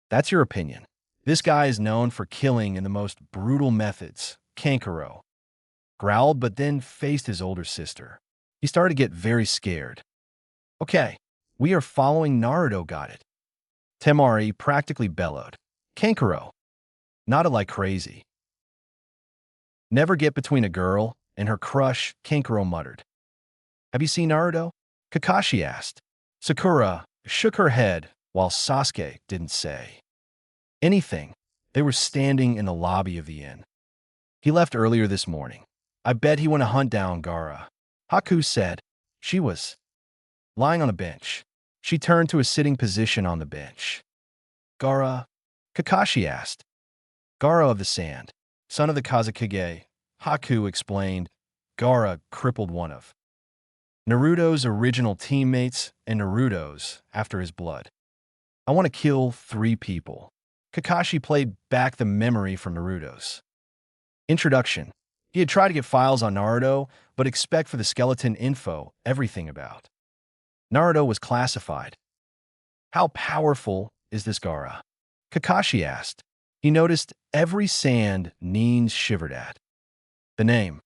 A: That's your opinion. This guy is known for killing in the most brutal methods, Kankuro growled but then faced his older sister. He started to get very scared. Okay, we are following Naruto, got it. Temari practically bellowed. Kankuro nodded like crazy. Never get between a girl and her crush, Kankuro muttered. Have you seen Naruto? Kakashi asked. Sakura shook her head while Sasuke didn't say anything. They were standing in the lobby of the inn. He left earlier this morning. I bet he went to hunt down Gaara. Haku said. She was lying on a bench. She turned to a sitting position on the bench. Gaara? Kakashi asked. Gaara of the Sand, son of the Kazekage, Haku explained. Gaara crippled one of Naruto's original teammates and Naruto's after his blood. I want to kill 3 people. Kakashi played back the memory from Naruto's introduction. He had tried to get files on Naruto, but expect for the skeleton info, everything about Naruto was classified. How powerful is this Gaara? Kakashi asked. He noticed every sand Nines shivered at. The name.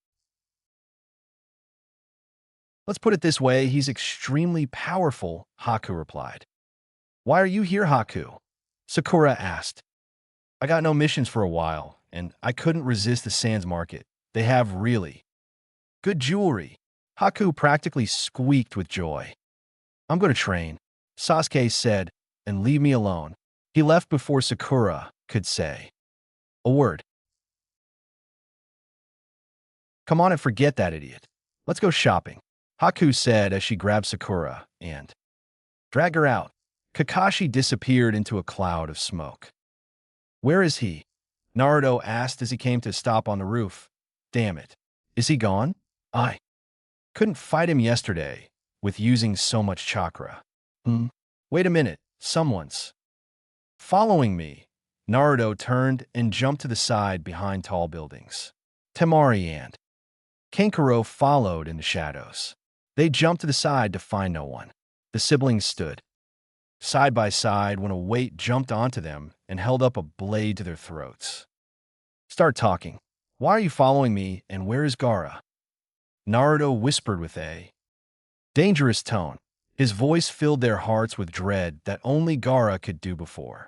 A: Let's put it this way, he's extremely powerful, Haku replied. Why are you here, Haku? Sakura asked. I got no missions for a while, and I couldn't resist the Sands market. They have really good jewelry. Haku practically squeaked with joy. I'm going to train, Sasuke said, and leave me alone. He left before Sakura could say a word. Come on and forget that idiot. Let's go shopping, Haku said as she grabbed Sakura and dragged her out. Kakashi disappeared into a cloud of smoke. Where is he? Naruto asked as he came to a stop on the roof. Damn it. Is he gone? I couldn't fight him yesterday with using so much chakra. Wait a minute. Someone's following me. Naruto turned and jumped to the side behind tall buildings. Temari and Kankuro followed in the shadows. They jumped to the side to find no one. The siblings stood side by side when a weight jumped onto them and held up a blade to their throats. Start talking. Why are you following me and where is Gaara? Naruto whispered with a dangerous tone. His voice filled their hearts with dread that only Gaara could do before.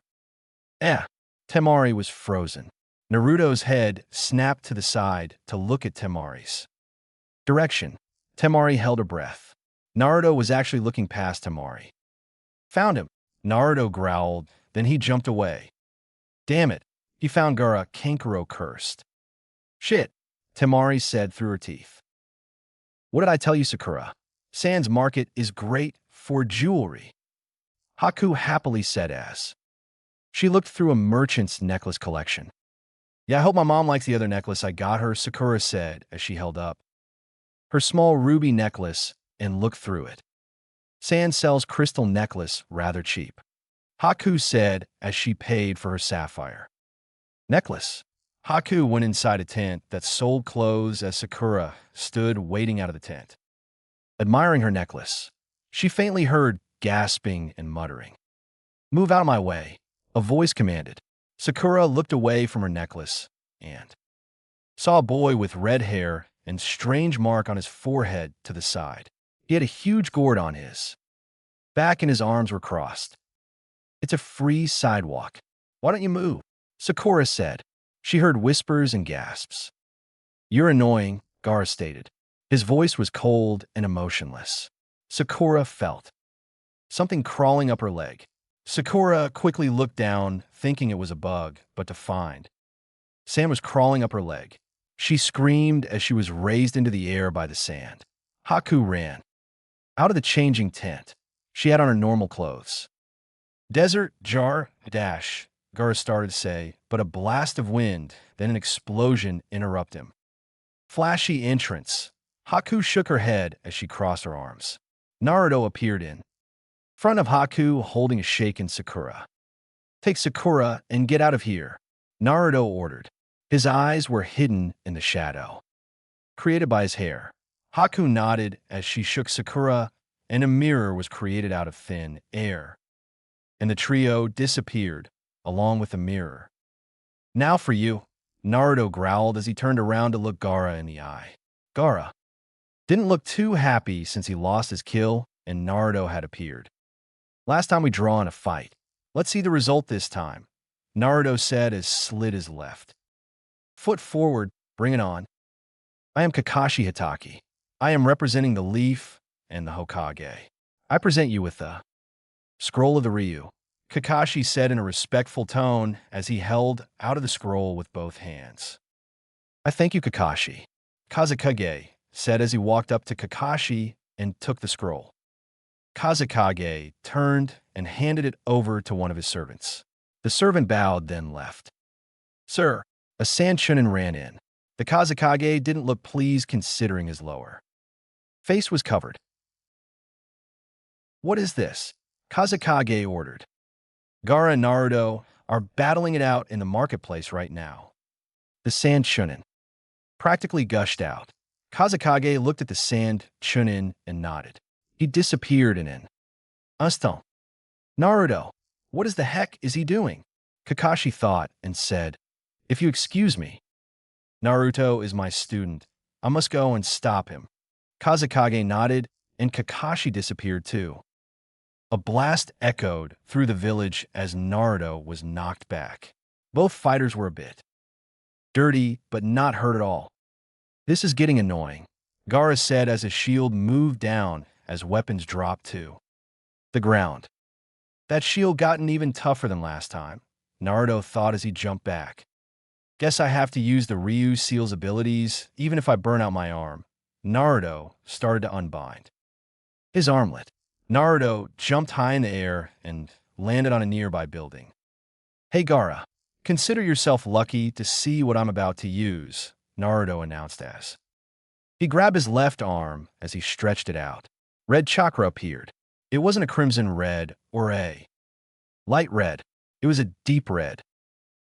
A: Temari was frozen. Naruto's head snapped to the side to look at Temari's direction. Temari held her breath. Naruto was actually looking past Temari. Found him, Naruto growled, then he jumped away. Damn it, he found Gaara, Kankuro cursed. Shit, Temari said through her teeth. What did I tell you, Sakura? Sans Market is great for jewelry. Haku happily said as she looked through a merchant's necklace collection. Yeah, I hope my mom likes the other necklace I got her, Sakura said as she held up her small ruby necklace and looked through it. Sand sells crystal necklace rather cheap, Haku said as she paid for her sapphire necklace. Haku went inside a tent that sold clothes as Sakura stood waiting out of the tent, admiring her necklace. She faintly heard gasping and muttering. "Move out of my way," a voice commanded. Sakura looked away from her necklace and saw a boy with red hair and strange mark on his forehead to the side. He had a huge gourd on his back and his arms were crossed. "It's a free sidewalk. Why don't you move?" Sakura said. She heard whispers and gasps. "You're annoying," Gaara stated. His voice was cold and emotionless. Sakura felt something crawling up her leg. Sakura quickly looked down, thinking it was a bug, but to find sand was crawling up her leg. She screamed as she was raised into the air by the sand. Haku ran out of the changing tent. She had on her normal clothes. "Desert, jar, dash," Gaara started to say, but a blast of wind, then an explosion interrupted him. "Flashy entrance." Haku shook her head as she crossed her arms. Naruto appeared in front of Haku holding a shaken Sakura. "Take Sakura and get out of here," Naruto ordered. His eyes were hidden in the shadow created by his hair. Haku nodded as she shook Sakura, and a mirror was created out of thin air, and the trio disappeared along with the mirror. "Now for you," Naruto growled as he turned around to look Gaara in the eye. Gaara didn't look too happy since he lost his kill and Naruto had appeared. "Last time we draw in a fight. Let's see the result this time," Naruto said as slid his left foot forward. "Bring it on." "I am Kakashi Hitaki. I am representing the Leaf and the Hokage. I present you with the Scroll of the Ryu," Kakashi said in a respectful tone as he held out of the scroll with both hands. "I thank you, Kakashi," Kazekage said as he walked up to Kakashi and took the scroll. Kazekage turned and handed it over to one of his servants. The servant bowed, then left. "Sir," a sand chunin ran in. The Kazekage didn't look pleased considering his lower face was covered. "What is this?" Kazekage ordered. "Gaara and Naruto are battling it out in the marketplace right now." The sand chunin practically gushed out. Kazekage looked at the sand chunin and nodded. He disappeared in an instant. "Naruto, what the heck is he doing?" Kakashi thought and said, "If you excuse me, Naruto is my student. I must go and stop him." Kazekage nodded, and Kakashi disappeared too. A blast echoed through the village as Naruto was knocked back. Both fighters were a bit dirty, but not hurt at all. "This is getting annoying," Gaara said as his shield moved down as weapons dropped to the ground. "That shield gotten even tougher than last time," Naruto thought as he jumped back. "Guess I have to use the Ryu Seal's abilities even if I burn out my arm." Naruto started to unbind his armlet. Naruto jumped high in the air and landed on a nearby building. "Hey Gaara, consider yourself lucky to see what I'm about to use," Naruto announced as he grabbed his left arm as he stretched it out. Red chakra appeared. It wasn't a crimson red or a light red. It was a deep red.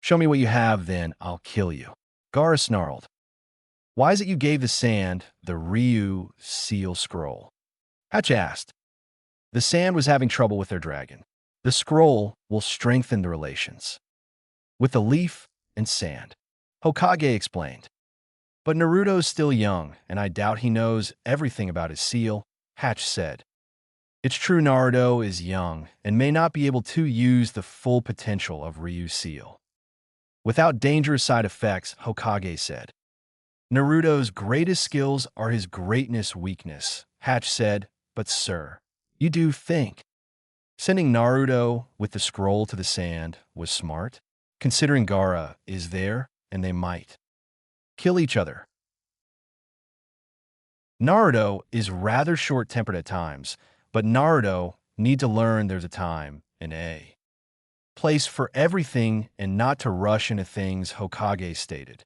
A: "Show me what you have, then I'll kill you," Gaara snarled. "Why is it you gave the sand the Ryu Seal scroll?" Hatch asked. "The sand was having trouble with their dragon. The scroll will strengthen the relations with the leaf and sand," Hokage explained. "But Naruto's still young, and I doubt he knows everything about his seal," Hatch said. "It's true Naruto is young and may not be able to use the full potential of Ryu's seal without dangerous side effects," Hokage said. "Naruto's greatest skills are his greatness weakness," Hatch said. "But sir, you do think sending Naruto with the scroll to the sand was smart, considering Gaara is there and they might kill each other?" Naruto is rather short-tempered at times, but Naruto need to learn there's a time and a place for everything and not to rush into things, Hokage stated.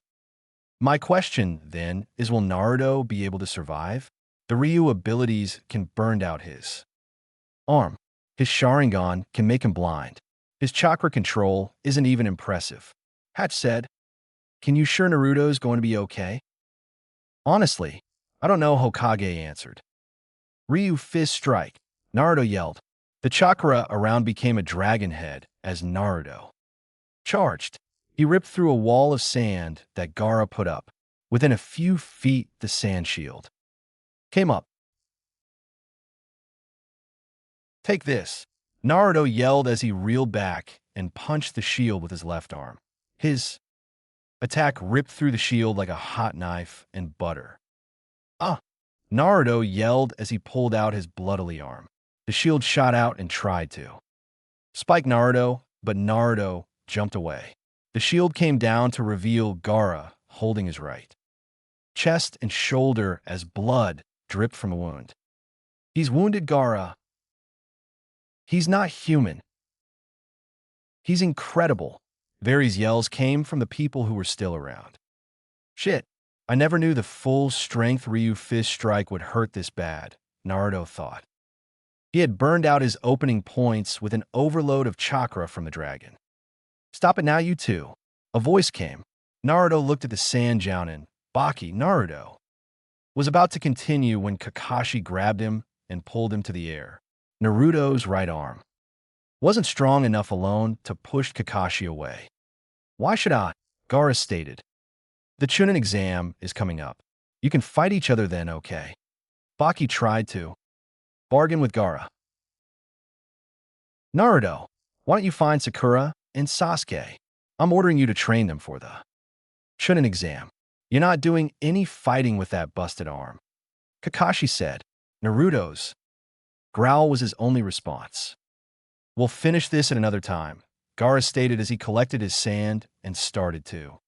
A: My question, then, is will Naruto be able to survive? The Ryu abilities can burn out his arm. His Sharingan can make him blind. His chakra control isn't even impressive. Hatch said, "Can you sure Naruto's going to be okay?" "Honestly, I don't know," Hokage answered. Ryu fist strike. Naruto yelled. The chakra around became a dragon head as Naruto charged. He ripped through a wall of sand that Gaara put up. Within a few feet, the sand shield came up. "Take this." Naruto yelled as he reeled back and punched the shield with his left arm. His attack ripped through the shield like a hot knife and butter. "Ah!" Naruto yelled as he pulled out his bloodily arm. The shield shot out and tried to spike Naruto, but Naruto jumped away. The shield came down to reveal Gaara holding his right chest and shoulder as blood dripped from the wound. "He's wounded, Gaara. He's not human. He's incredible." Various yells came from the people who were still around. "Shit, I never knew the full strength Ryu fist strike would hurt this bad," Naruto thought. He had burned out his opening points with an overload of chakra from the dragon. "Stop it now, you two." A voice came. Naruto looked at the sand jounin. Baki, Naruto, was about to continue when Kakashi grabbed him and pulled him to the air. Naruto's right arm wasn't strong enough alone to push Kakashi away. "Why should I?" Gaara stated. "The Chunin exam is coming up. You can fight each other then, okay?" Baki tried to bargain with Gaara. "Naruto, why don't you find Sakura and Sasuke? I'm ordering you to train them for the Chunin exam. You're not doing any fighting with that busted arm," Kakashi said. Naruto's growl was his only response. "We'll finish this at another time," Gaara stated as he collected his sand and started to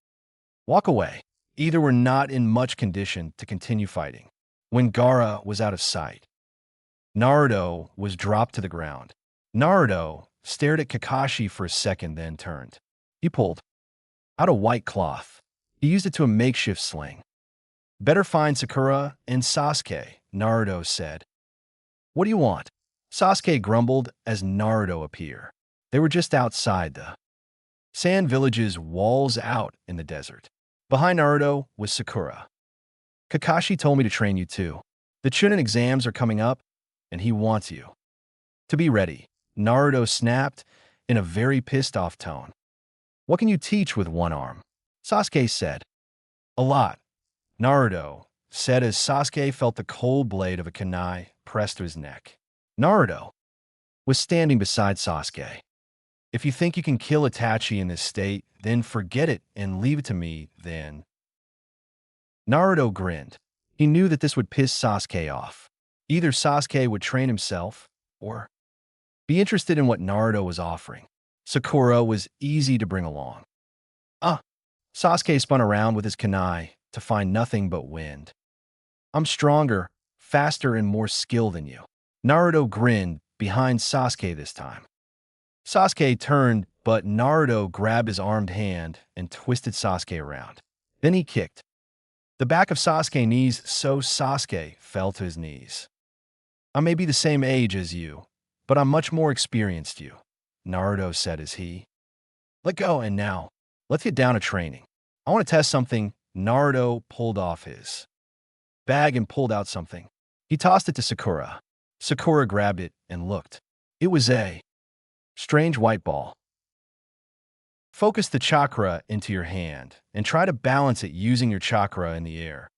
A: walk away. Either were not in much condition to continue fighting. When Gaara was out of sight, Naruto was dropped to the ground. Naruto stared at Kakashi for a second, then turned. He pulled out a white cloth. He used it to a makeshift sling. "Better find Sakura and Sasuke," Naruto said. "What do you want?" Sasuke grumbled as Naruto appeared. They were just outside the sand village's walls out in the desert. Behind Naruto was Sakura. "Kakashi told me to train you too. The Chunin exams are coming up, and he wants you to be ready," Naruto snapped in a very pissed-off tone. "What can you teach with one arm?" Sasuke said. "A lot," Naruto said as Sasuke felt the cold blade of a kunai pressed to his neck. Naruto was standing beside Sasuke. "If you think you can kill Itachi in this state, then forget it and leave it to me, then." Naruto grinned. He knew that this would piss Sasuke off. Either Sasuke would train himself, or be interested in what Naruto was offering. Sakura was easy to bring along. "Ah!" Sasuke spun around with his kunai to find nothing but wind. "I'm stronger, faster, and more skilled than you." Naruto grinned behind Sasuke this time. Sasuke turned, but Naruto grabbed his armed hand and twisted Sasuke around. Then he kicked the back of Sasuke's knees so Sasuke fell to his knees. "I may be the same age as you, but I'm much more experienced you," Naruto said as he let go. "And now, let's get down to training. I want to test something." Naruto pulled off his bag and pulled out something. He tossed it to Sakura. Sakura grabbed it and looked. It was a strange white ball. "Focus the chakra into your hand and try to balance it using your chakra in the air,"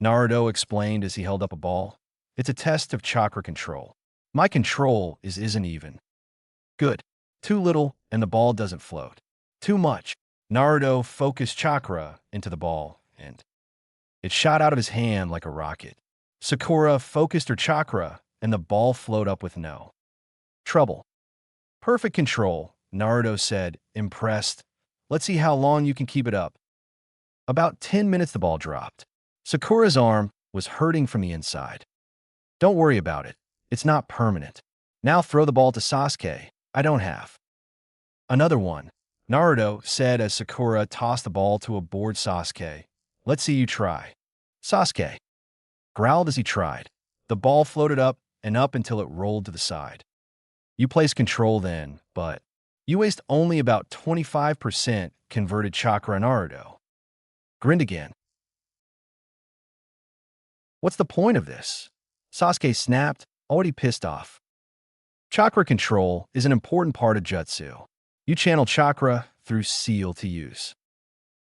A: Naruto explained as he held up a ball. "It's a test of chakra control. My control isn't even good. Too little and the ball doesn't float. Too much." Naruto focused chakra into the ball, and it shot out of his hand like a rocket. Sakura focused her chakra, and the ball flowed up with no trouble. "Perfect control," Naruto said, impressed. "Let's see how long you can keep it up." About 10 minutes the ball dropped. Sakura's arm was hurting from the inside. "Don't worry about it. It's not permanent. Now throw the ball to Sasuke. I don't have another one," Naruto said as Sakura tossed the ball to a bored Sasuke. Let's see you try. Sasuke growled as he tried. The ball floated up and up until it rolled to the side. You place control then, but you waste only about 25% converted chakra. Naruto grinned again. What's the point of this? Sasuke snapped, already pissed off. Chakra control is an important part of jutsu. You channel chakra through seal to use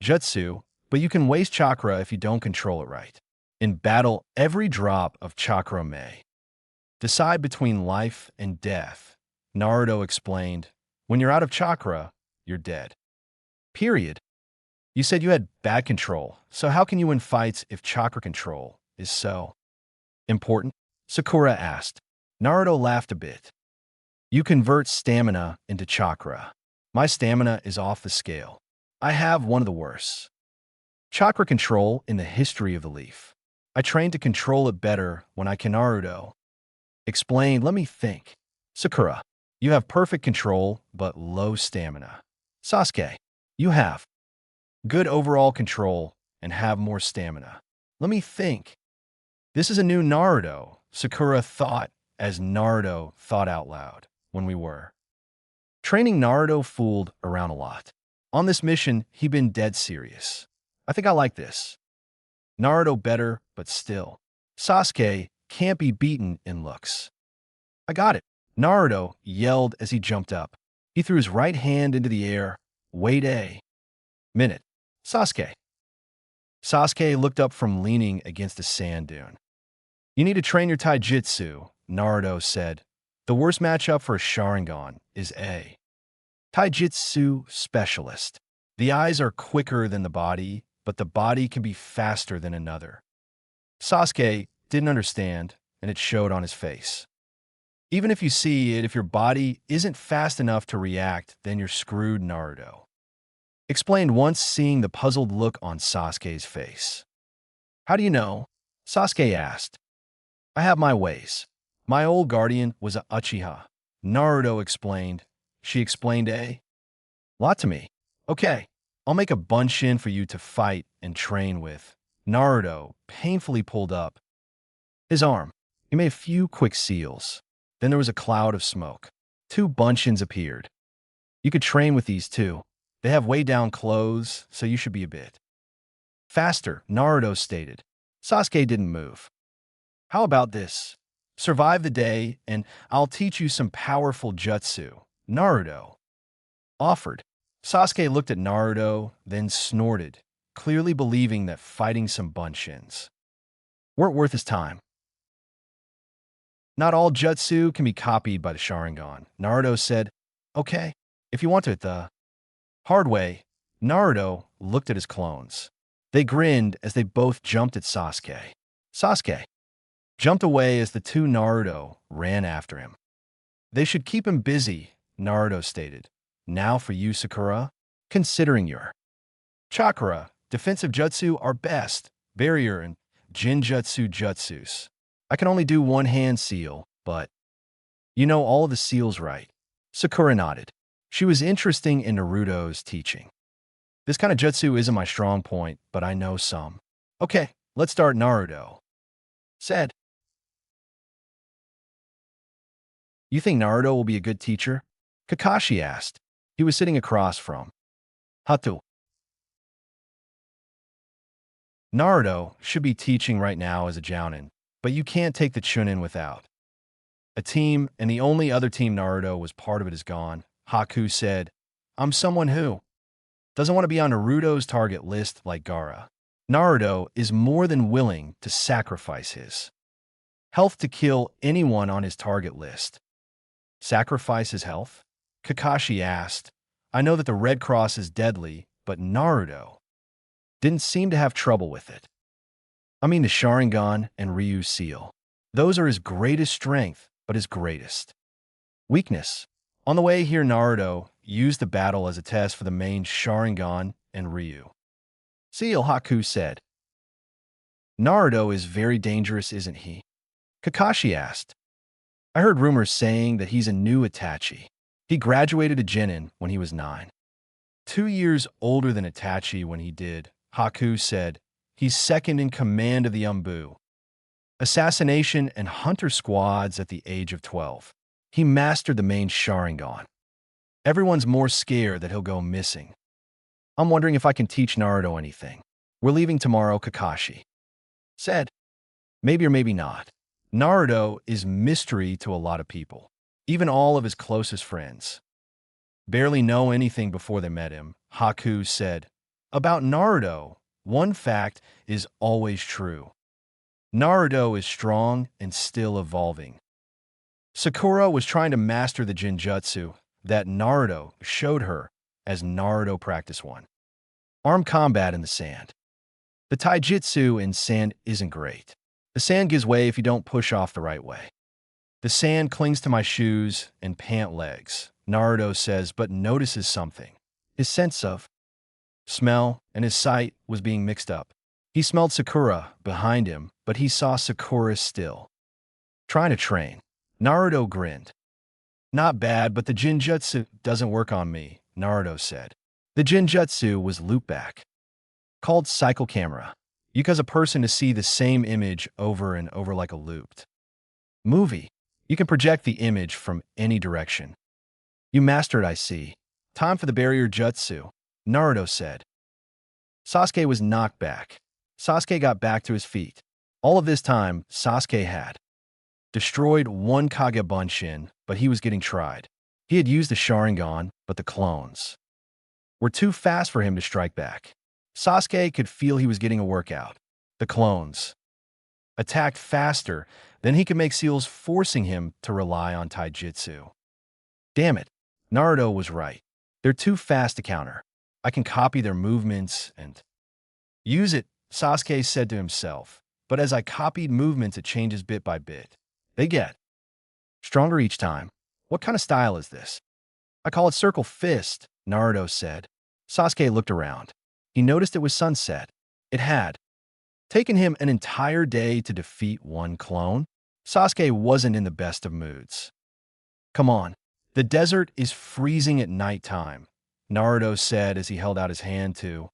A: jutsu, but you can waste chakra if you don't control it right. In battle, every drop of chakra may decide between life and death. Naruto explained, when you're out of chakra, you're dead. Period. You said you had bad control, so how can you win fights if chakra control is so important? Sakura asked. Naruto laughed a bit. You convert stamina into chakra. My stamina is off the scale. I have one of the worst chakra control in the history of the leaf. I trained to control it better when I can. Naruto explained, let me think. Sakura, you have perfect control, but low stamina. Sasuke, you have good overall control and have more stamina. Let me think. This is a new Naruto, Sakura thought as Naruto thought out loud. When we were training, Naruto fooled around a lot. On this mission, he'd been dead serious. I think I like this. Naruto better, but still. Sasuke can't be beaten in looks. I got it. Naruto yelled as he jumped up. He threw his right hand into the air. Wait a minute. Sasuke. Sasuke looked up from leaning against a sand dune. You need to train your taijutsu, Naruto said. The worst matchup for a Sharingan is a taijutsu specialist. The eyes are quicker than the body, but the body can be faster than another. Sasuke didn't understand, and it showed on his face. Even if you see it, if your body isn't fast enough to react, then you're screwed, Naruto explained once, seeing the puzzled look on Sasuke's face. How do you know? Sasuke asked. I have my ways. My old guardian was a Uchiha. Naruto explained. She explained a lot to me. Okay, I'll make a bunshin for you to fight and train with. Naruto painfully pulled up his arm. He made a few quick seals. Then there was a cloud of smoke. 2 bunshins appeared. You could train with these too. They have way down clothes, so you should be a bit faster, Naruto stated. Sasuke didn't move. How about this? Survive the day, and I'll teach you some powerful jutsu, Naruto offered. Sasuke looked at Naruto, then snorted, clearly believing that fighting some bunshins weren't worth his time. Not all jutsu can be copied by the Sharingan, Naruto said. Okay, if you want it the hard way. Naruto looked at his clones. They grinned as they both jumped at Sasuke. Sasuke jumped away as the 2 Naruto ran after him. They should keep him busy, Naruto stated. Now for you, Sakura. Considering your chakra, defensive jutsu are best, barrier and jinjutsu jutsus. I can only do one hand seal, but you know all of the seals, right? Sakura nodded. She was interested in Naruto's teaching. This kind of jutsu isn't my strong point, but I know some. Okay, let's start, Naruto said. You think Naruto will be a good teacher? Kakashi asked. He was sitting across from Hatu. Naruto should be teaching right now as a Jounin, but you can't take the Chunin without a team, and the only other team Naruto was part of it is gone. Haku said, I'm someone who doesn't want to be on Naruto's target list like Gaara. Naruto is more than willing to sacrifice his health to kill anyone on his target list. Sacrifice his health? Kakashi asked. I know that the Red Cross is deadly, but Naruto didn't seem to have trouble with it. I mean the Sharingan and Ryu's seal. Those are his greatest strength, but his greatest weakness. On the way here, Naruto used the battle as a test for the main Sharingan and Ryu. Seal, Haku said. Naruto is very dangerous, isn't he? Kakashi asked. I heard rumors saying that he's a new Itachi. He graduated to Genin when he was 9. 2 years older than Itachi when he did, Haku said. He's second in command of the Umbu, assassination and hunter squads at the age of 12. He mastered the main Sharingan. Everyone's more scared that he'll go missing. I'm wondering if I can teach Naruto anything. We're leaving tomorrow, Kakashi said. Maybe or maybe not. Naruto is mystery to a lot of people. Even all of his closest friends barely know anything before they met him, Haku said. About Naruto, one fact is always true. Naruto is strong and still evolving. Sakura was trying to master the Jinjutsu that Naruto showed her as Naruto Practice 1. Armed combat in the sand. The taijutsu in sand isn't great. The sand gives way if you don't push off the right way. The sand clings to my shoes and pant legs, Naruto says, but notices something. His sense of smell and his sight was being mixed up. He smelled Sakura behind him, but he saw Sakura still trying to train. Naruto grinned. Not bad, but the Jinjutsu doesn't work on me, Naruto said. The Jinjutsu was loopback, called cycle camera. You cause a person to see the same image over and over like a looped movie. You can project the image from any direction. You mastered, I see. Time for the barrier jutsu, Naruto said. Sasuke was knocked back. Sasuke got back to his feet. All of this time, Sasuke had destroyed one Kagebunshin, but he was getting tried. He had used the Sharingan, but the clones were too fast for him to strike back. Sasuke could feel he was getting a workout. The clones attacked faster than he could make seals, forcing him to rely on taijutsu. Damn it, Naruto was right. They're too fast to counter. I can copy their movements and use it, Sasuke said to himself. But as I copied movements, it changes bit by bit. They get stronger each time. What kind of style is this? I call it circle fist, Naruto said. Sasuke looked around. He noticed it was sunset. It had taken him an entire day to defeat one clone. Sasuke wasn't in the best of moods. Come on, the desert is freezing at nighttime, Naruto said as he held out his hand to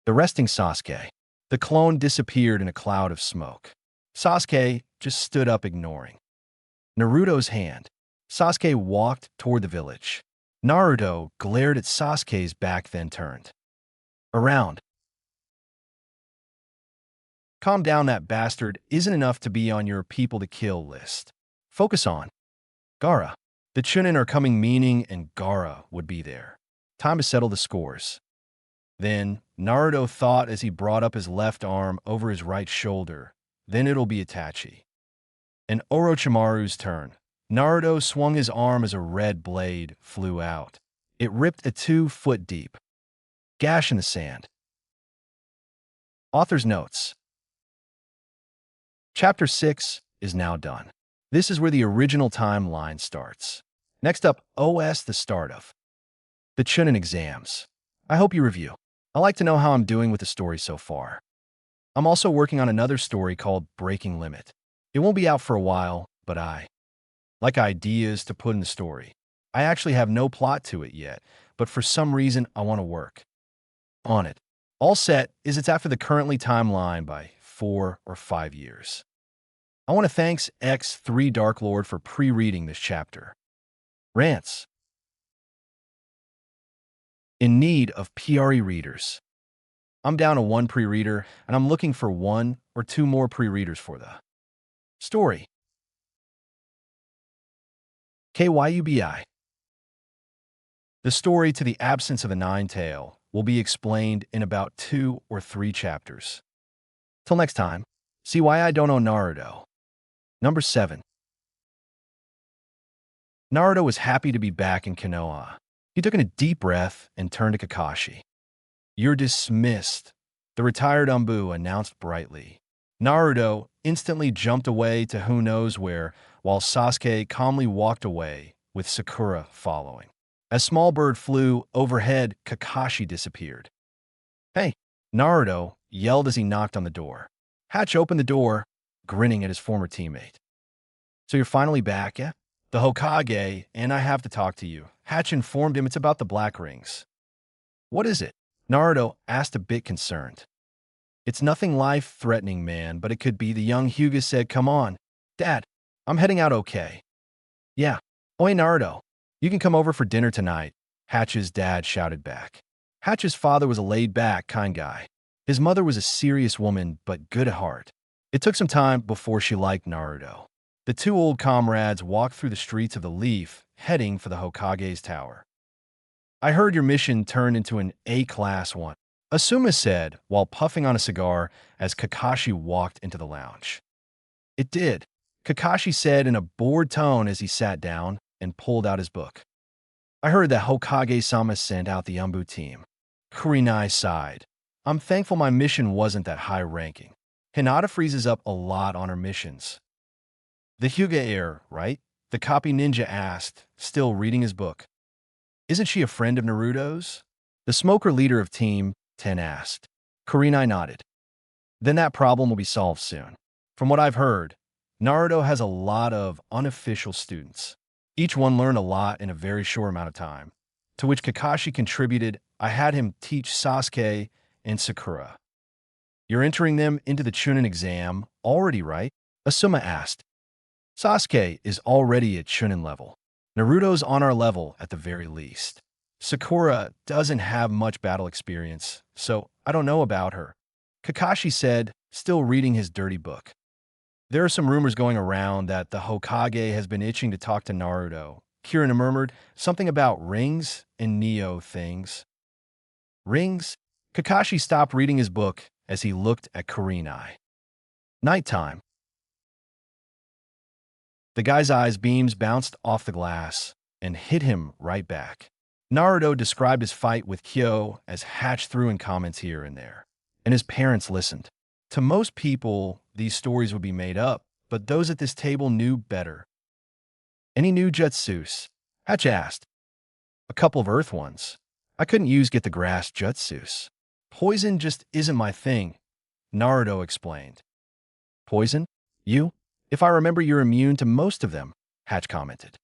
A: the resting Sasuke. The clone disappeared in a cloud of smoke. Sasuke just stood up, ignoring Naruto's hand. Sasuke walked toward the village. Naruto glared at Sasuke's back, then turned around. Calm down, that bastard isn't enough to be on your people to kill list. Focus on Gaara. The Chunin are coming, meaning, and Gaara would be there. Time to settle the scores. Then, Naruto thought as he brought up his left arm over his right shoulder, then it'll be Itachi. And Orochimaru's turn. Naruto swung his arm as a red blade flew out. It ripped a 2-foot deep gash in the sand. Author's notes. Chapter 6 is now done. This is where the original timeline starts. Next up, the start of the Chunin exams. I hope you review. I like to know how I'm doing with the story so far. I'm also working on another story called Breaking Limit. It won't be out for a while, but I like ideas to put in the story. I actually have no plot to it yet, but for some reason I want to work on it. All set is it's after the currently timeline by 4 or 5 years. I want to thank X3 Dark Lord for pre-reading this chapter. Rants. In need of PRE readers. I'm down to 1 pre-reader, and I'm looking for 1 or 2 more pre-readers for the story. KYUBI. The story to the absence of a nine-tail will be explained in about 2 or 3 chapters. Till next time, see why I don't know Naruto. Number 7. Naruto was happy to be back in Konoha. He took in a deep breath and turned to Kakashi. You're dismissed, the retired Umbu announced brightly. Naruto instantly jumped away to who knows where, while Sasuke calmly walked away, with Sakura following. As Small Bird flew overhead, Kakashi disappeared. Hey, Naruto yelled as he knocked on the door. Hatch opened the door, grinning at his former teammate. So you're finally back, yeah? The Hokage, and I have to talk to you. Hatch informed him it's about the black rings. What is it? Naruto asked, a bit concerned. It's nothing life-threatening, man, but it could be. The young Hyuga said, come on. Dad, I'm heading out okay. Yeah. Oh, hey, Naruto. You can come over for dinner tonight, Hatch's dad shouted back. Hatch's father was a laid-back, kind guy. His mother was a serious woman, but good at heart. It took some time before she liked Naruto. The two old comrades walked through the streets of the Leaf, heading for the Hokage's tower. I heard your mission turned into an A-class one, Asuma said while puffing on a cigar as Kakashi walked into the lounge. It did, Kakashi said in a bored tone as he sat down and pulled out his book. I heard that Hokage-sama sent out the Umbu team. Kurenai sighed. I'm thankful my mission wasn't that high-ranking. Hinata freezes up a lot on her missions. The Hyuga heir, right? The copy ninja asked, still reading his book. Isn't she a friend of Naruto's? The smoker leader of Team 10 asked. Kurenai nodded. Then that problem will be solved soon. From what I've heard, Naruto has a lot of unofficial students. Each one learned a lot in a very short amount of time, to which Kakashi contributed. I had him teach Sasuke and Sakura. You're entering them into the Chunin exam already, right? Asuma asked. Sasuke is already at Chunin level. Naruto's on our level at the very least. Sakura doesn't have much battle experience, so I don't know about her, Kakashi said, still reading his dirty book. There are some rumors going around that the Hokage has been itching to talk to Naruto. Kirina murmured something about rings and Neo things. Rings? Kakashi stopped reading his book as he looked at Kurenai. Nighttime. The guy's eyes beams bounced off the glass and hit him right back. Naruto described his fight with Kyo as Hatch threw in comments here and there, and his parents listened. To most people, these stories would be made up, but those at this table knew better. Any new jutsus? Hatch asked. A couple of earth ones. I couldn't use get the grass jutsus. Poison just isn't my thing, Naruto explained. Poison? You? If I remember, you're immune to most of them, Hatch commented.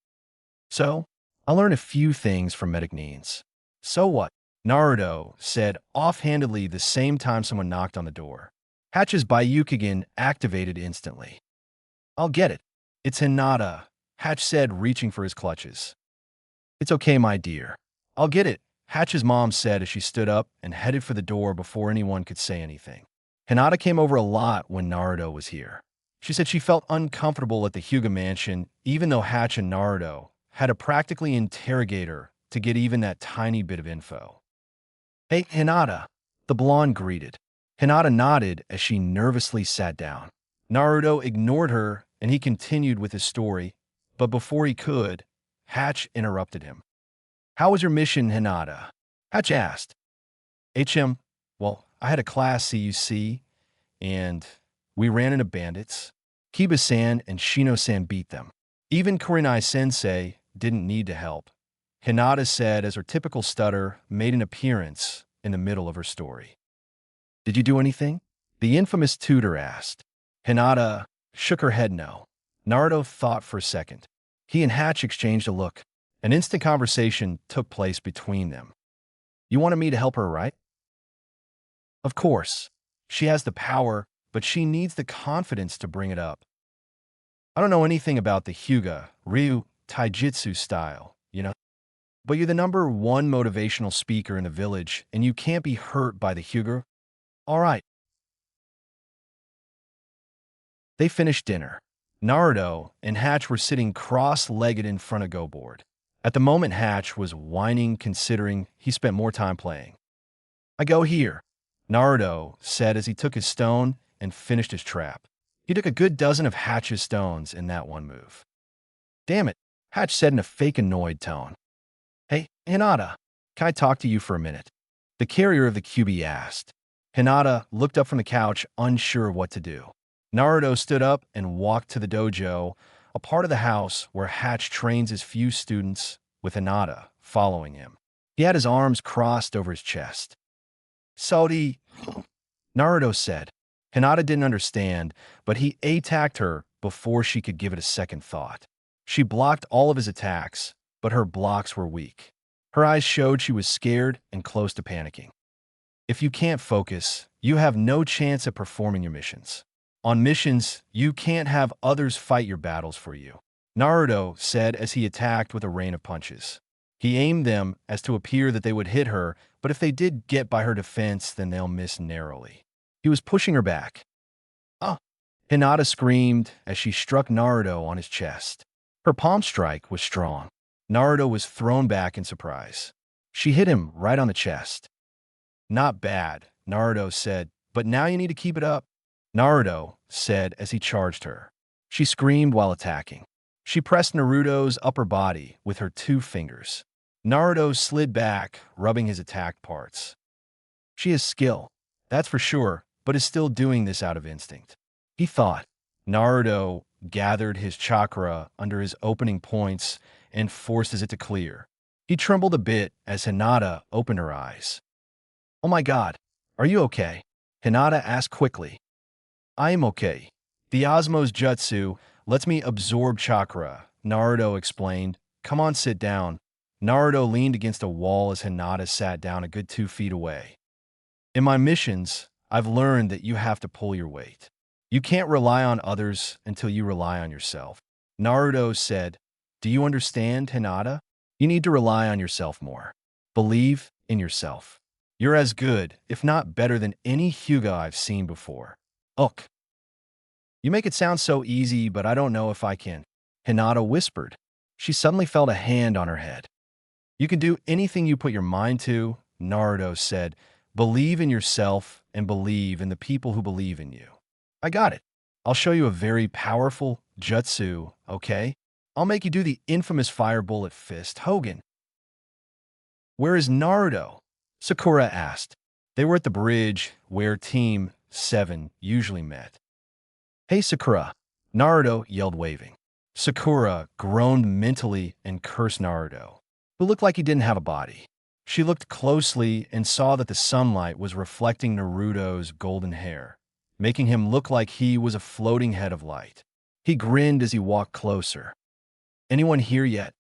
A: So, I learned a few things from medic needs. So what? Naruto said offhandedly the same time someone knocked on the door. Hatch's Byukigen activated instantly. I'll get it. It's Hinata, Hatch said, reaching for his clutches. It's okay, my dear. I'll get it, Hatch's mom said as she stood up and headed for the door before anyone could say anything. Hinata came over a lot when Naruto was here. She said she felt uncomfortable at the Hyuga mansion, even though Hatch and Naruto had to practically interrogate her to get even that tiny bit of info. Hey, Hinata, the blonde greeted. Hinata nodded as she nervously sat down. Naruto ignored her and he continued with his story, but before he could, Hatch interrupted him. How was your mission, Hinata? Hatch asked. Well, I had a class CUC, and we ran into bandits. Kiba-san and Shino-san beat them. Even Kurenai-sensei didn't need to help, Hinata said as her typical stutter made an appearance in the middle of her story. Did you do anything? The infamous tutor asked. Hinata shook her head no. Naruto thought for a second. He and Hatch exchanged a look. An instant conversation took place between them. You wanted me to help her, right? Of course. She has the power, but she needs the confidence to bring it up. I don't know anything about the Hyuga, Ryu, Taijutsu style, But you're the #1 motivational speaker in the village, and you can't be hurt by the Hyuga. All right. They finished dinner. Naruto and Hatch were sitting cross-legged in front of Go Board. At the moment, Hatch was whining considering he spent more time playing. I go here, Naruto said as he took his stone and finished his trap. He took a good dozen of Hatch's stones in that one move. Damn it, Hatch said in a fake annoyed tone. Hey, Hinata, can I talk to you for a minute? The carrier of the QB asked. Hinata looked up from the couch, unsure of what to do. Naruto stood up and walked to the dojo, a part of the house where Hatch trains his few students, with Hinata following him. He had his arms crossed over his chest. Saudi, Naruto said. Hinata didn't understand, but he attacked her before she could give it a second thought. She blocked all of his attacks, but her blocks were weak. Her eyes showed she was scared and close to panicking. If you can't focus, you have no chance at performing your missions. On missions, you can't have others fight your battles for you, Naruto said as he attacked with a rain of punches. He aimed them as to appear that they would hit her, but if they did get by her defense, then they'll miss narrowly. He was pushing her back. Ah! Hinata screamed as she struck Naruto on his chest. Her palm strike was strong. Naruto was thrown back in surprise. She hit him right on the chest. Not bad, Naruto said, but now you need to keep it up, Naruto said as he charged her. She screamed while attacking. She pressed Naruto's upper body with her 2 fingers. Naruto slid back, rubbing his attack parts. She has skill, that's for sure, but is still doing this out of instinct, he thought. Naruto gathered his chakra under his opening points and forces it to clear. He trembled a bit as Hinata opened her eyes. Oh my god, are you okay? Hinata asked quickly. I am okay. The Osmos Jutsu lets me absorb chakra, Naruto explained. Come on, sit down. Naruto leaned against a wall as Hinata sat down a good 2 feet away. In my missions, I've learned that you have to pull your weight. You can't rely on others until you rely on yourself. Naruto said, do you understand, Hinata? You need to rely on yourself more. Believe in yourself. You're as good, if not better than any Hyuga I've seen before. Ugh. You make it sound so easy, but I don't know if I can, Hinata whispered. She suddenly felt a hand on her head. You can do anything you put your mind to, Naruto said. Believe in yourself and believe in the people who believe in you. I got it. I'll show you a very powerful jutsu, okay? I'll make you do the infamous fire bullet fist Hogan. Where is Naruto? Sakura asked. They were at the bridge where Team 7 usually met. Hey Sakura, Naruto yelled waving. Sakura groaned mentally and cursed Naruto, who looked like he didn't have a body. She looked closely and saw that the sunlight was reflecting Naruto's golden hair, making him look like he was a floating head of light. He grinned as he walked closer. Anyone here yet?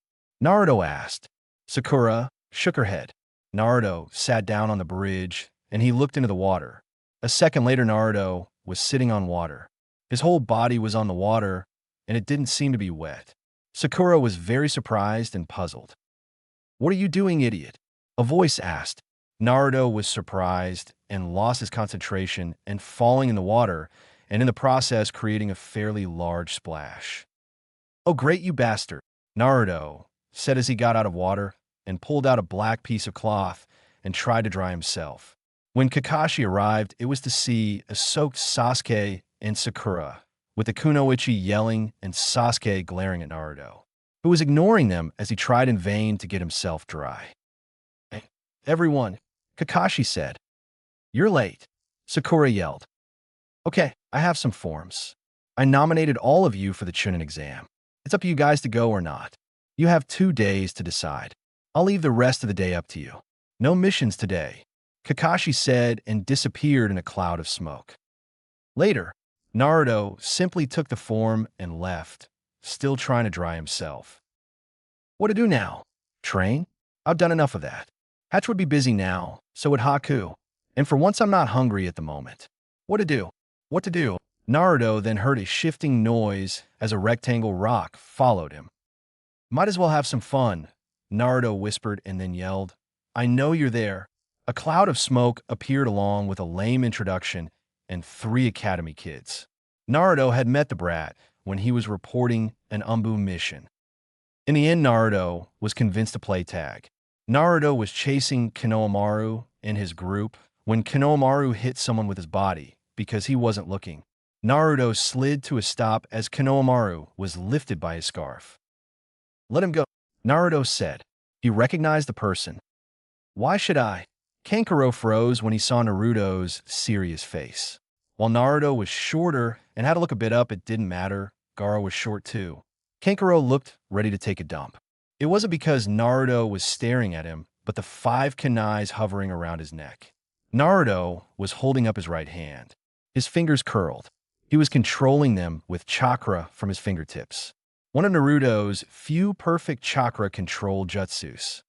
A: Naruto asked. Sakura shook her head. Naruto sat down on the bridge and he looked into the water. A second later, Naruto was sitting on water. His whole body was on the water, and it didn't seem to be wet. Sakura was very surprised and puzzled. What are you doing, idiot? A voice asked. Naruto was surprised and lost his concentration and falling in the water, and in the process creating a fairly large splash. Oh great, you bastard, Naruto said as he got out of water and pulled out a black piece of cloth and tried to dry himself. When Kakashi arrived, it was to see a soaked Sasuke and Sakura, with the kunoichi yelling and Sasuke glaring at Naruto, who was ignoring them as he tried in vain to get himself dry. Hey, everyone, Kakashi said. You're late, Sakura yelled. Okay, I have some forms. I nominated all of you for the Chunin exam. It's up to you guys to go or not. You have 2 days to decide. I'll leave the rest of the day up to you. No missions today, Kakashi said and disappeared in a cloud of smoke. Later, Naruto simply took the form and left, still trying to dry himself. What to do now? Train? I've done enough of that. Hatch would be busy now, so would Haku. And for once I'm not hungry at the moment. What to do? What to do? Naruto then heard a shifting noise as a rectangle rock followed him. Might as well have some fun, Naruto whispered and then yelled. I know you're there. A cloud of smoke appeared along with a lame introduction and 3 academy kids. Naruto had met the brat when he was reporting an Umbu mission. In the end, Naruto was convinced to play tag. Naruto was chasing Konohamaru and his group when Konohamaru hit someone with his body because he wasn't looking. Naruto slid to a stop as Konohamaru was lifted by his scarf. Let him go, Naruto said. He recognized the person. Why should I? Kankuro froze when he saw Naruto's serious face. While Naruto was shorter and had to look a bit up, it didn't matter. Gaara was short too. Kankuro looked ready to take a dump. It wasn't because Naruto was staring at him, but the 5 kunais hovering around his neck. Naruto was holding up his right hand. His fingers curled. He was controlling them with chakra from his fingertips. One of Naruto's few perfect chakra control jutsus.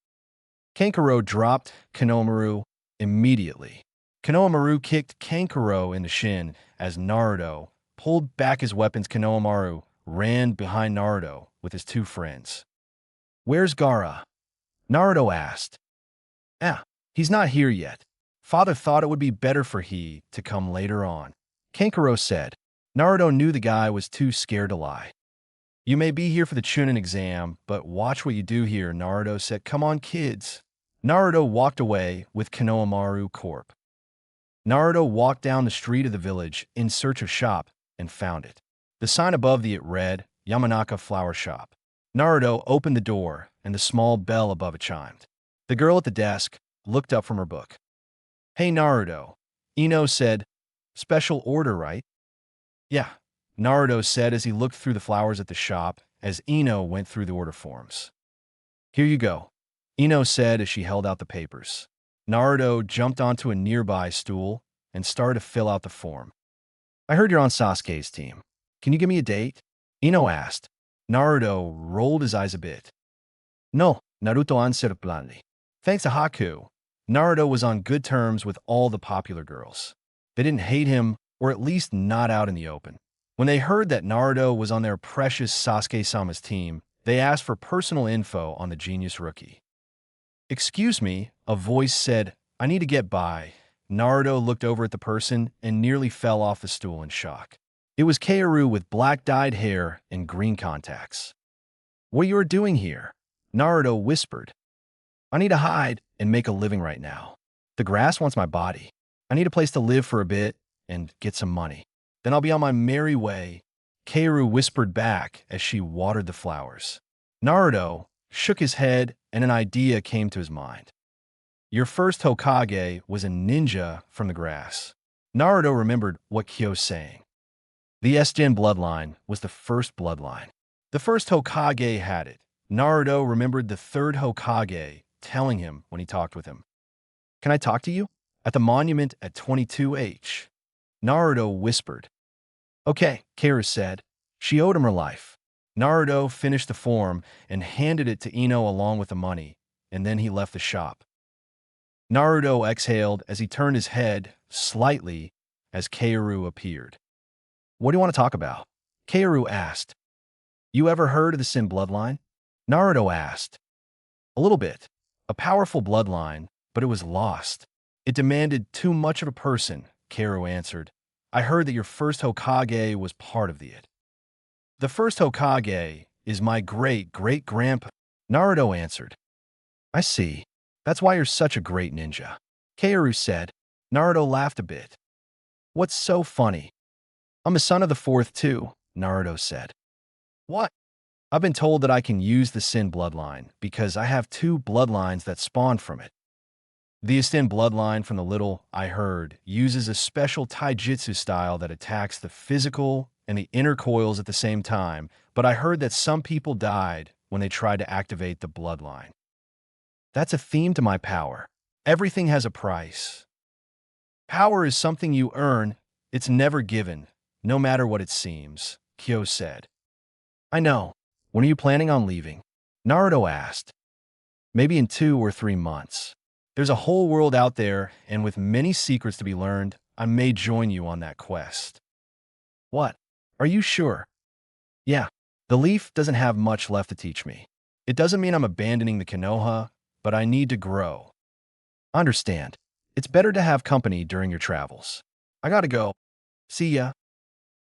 A: Kankuro dropped Konohamaru immediately. Konohamaru kicked Kankuro in the shin as Naruto pulled back his weapons. Konohamaru ran behind Naruto with his two friends. "Where's Gaara?" Naruto asked. "Ah, he's not here yet. Father thought it would be better for he to come later on," Kankuro said. Naruto knew the guy was too scared to lie. "You may be here for the Chunin exam, but watch what you do here," Naruto said. "Come on, kids." Naruto walked away with Konohamaru Corp. Naruto walked down the street of the village in search of shop and found it. The sign above it read, "Yamanaka Flower Shop." Naruto opened the door and the small bell above it chimed. The girl at the desk looked up from her book. "Hey, Naruto," Ino said. "Special order, right?" "Yeah," Naruto said as he looked through the flowers at the shop as Ino went through the order forms. "Here you go," Ino said as she held out the papers. Naruto jumped onto a nearby stool and started to fill out the form. "I heard you're on Sasuke's team. Can you give me a date?" Ino asked. Naruto rolled his eyes a bit. "No," Naruto answered bluntly. Thanks to Haku, Naruto was on good terms with all the popular girls. They didn't hate him, or at least not out in the open. When they heard that Naruto was on their precious Sasuke-sama's team, they asked for personal info on the genius rookie. "Excuse me," a voice said, "I need to get by." Naruto looked over at the person and nearly fell off the stool in shock. It was Kaoru with black-dyed hair and green contacts. "What you are doing here?" Naruto whispered. "I need to hide and make a living right now. The grass wants my body. I need a place to live for a bit and get some money. Then I'll be on my merry way," Kaoru whispered back as she watered the flowers. Naruto shook his head and an idea came to his mind. "Your first Hokage was a ninja from the grass." Naruto remembered what Kyo was saying. The S-Gen bloodline was the first bloodline. The first Hokage had it. Naruto remembered the third Hokage telling him when he talked with him. "Can I talk to you?" "At the monument at 22H. Naruto whispered. "Okay," Kaoru said. She owed him her life. Naruto finished the form and handed it to Ino along with the money, and then he left the shop. Naruto exhaled as he turned his head slightly as Kaoru appeared. "What do you want to talk about?" Kaoru asked. "You ever heard of the Sin bloodline?" Naruto asked. "A little bit. A powerful bloodline, but it was lost. It demanded too much of a person," Kaoru answered. "I heard that your first Hokage was part of it." "The first Hokage is my great-great-grandpa," Naruto answered. "I see. That's why you're such a great ninja," Kaoru said. Naruto laughed a bit. "What's so funny?" "I'm a son of the fourth too," Naruto said. "What?" "I've been told that I can use the Sin bloodline because I have two bloodlines that spawned from it. The Sin bloodline, from the little I heard, uses a special taijutsu style that attacks the physical and the inner coils at the same time, but I heard that some people died when they tried to activate the bloodline. That's a theme to my power. Everything has a price. Power is something you earn, it's never given, no matter what it seems," Kyo said. "I know. When are you planning on leaving?" Naruto asked. "Maybe in 2 or 3 months. There's a whole world out there, and with many secrets to be learned, I may join you on that quest." "What? Are you sure?" "Yeah. The leaf doesn't have much left to teach me. It doesn't mean I'm abandoning the Konoha, but I need to grow." "Understand. It's better to have company during your travels. I gotta go. See ya."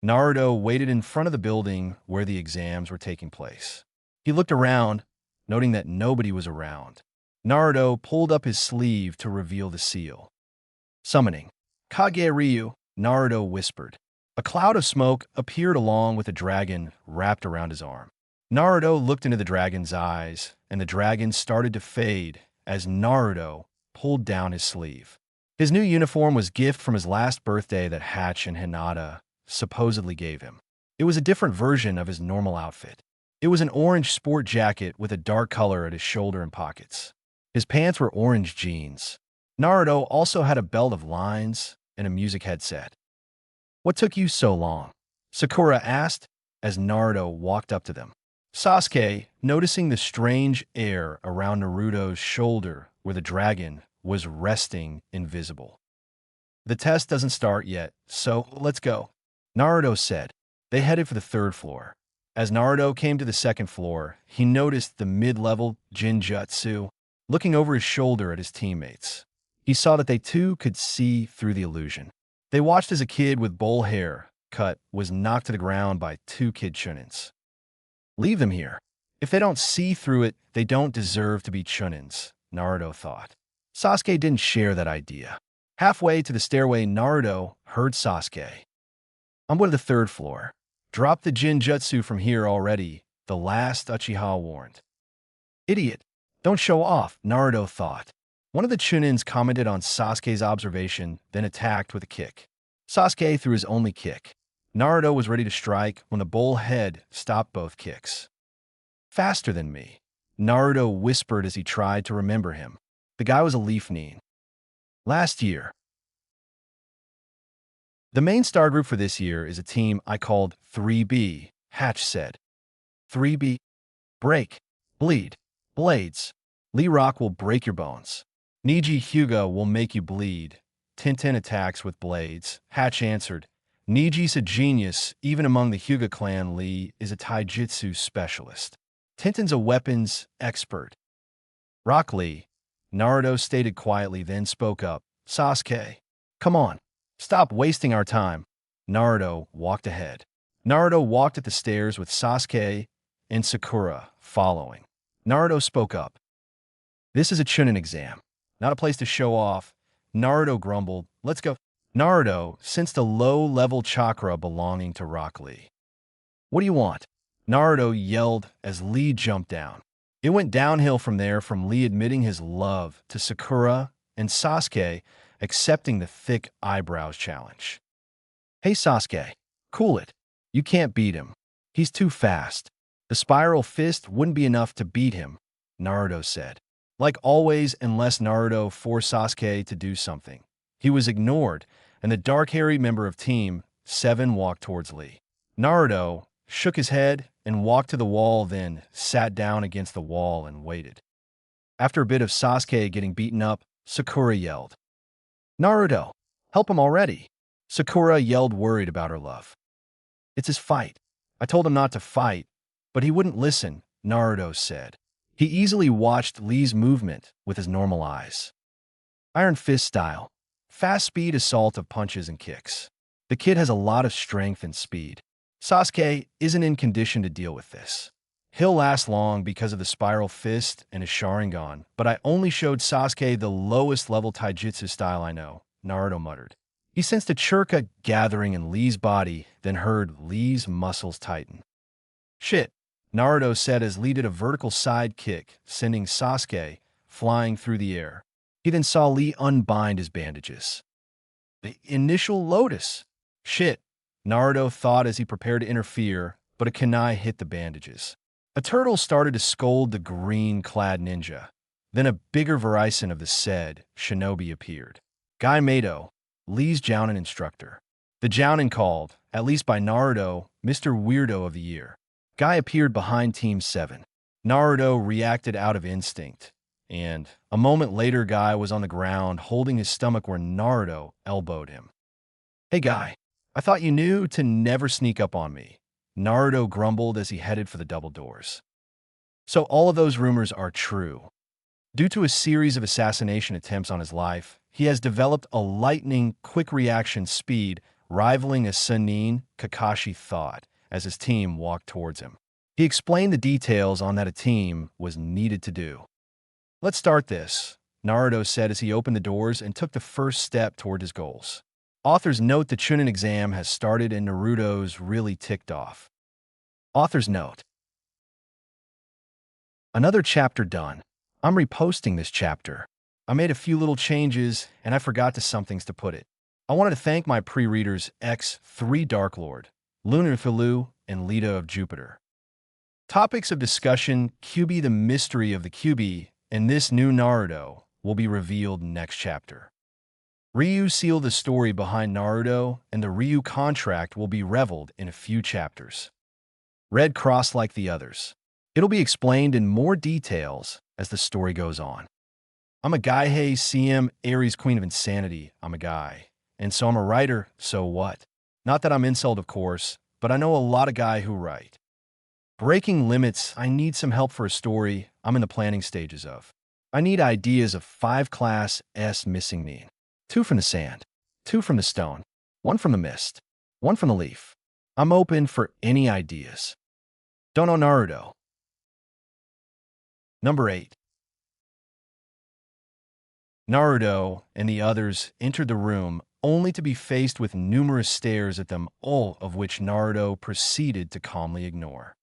A: Naruto waited in front of the building where the exams were taking place. He looked around, noting that nobody was around. Naruto pulled up his sleeve to reveal the seal. "Summoning. Kage Ryu," Naruto whispered. A cloud of smoke appeared along with a dragon wrapped around his arm. Naruto looked into the dragon's eyes, and the dragon started to fade as Naruto pulled down his sleeve. His new uniform was a gift from his last birthday that Hatch and Hinata supposedly gave him. It was a different version of his normal outfit. It was an orange sport jacket with a dark color at his shoulder and pockets. His pants were orange jeans. Naruto also had a belt of lines and a music headset. "What took you so long?" Sakura asked as Naruto walked up to them. Sasuke, noticing the strange air around Naruto's shoulder where the dragon was resting invisible. The test doesn't start yet, so let's go, Naruto said. They headed for the third floor. As Naruto came to the second floor, he noticed the mid-level Jinjutsu looking over his shoulder at his teammates. He saw that they too could see through the illusion. They watched as a kid with bowl hair cut was knocked to the ground by two kid chunins. Leave them here. If they don't see through it, they don't deserve to be chunins, Naruto thought. Sasuke didn't share that idea. Halfway to the stairway, Naruto heard Sasuke. I'm going to the third floor. Drop the Jinjutsu from here already, the last Uchiha warned. Idiot. Don't show off, Naruto thought. One of the chunins commented on Sasuke's observation, then attacked with a kick. Sasuke threw his only kick. Naruto was ready to strike when the bull head stopped both kicks. Faster than me, Naruto whispered as he tried to remember him. The guy was a leaf nin. Last year. The main star group for this year is a team I called 3B, Hatch said. 3B. Break. Bleed. Blades. Lee Rock will break your bones. Neji Hyuga will make you bleed. Tintin attacks with blades. Hatch answered. Neji's a genius. Even among the Hyuga clan, Lee is a taijutsu specialist. Tintin's a weapons expert. Rock Lee, Naruto stated quietly, then spoke up. Sasuke, come on. Stop wasting our time. Naruto walked ahead. Naruto walked at the stairs with Sasuke and Sakura following. Naruto spoke up. This is a Chunin exam, not a place to show off. Naruto grumbled. Let's go. Naruto sensed a low-level chakra belonging to Rock Lee. What do you want? Naruto yelled as Lee jumped down. It went downhill from there, from Lee admitting his love to Sakura and Sasuke accepting the thick eyebrows challenge. Hey Sasuke, cool it. You can't beat him. He's too fast. The spiral fist wouldn't be enough to beat him, Naruto said. Like always, unless Naruto forced Sasuke to do something. He was ignored, and the dark-hairy member of Team 7 walked towards Lee. Naruto shook his head and walked to the wall, then sat down against the wall and waited. After a bit of Sasuke getting beaten up, Sakura yelled, Naruto, help him already. Sakura yelled, worried about her love. It's his fight. I told him not to fight, but he wouldn't listen, Naruto said. He easily watched Lee's movement with his normal eyes. Iron Fist style. Fast speed assault of punches and kicks. The kid has a lot of strength and speed. Sasuke isn't in condition to deal with this. He'll last long because of the spiral fist and his Sharingan, but I only showed Sasuke the lowest level taijutsu style I know, Naruto muttered. He sensed a chakra gathering in Lee's body, then heard Lee's muscles tighten. Shit, Naruto said as Lee did a vertical side kick, sending Sasuke flying through the air. He then saw Lee unbind his bandages. The initial lotus. Shit, Naruto thought as he prepared to interfere, but a kunai hit the bandages. A turtle started to scold the green-clad ninja. Then a bigger variation of the said shinobi appeared. Guy Mato, Lee's Jounin instructor. The Jounin called, at least by Naruto, Mr. Weirdo of the Year. Guy appeared behind Team 7. Naruto reacted out of instinct, and a moment later Guy was on the ground holding his stomach where Naruto elbowed him. Hey Guy, I thought you knew to never sneak up on me, Naruto grumbled as he headed for the double doors. So all of those rumors are true. Due to a series of assassination attempts on his life, he has developed a lightning, quick reaction speed rivaling a Sannin, Kakashi thought, as his team walked towards him. He explained the details on that a team was needed to do. Let's start this, Naruto said as he opened the doors and took the first step toward his goals. Authors note the Chunin exam has started and Naruto's really ticked off. Author's note. Another chapter done. I'm reposting this chapter. I made a few little changes and I forgot to some things to put it. I wanted to thank my pre-readers X3 Dark Lord, Lunar Thalu, and Lita of Jupiter. Topics of discussion: Kyuubi, the mystery of the Kyuubi, and this new Naruto will be revealed next chapter. Ryu sealed the story behind Naruto, and the Ryu contract will be revealed in a few chapters. Red Cross like the others. It'll be explained in more details as the story goes on. I'm a guy, hey, CM, Aries Queen of Insanity, I'm a guy. And so I'm a writer, so what? Not that I'm incelled, of course, but I know a lot of guys who write. Breaking limits, I need some help for a story I'm in the planning stages of. I need ideas of 5 class S missing need. 2 from the sand, 2 from the stone, 1 from the mist, 1 from the leaf. I'm open for any ideas. Don't know Naruto. Number 8. Naruto and the others entered the room only to be faced with numerous stares at them, all of which Naruto proceeded to calmly ignore.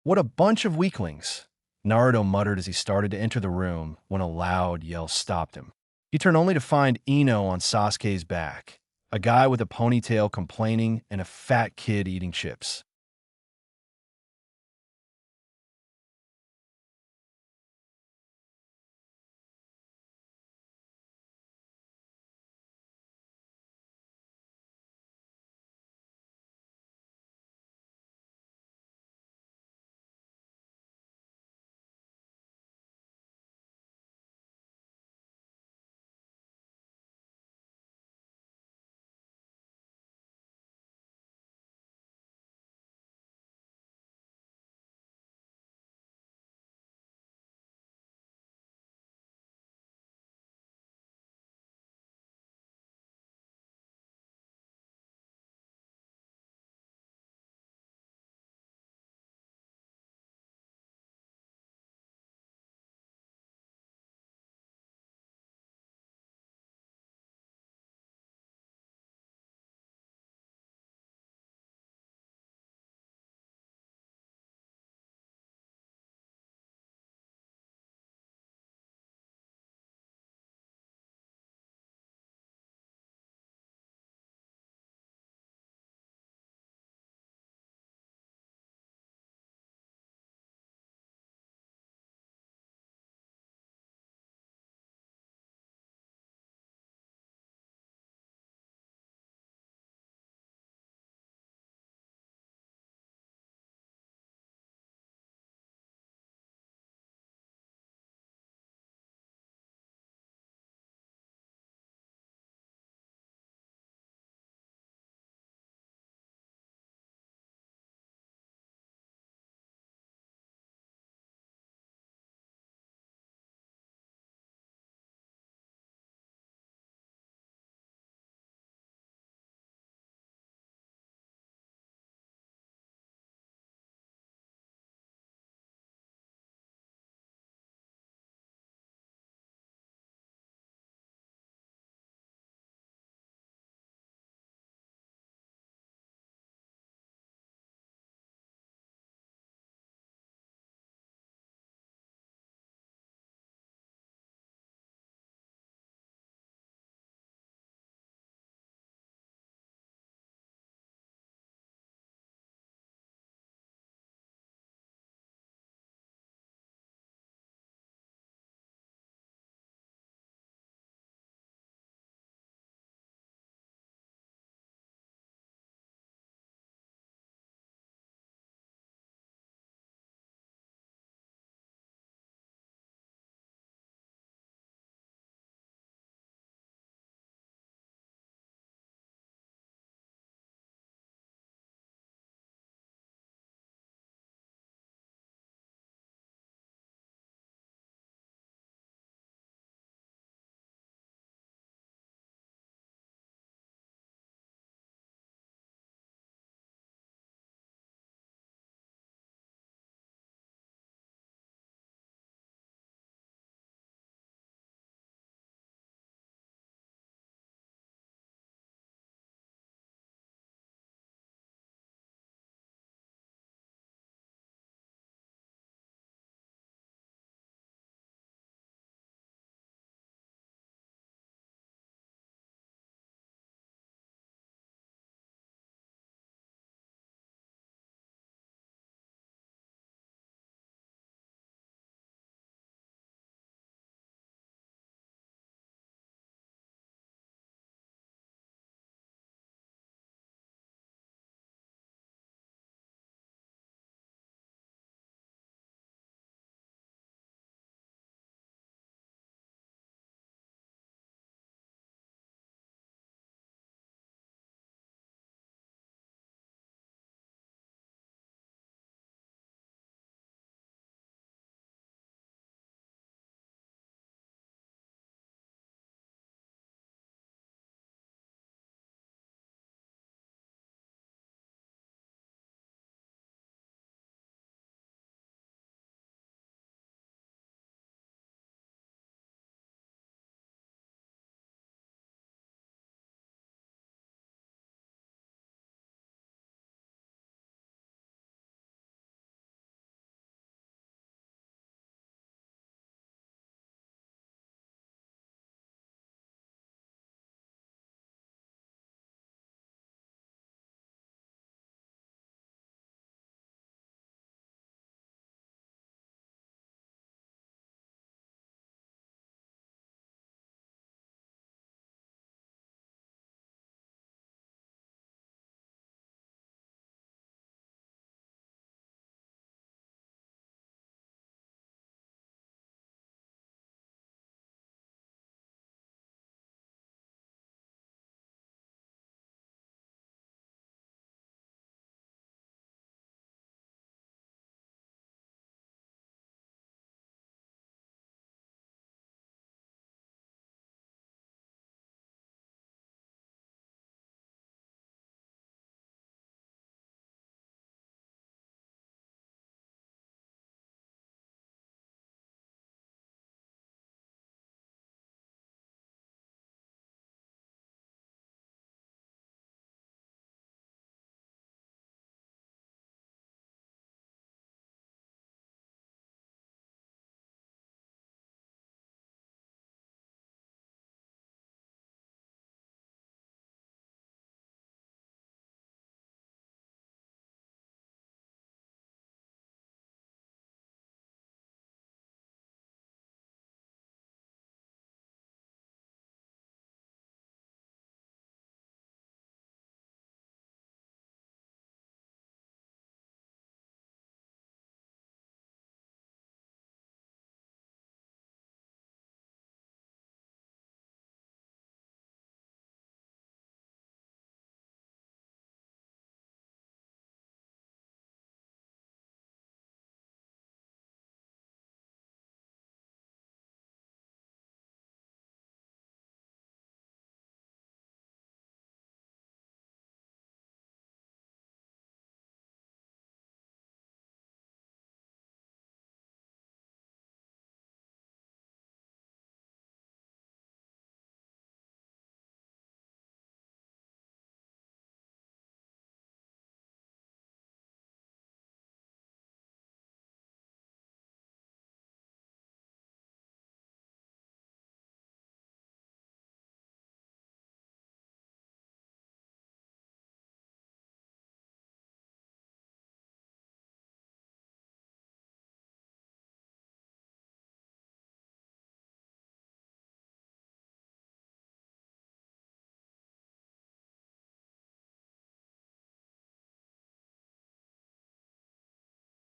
A: What a bunch of weaklings, Naruto muttered as he started to enter the room when a loud yell stopped him. He turned only to find Ino on Sasuke's back, a guy with a ponytail complaining and a fat kid eating chips.